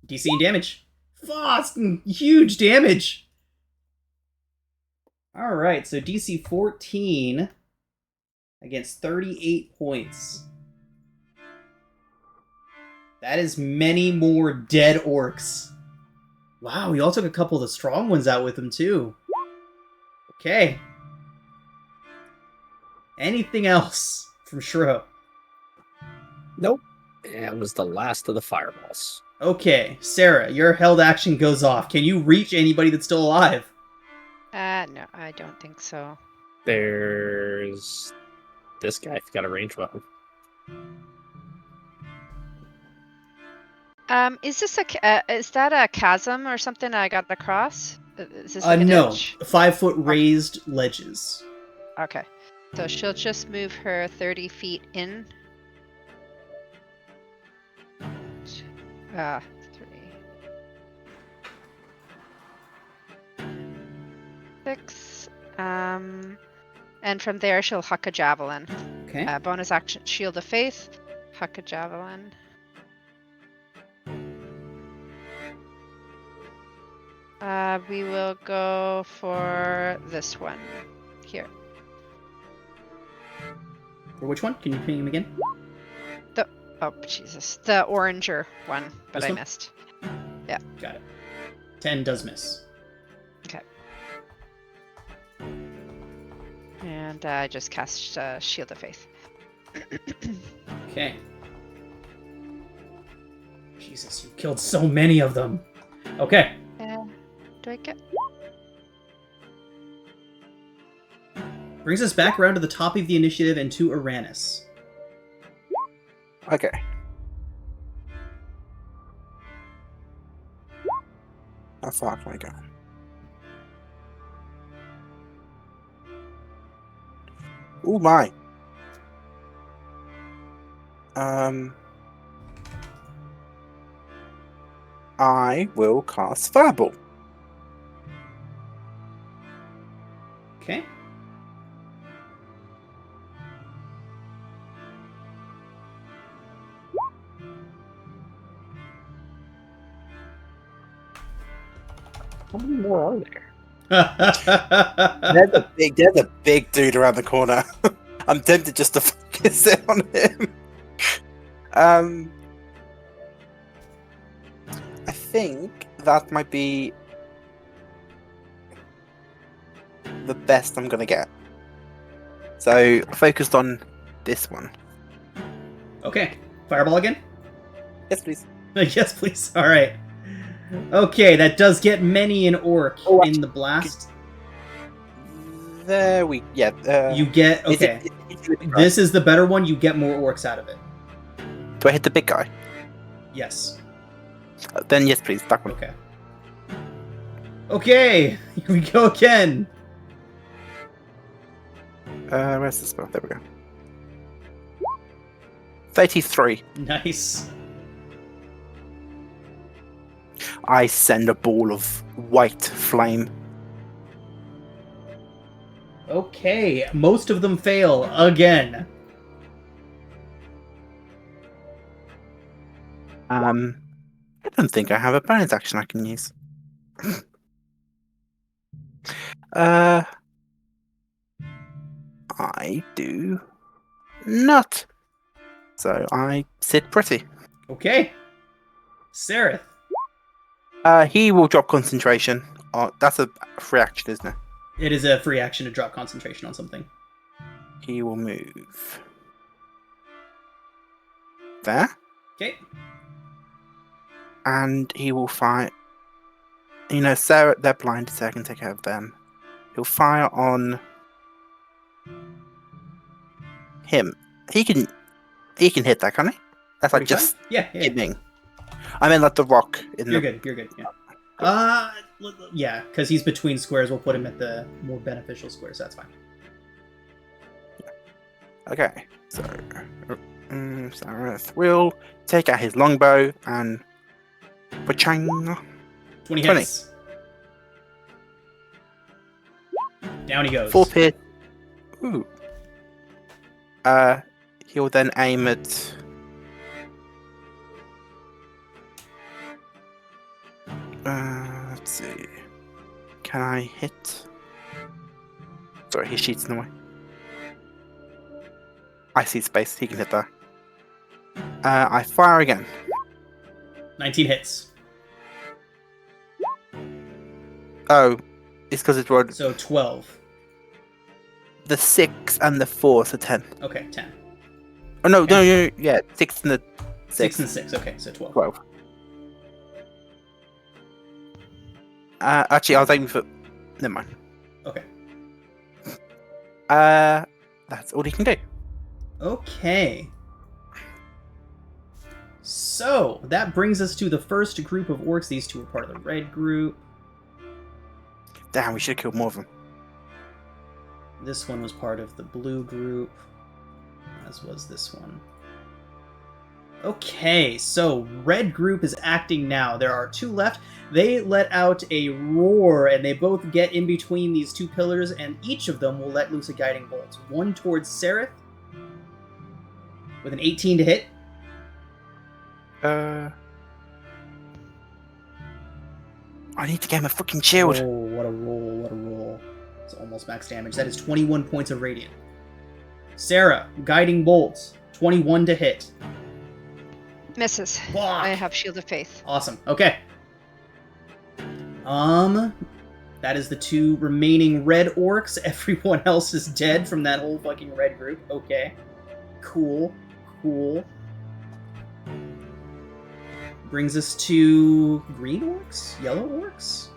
DC and damage. Fucking huge damage! Alright, so DC 14 against 38 points. That is many more dead orcs. Wow, he also took a couple of the strong ones out with him, too. Okay. Anything else from Shro?
Nope. That was the last of the fireballs.
Okay, Sarah, your held action goes off. Can you reach anybody that's still alive?
No, I don't think so.
There's this guy. If you got a range weapon.
Is this is that a chasm or something I got across? Is this like a
No.
ditch?
5-foot raised ledges.
Okay. So she'll just move her 30 feet in. 3. 6. And from there she'll huck a javelin.
Okay.
Bonus action, Shield of Faith. Huck a javelin. We will go for this one. Here.
For which one? Can you ping him again?
Oh, Jesus. The oranger one, but
This
I
one?
missed.
Got it. 10 does miss.
And I just cast Shield of Faith.
Okay. Jesus, you killed so many of them. Okay.
Do I get...
Brings us back around to the top of the initiative and to Uranus.
Okay. How far can I go? Oh my. I will cast Fireball.
Okay.
How many more are there?
There's a big dude around the corner. I'm tempted just to focus it on him. I think that might be the best I'm gonna get. So focused on this one.
Okay. Fireball again?
Yes, please.
Yes, please. All right. Okay, that does get many an orc
Oh,
in the blast.
There we. Yeah.
You get okay. This is the better one. You get more orcs out of it.
Do I hit the big guy?
Yes.
Then yes, please. That one.
Okay. Okay. Here we go again.
Where's the spell? There we go. 33.
Nice.
I send a ball of white flame.
Okay. Most of them fail again.
I don't think I have a bonus action I can use. I do not. So I sit pretty.
Okay. Sereth.
He will drop concentration. That's a free action, isn't it?
It is a free action to drop concentration on something.
He will move. There.
Okay.
And he will fire. You know, Sarah, they're blinded, so I can take care of them. He'll fire on him. He can hit that, can't he? That's like
45?
just
Yeah.
hitting. I mean, like the rock in
You're
the.
good. You're good. Yeah, because he's between squares. We'll put him at the more beneficial square, so that's fine.
Okay, so Sareth will take out his longbow and pachang.
20
20.
hits. Down he goes.
4 pierce. Ooh. He'll then aim at. Let's see. Can I hit? Sorry, his sheet's in the way. I see space. He can hit that. I fire again.
19 hits.
Oh, it's because it's rolled
So 12.
the 6 and the 4, so 10.
Okay, 10.
Oh no, yeah, 6 and the
6 and 6. Okay, so 12.
12. Actually, I was aiming for. Never mind.
Okay.
That's all he can do.
Okay. So, that brings us to the first group of orcs. These two are part of the red group.
Damn, we should have killed more of them.
This one was part of the blue group, as was this one. Okay, so red group is acting now. There are 2 left. They let out a roar, and they both get in between these 2 pillars, and each of them will let loose a guiding bolt. One towards Sereth, with an 18 to hit.
I need to get him a fucking shield.
Oh, what a roll, what a roll. It's almost max damage. That is 21 points of radiant. Sarah, Guiding Bolt, 21 to hit.
Misses.
Fuck.
I have Shield of Faith.
Awesome. Okay. That is the 2 remaining red orcs. Everyone else is dead from that whole fucking red group. Okay. Cool. Cool. Brings us to green orcs? Yellow orcs?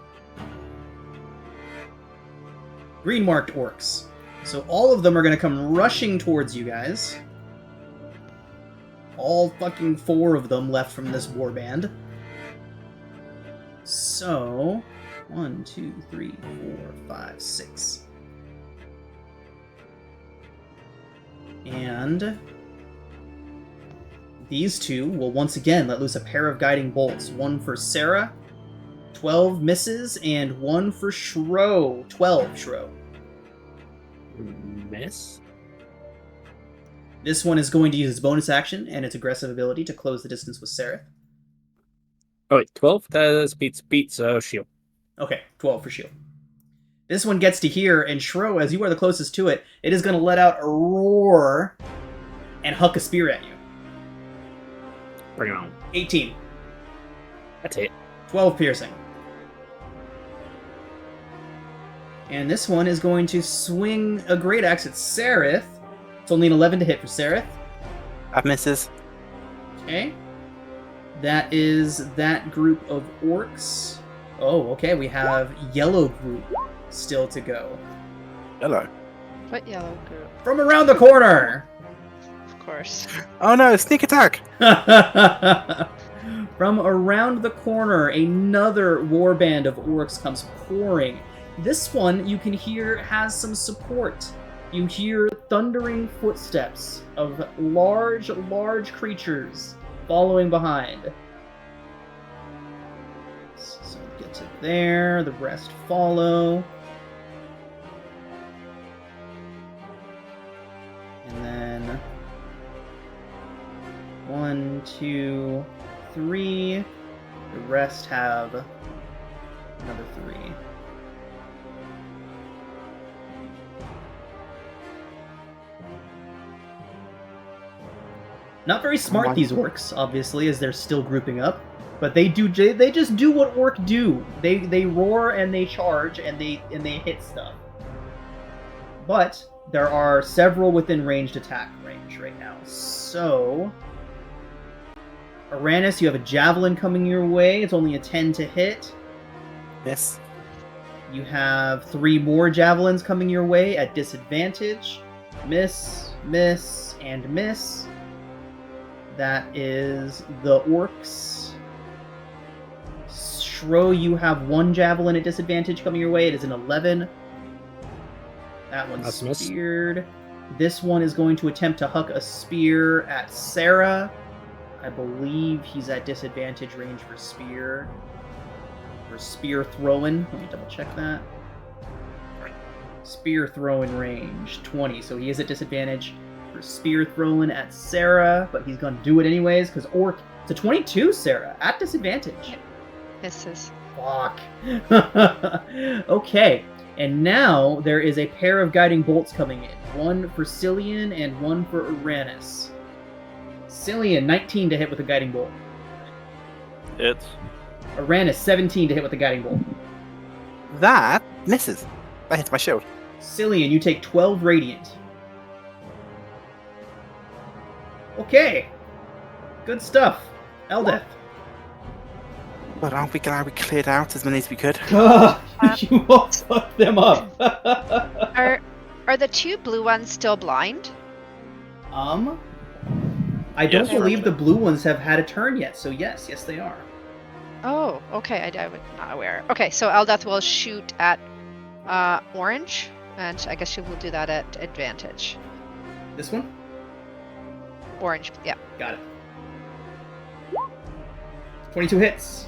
Green marked orcs. So all of them are going to come rushing towards you guys. All fucking 4 of them left from this warband. So, 1, 2, 3, 4, 5, 6. And these 2 will once again let loose a pair of guiding bolts. One for Sarah, 12 misses, and one for Shro, 12 Shro.
Miss?
This one is going to use its bonus action and its aggressive ability to close the distance with Sereth.
Oh wait, 12? That beats shield.
Okay, 12 for shield. This one gets to here, and Shro, as you are the closest to it, it is going to let out a roar and huck a spear at you.
Bring it on.
18.
That's it.
12 piercing. And this one is going to swing a great axe at Sereth. It's only an 11 to hit for Sereth.
That misses.
Okay. That is that group of orcs. Oh, okay, we have yellow group still to go.
Hello.
What yellow group?
From around the corner!
Of course.
Oh no, sneak attack!
From around the corner, another warband of orcs comes pouring. This one, you can hear, has some support. You hear thundering footsteps of large, large creatures following behind. So get to there, the rest follow. And then 1, 2, 3. The rest have another 3. Not very smart, these orcs, obviously, as they're still grouping up. But they just do what orc do. They roar and they charge and they hit stuff. But there are several within ranged attack range right now. So Aranis, you have a javelin coming your way. It's only a 10 to hit.
Miss.
You have 3 more javelins coming your way at disadvantage. Miss, miss, and miss. That is the orcs. Shro, you have 1 javelin at disadvantage coming your way. It is an 11. That one's speared. This one is going to attempt to huck a spear at Sarah. I believe he's at disadvantage range for spear. For spear throwing. Let me double check that. Spear throwing range, 20. So he is at disadvantage for spear throwing at Sarah, but he's gonna do it anyways, because orc... It's a 22, Sarah, at disadvantage.
Misses.
Fuck. Okay, and now there is a pair of guiding bolts coming in. One for Cillian and one for Aranis. Cillian, 19 to hit with a guiding bolt.
Hits.
Aranis, 17 to hit with a guiding bolt.
That misses. That hits my shield.
Cillian, you take 12 radiant. Okay. Good stuff. Eldeth.
But aren't we glad we cleared out as many as we could?
You all fucked them up.
Are the 2 blue ones still blind?
I don't
Yes.
believe the blue ones have had a turn yet, so yes, they are.
Oh, okay. I was not aware. Okay, so Eldeth will shoot at orange, and I guess she will do that at advantage.
This one?
Orange, yeah.
Got it. 22 hits.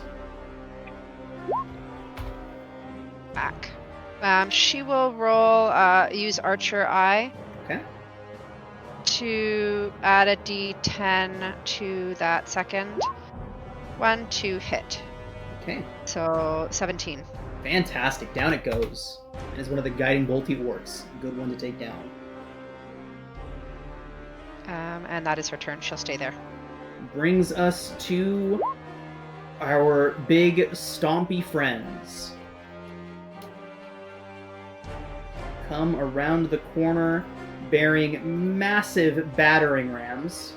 Back. She will roll, use Archer Eye.
Okay.
To add a d10 to that second one to hit.
Okay.
So 17.
Fantastic. Down it goes. It is one of the guiding bolty orcs. Good one to take down.
And that is her turn. She'll stay there.
Brings us to our big stompy friends. Come around the corner bearing massive battering rams.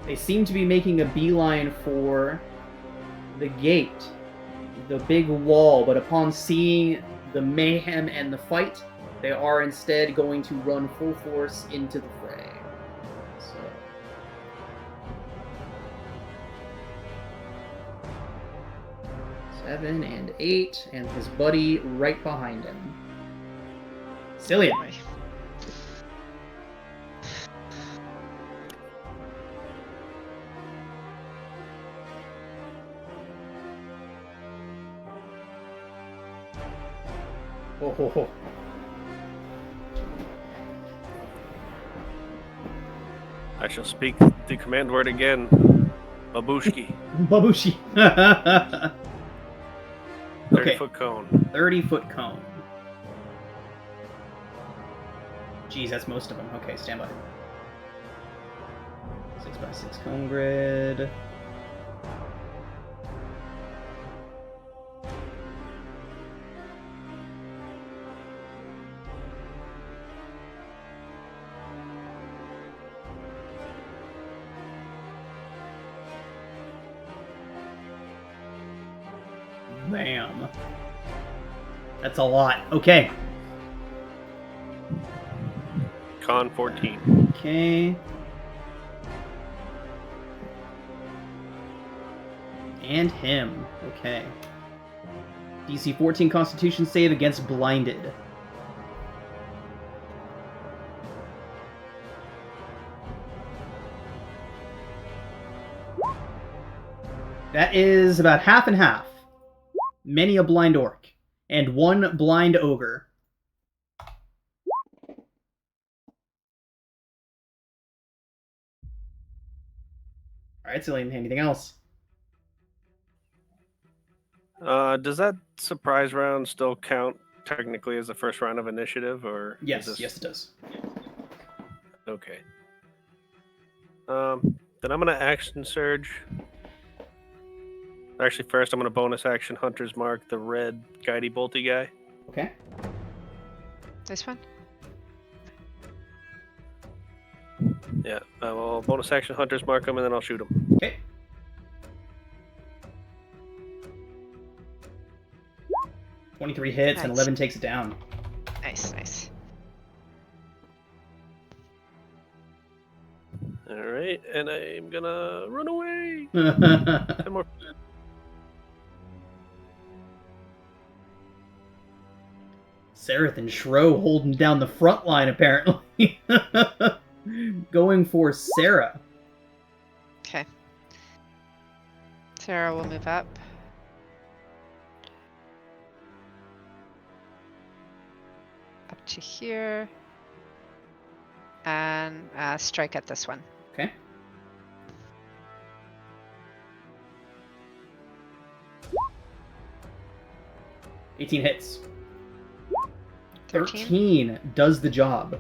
They seem to be making a beeline for the gate, the big wall, but upon seeing the mayhem and the fight, they are instead going to run full force into the fray. So 7 and 8, and his buddy right behind him. Cillian. Oh, ho, ho.
I shall speak the command word again. Babushki.
Babushi.
30-foot cone.
30-foot cone. Jeez, that's most of them. Okay, stand by. 6x6 cone grid. Bam. That's a lot. Okay.
Con 14.
Okay. And him. Okay. DC 14 Constitution save against blinded. That is about half and half. Many a blind orc. And one blind ogre. Alright, Cillian, anything else?
Does that surprise round still count technically as the first round of initiative, or
Yes,
is this...
yes it does.
Okay. Then I'm gonna action surge. Actually, first I'm gonna bonus action Hunter's Mark, the red guidey bolty guy.
Okay.
This one?
Yeah, I will bonus action Hunter's Mark him, and then I'll shoot him.
Okay. .23 hits and
Nice.
11 takes it down.
Nice, nice.
All right, and I'm gonna run away. 10 more.
Sereth and Shro holding down the front line, apparently. Going for Sarah.
Okay. Sarah will move up. Up to here. And strike at this one.
Okay. $18 hits. 13 does the job.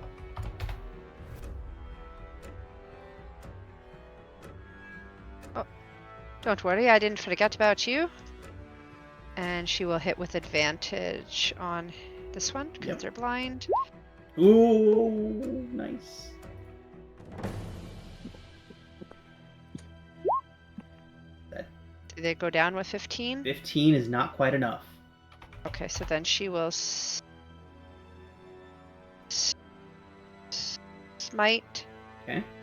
Oh, don't worry, I didn't forget about you. And she will hit with advantage on this one because they're blind.
Ooh, nice.
Did they go down with 15?
15 is not quite enough.
Okay, so then she will smite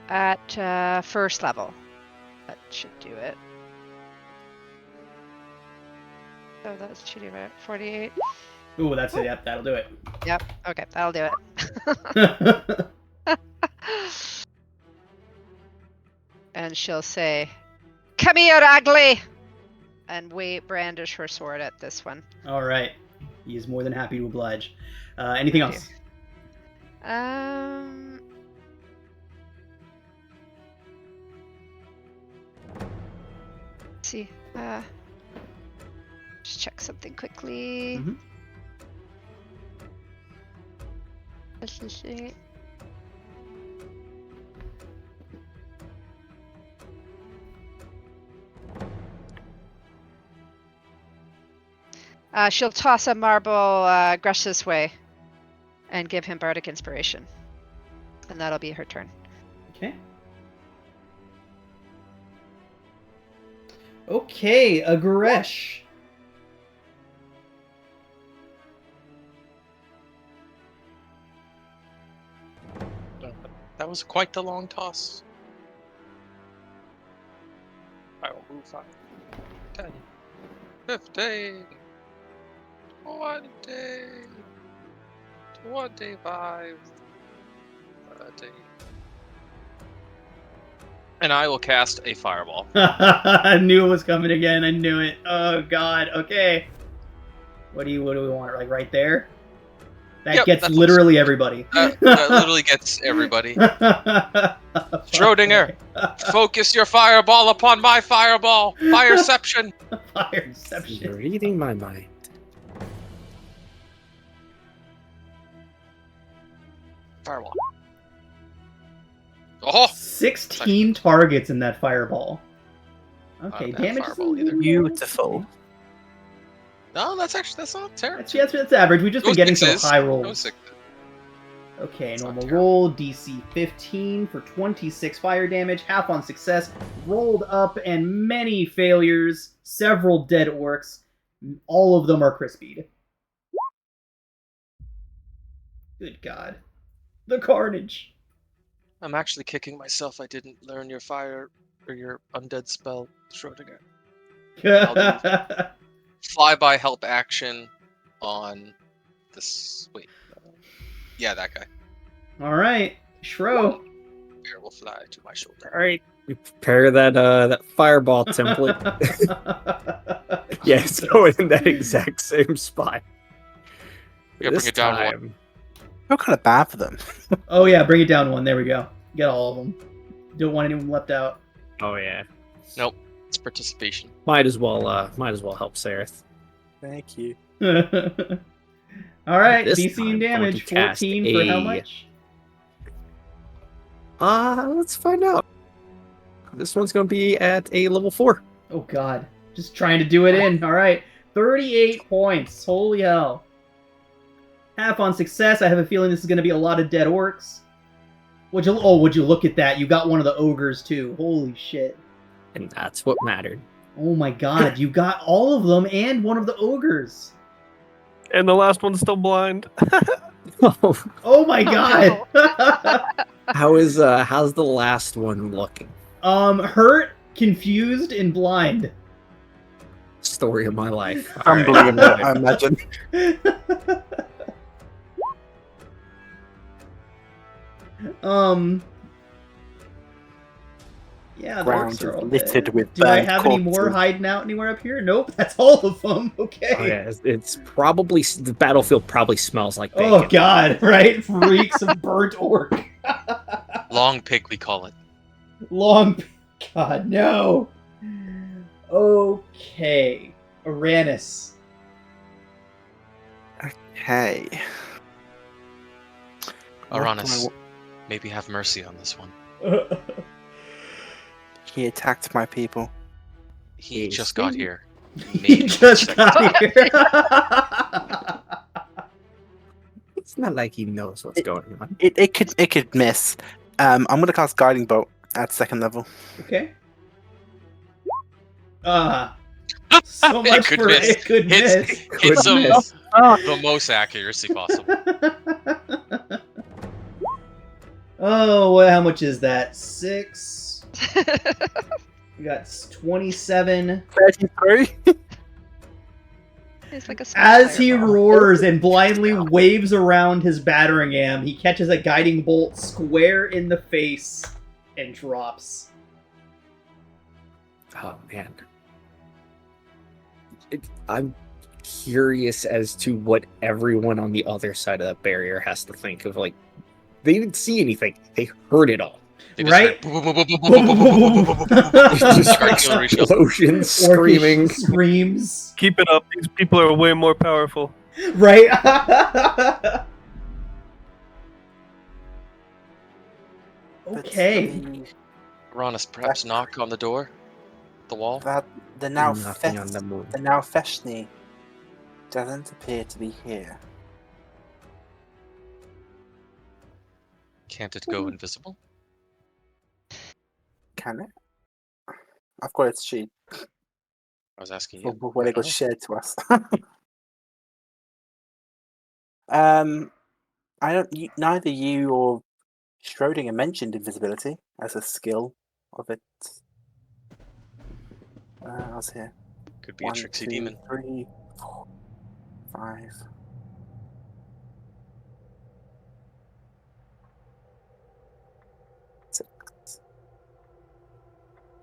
at first level. That should do it. So that's shooting right 48.
Ooh, that's it. Yep, that'll do it.
Yep. Okay, that'll do it. And she'll say, "Come here, ugly!" and brandish her sword at this one.
All right. He is more than happy to oblige. Anything else?
Let's see. Just check something quickly.
Mhm.
Let's just see. She'll toss a marble Grush this way and give him Bardic Inspiration. And that'll be her turn.
Okay. Okay, Agresh.
That was quite the long toss. I will move 5, 10, 15, 20, 25, 30. And I will cast a fireball.
I knew it was coming again. I knew it. Oh god. Okay. What do we want? Like right there? That
Yep,
gets
that's
literally everybody.
That literally gets everybody. Schrodinger, focus your fireball upon my fireball. Fireception.
Fireception.
You're reading my mind.
Fireball. Oh,
16 targets in that fireball. Okay,
Not a bad
damage.
fireball either.
Beautiful.
no, that's not terrible.
That's average. We've just been
Those
getting some
sixes.
high
Those
rolls.
sixes.
Okay,
It's not
normal
terrible.
roll, DC 15 for 26 fire damage, half on success, rolled up, and many failures, several dead orcs. All of them are crispied. Good god. The carnage.
I'm actually kicking myself. I didn't learn your fire or your undead spell, Schrodinger. Flyby help action on this. Wait. Yeah, that guy.
Alright, Shro.
Bear will fly to my shoulder.
All right, we prepare that fireball template. Yeah, it's going in that exact same spot.
Yeah, bring it down one.
Feel kind of bad for them.
Oh yeah, bring it down one. There we go. Get all of them. Don't want anyone left out.
Oh yeah,
Nope, it's participation.
might as well help Sareth.
Thank you.
Alright,
This
DC
time,
and damage.
going to cast
14 for how
a-
much?
Let's find out. This one's going to be at a level 4.
Oh god. Just trying to do it in. Alright. 38 points. Holy hell. Half on success. I have a feeling this is going to be a lot of dead orcs. Would you look at that? You got one of the ogres too. Holy shit.
And that's what mattered.
Oh my god. You got all of them and one of the ogres.
And the last one's still blind.
Oh my god.
how's the last one looking?
Hurt, confused, and blind.
Story of my life. All right.
Unbelievable, I imagine.
Yeah, the
Ground
orcs are all
is littered
dead.
with
Do I
burned
have any more
corpses.
hiding out anywhere up here? Nope, that's all of them. Okay.
Oh yeah, it's probably the battlefield probably smells like bacon.
Oh god, right? Reeks of burnt orc.
Long pig, we call it.
Long. God, no. Okay. Uranus.
Hey.
Uranus, maybe have mercy on this one.
He attacked my people.
He
He's
just got
been-
here.
He
Maybe
just
check it out.
got here.
It's not like he knows what's going on.
It could miss. I'm gonna cast Guiding Bolt at 2nd level.
Okay. So
It
much
could
for
miss.
it could
It's-
miss.
It's
Could miss.
the most accuracy possible.
Oh, well, how much is that? 6. We got 27.
33.
It's like a small
As he
fireball.
roars and blindly waves around his battering ram, he catches a guiding bolt square in the face and drops.
Oh man, I'm curious as to what everyone on the other side of that barrier has to think of. Like, they didn't see anything; they heard it all.
They just
Right?
Just
Artillery shells.
explosions, screaming.
Orcish screams.
Keep it up. These people are way more powerful.
Right?
But
Okay.
Uranus, perhaps knock on the door, the wall.
The now
Nothing on the moon.
Feshni doesn't appear to be here.
Can't it go invisible?
Can it? I've got its sheet.
I was asking you.
When
I
it
don't
got
know.
shared to us. I don't. Neither you or Schrodinger mentioned invisibility as a skill of it. I was here.
Could be a
1,
tricksy
2,
demon.
3, 4, 5. 6.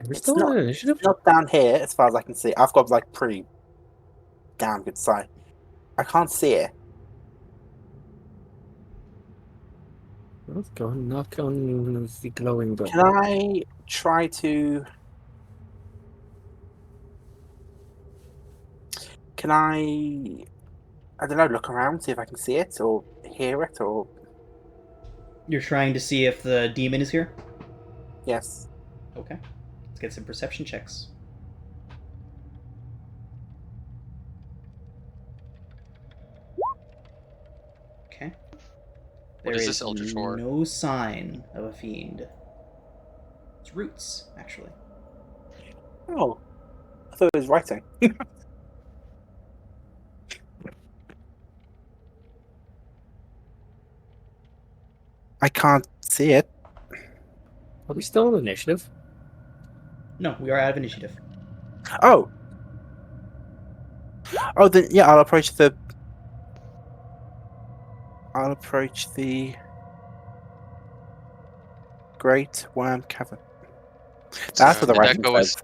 Are we
It's
still on initiative?
not down here as far as I can see. I've got like pretty damn good sight. I can't see it.
Let's go knock on the glowing door.
Can I try to? Can I don't know, look around, see if I can see it or hear it or
You're trying to see if the demon is here?
yes.
Okay. Let's get some perception checks. Okay.
What
There
is this Eldritch Horror?
no sign of a fiend. It's roots, actually.
Oh, I thought it was writing. I can't see it.
Are we still on initiative?
No, we are out of initiative.
Oh, then yeah, I'll approach the Great Worm Cavern. That's what the
Did that
writing
go as
says.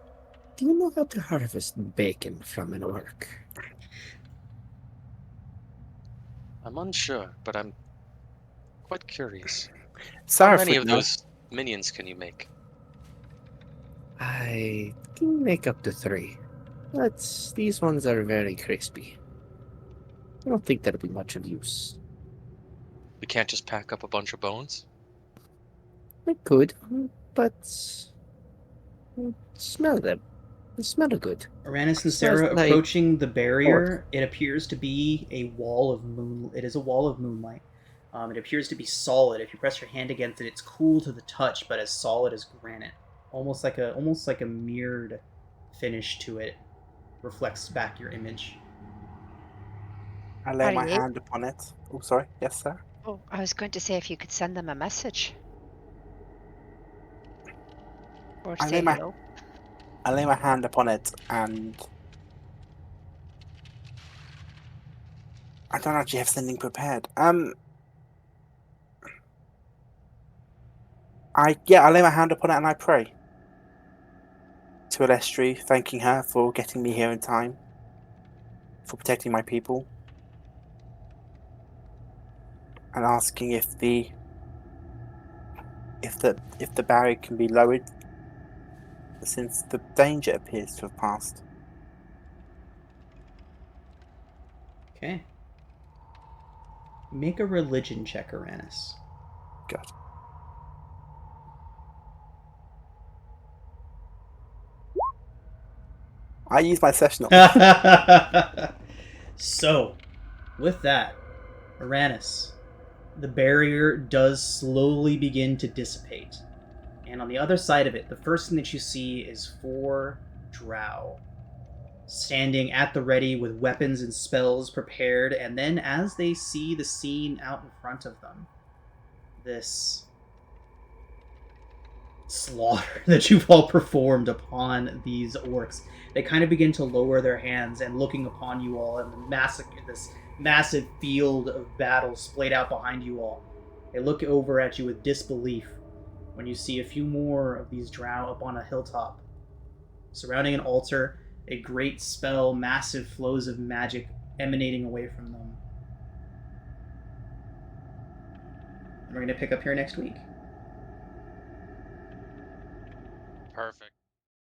Do you know how to harvest bacon from an orc?
I'm unsure, but I'm quite curious. How
Sorry,
many of
Flickner.
those minions can you make?
I can make up to 3. But these ones are very crispy. I don't think that'll be much of use.
We can't just pack up a bunch of bones?
I could, but smell them. They smell good.
Uranus and
Smells
Sarah
like
approaching the barrier. It appears to be a wall of moon. It is a wall of moonlight. It appears to be solid. If you press your hand against it, it's cool to the touch, but as solid as granite. Almost like a mirrored finish to it. Reflects back your image.
I lay my
Buddy.
hand upon it. Oh, sorry. Yes, sir.
Oh, I was going to say if you could send them a message. Or
I
say
lay my-
hello.
I lay my hand upon it, and I don't actually have something prepared. I lay my hand upon it and I pray to Alestri, thanking her for getting me here in time, for protecting my people, and asking if the barrier can be lowered, since the danger appears to have passed.
Okay. Make a religion check, Uranus.
God. I use my sessional.
So, with that, Uranus, the barrier does slowly begin to dissipate. And on the other side of it, the first thing that you see is 4 drow standing at the ready with weapons and spells prepared. And then as they see the scene out in front of them, this slaughter that you've all performed upon these orcs, they kind of begin to lower their hands and looking upon you all and this massive field of battle splayed out behind you all. They look over at you with disbelief when you see a few more of these drow up on a hilltop. Surrounding an altar, a great spell, massive flows of magic emanating away from them. And we're going to pick up here next week.
Perfect.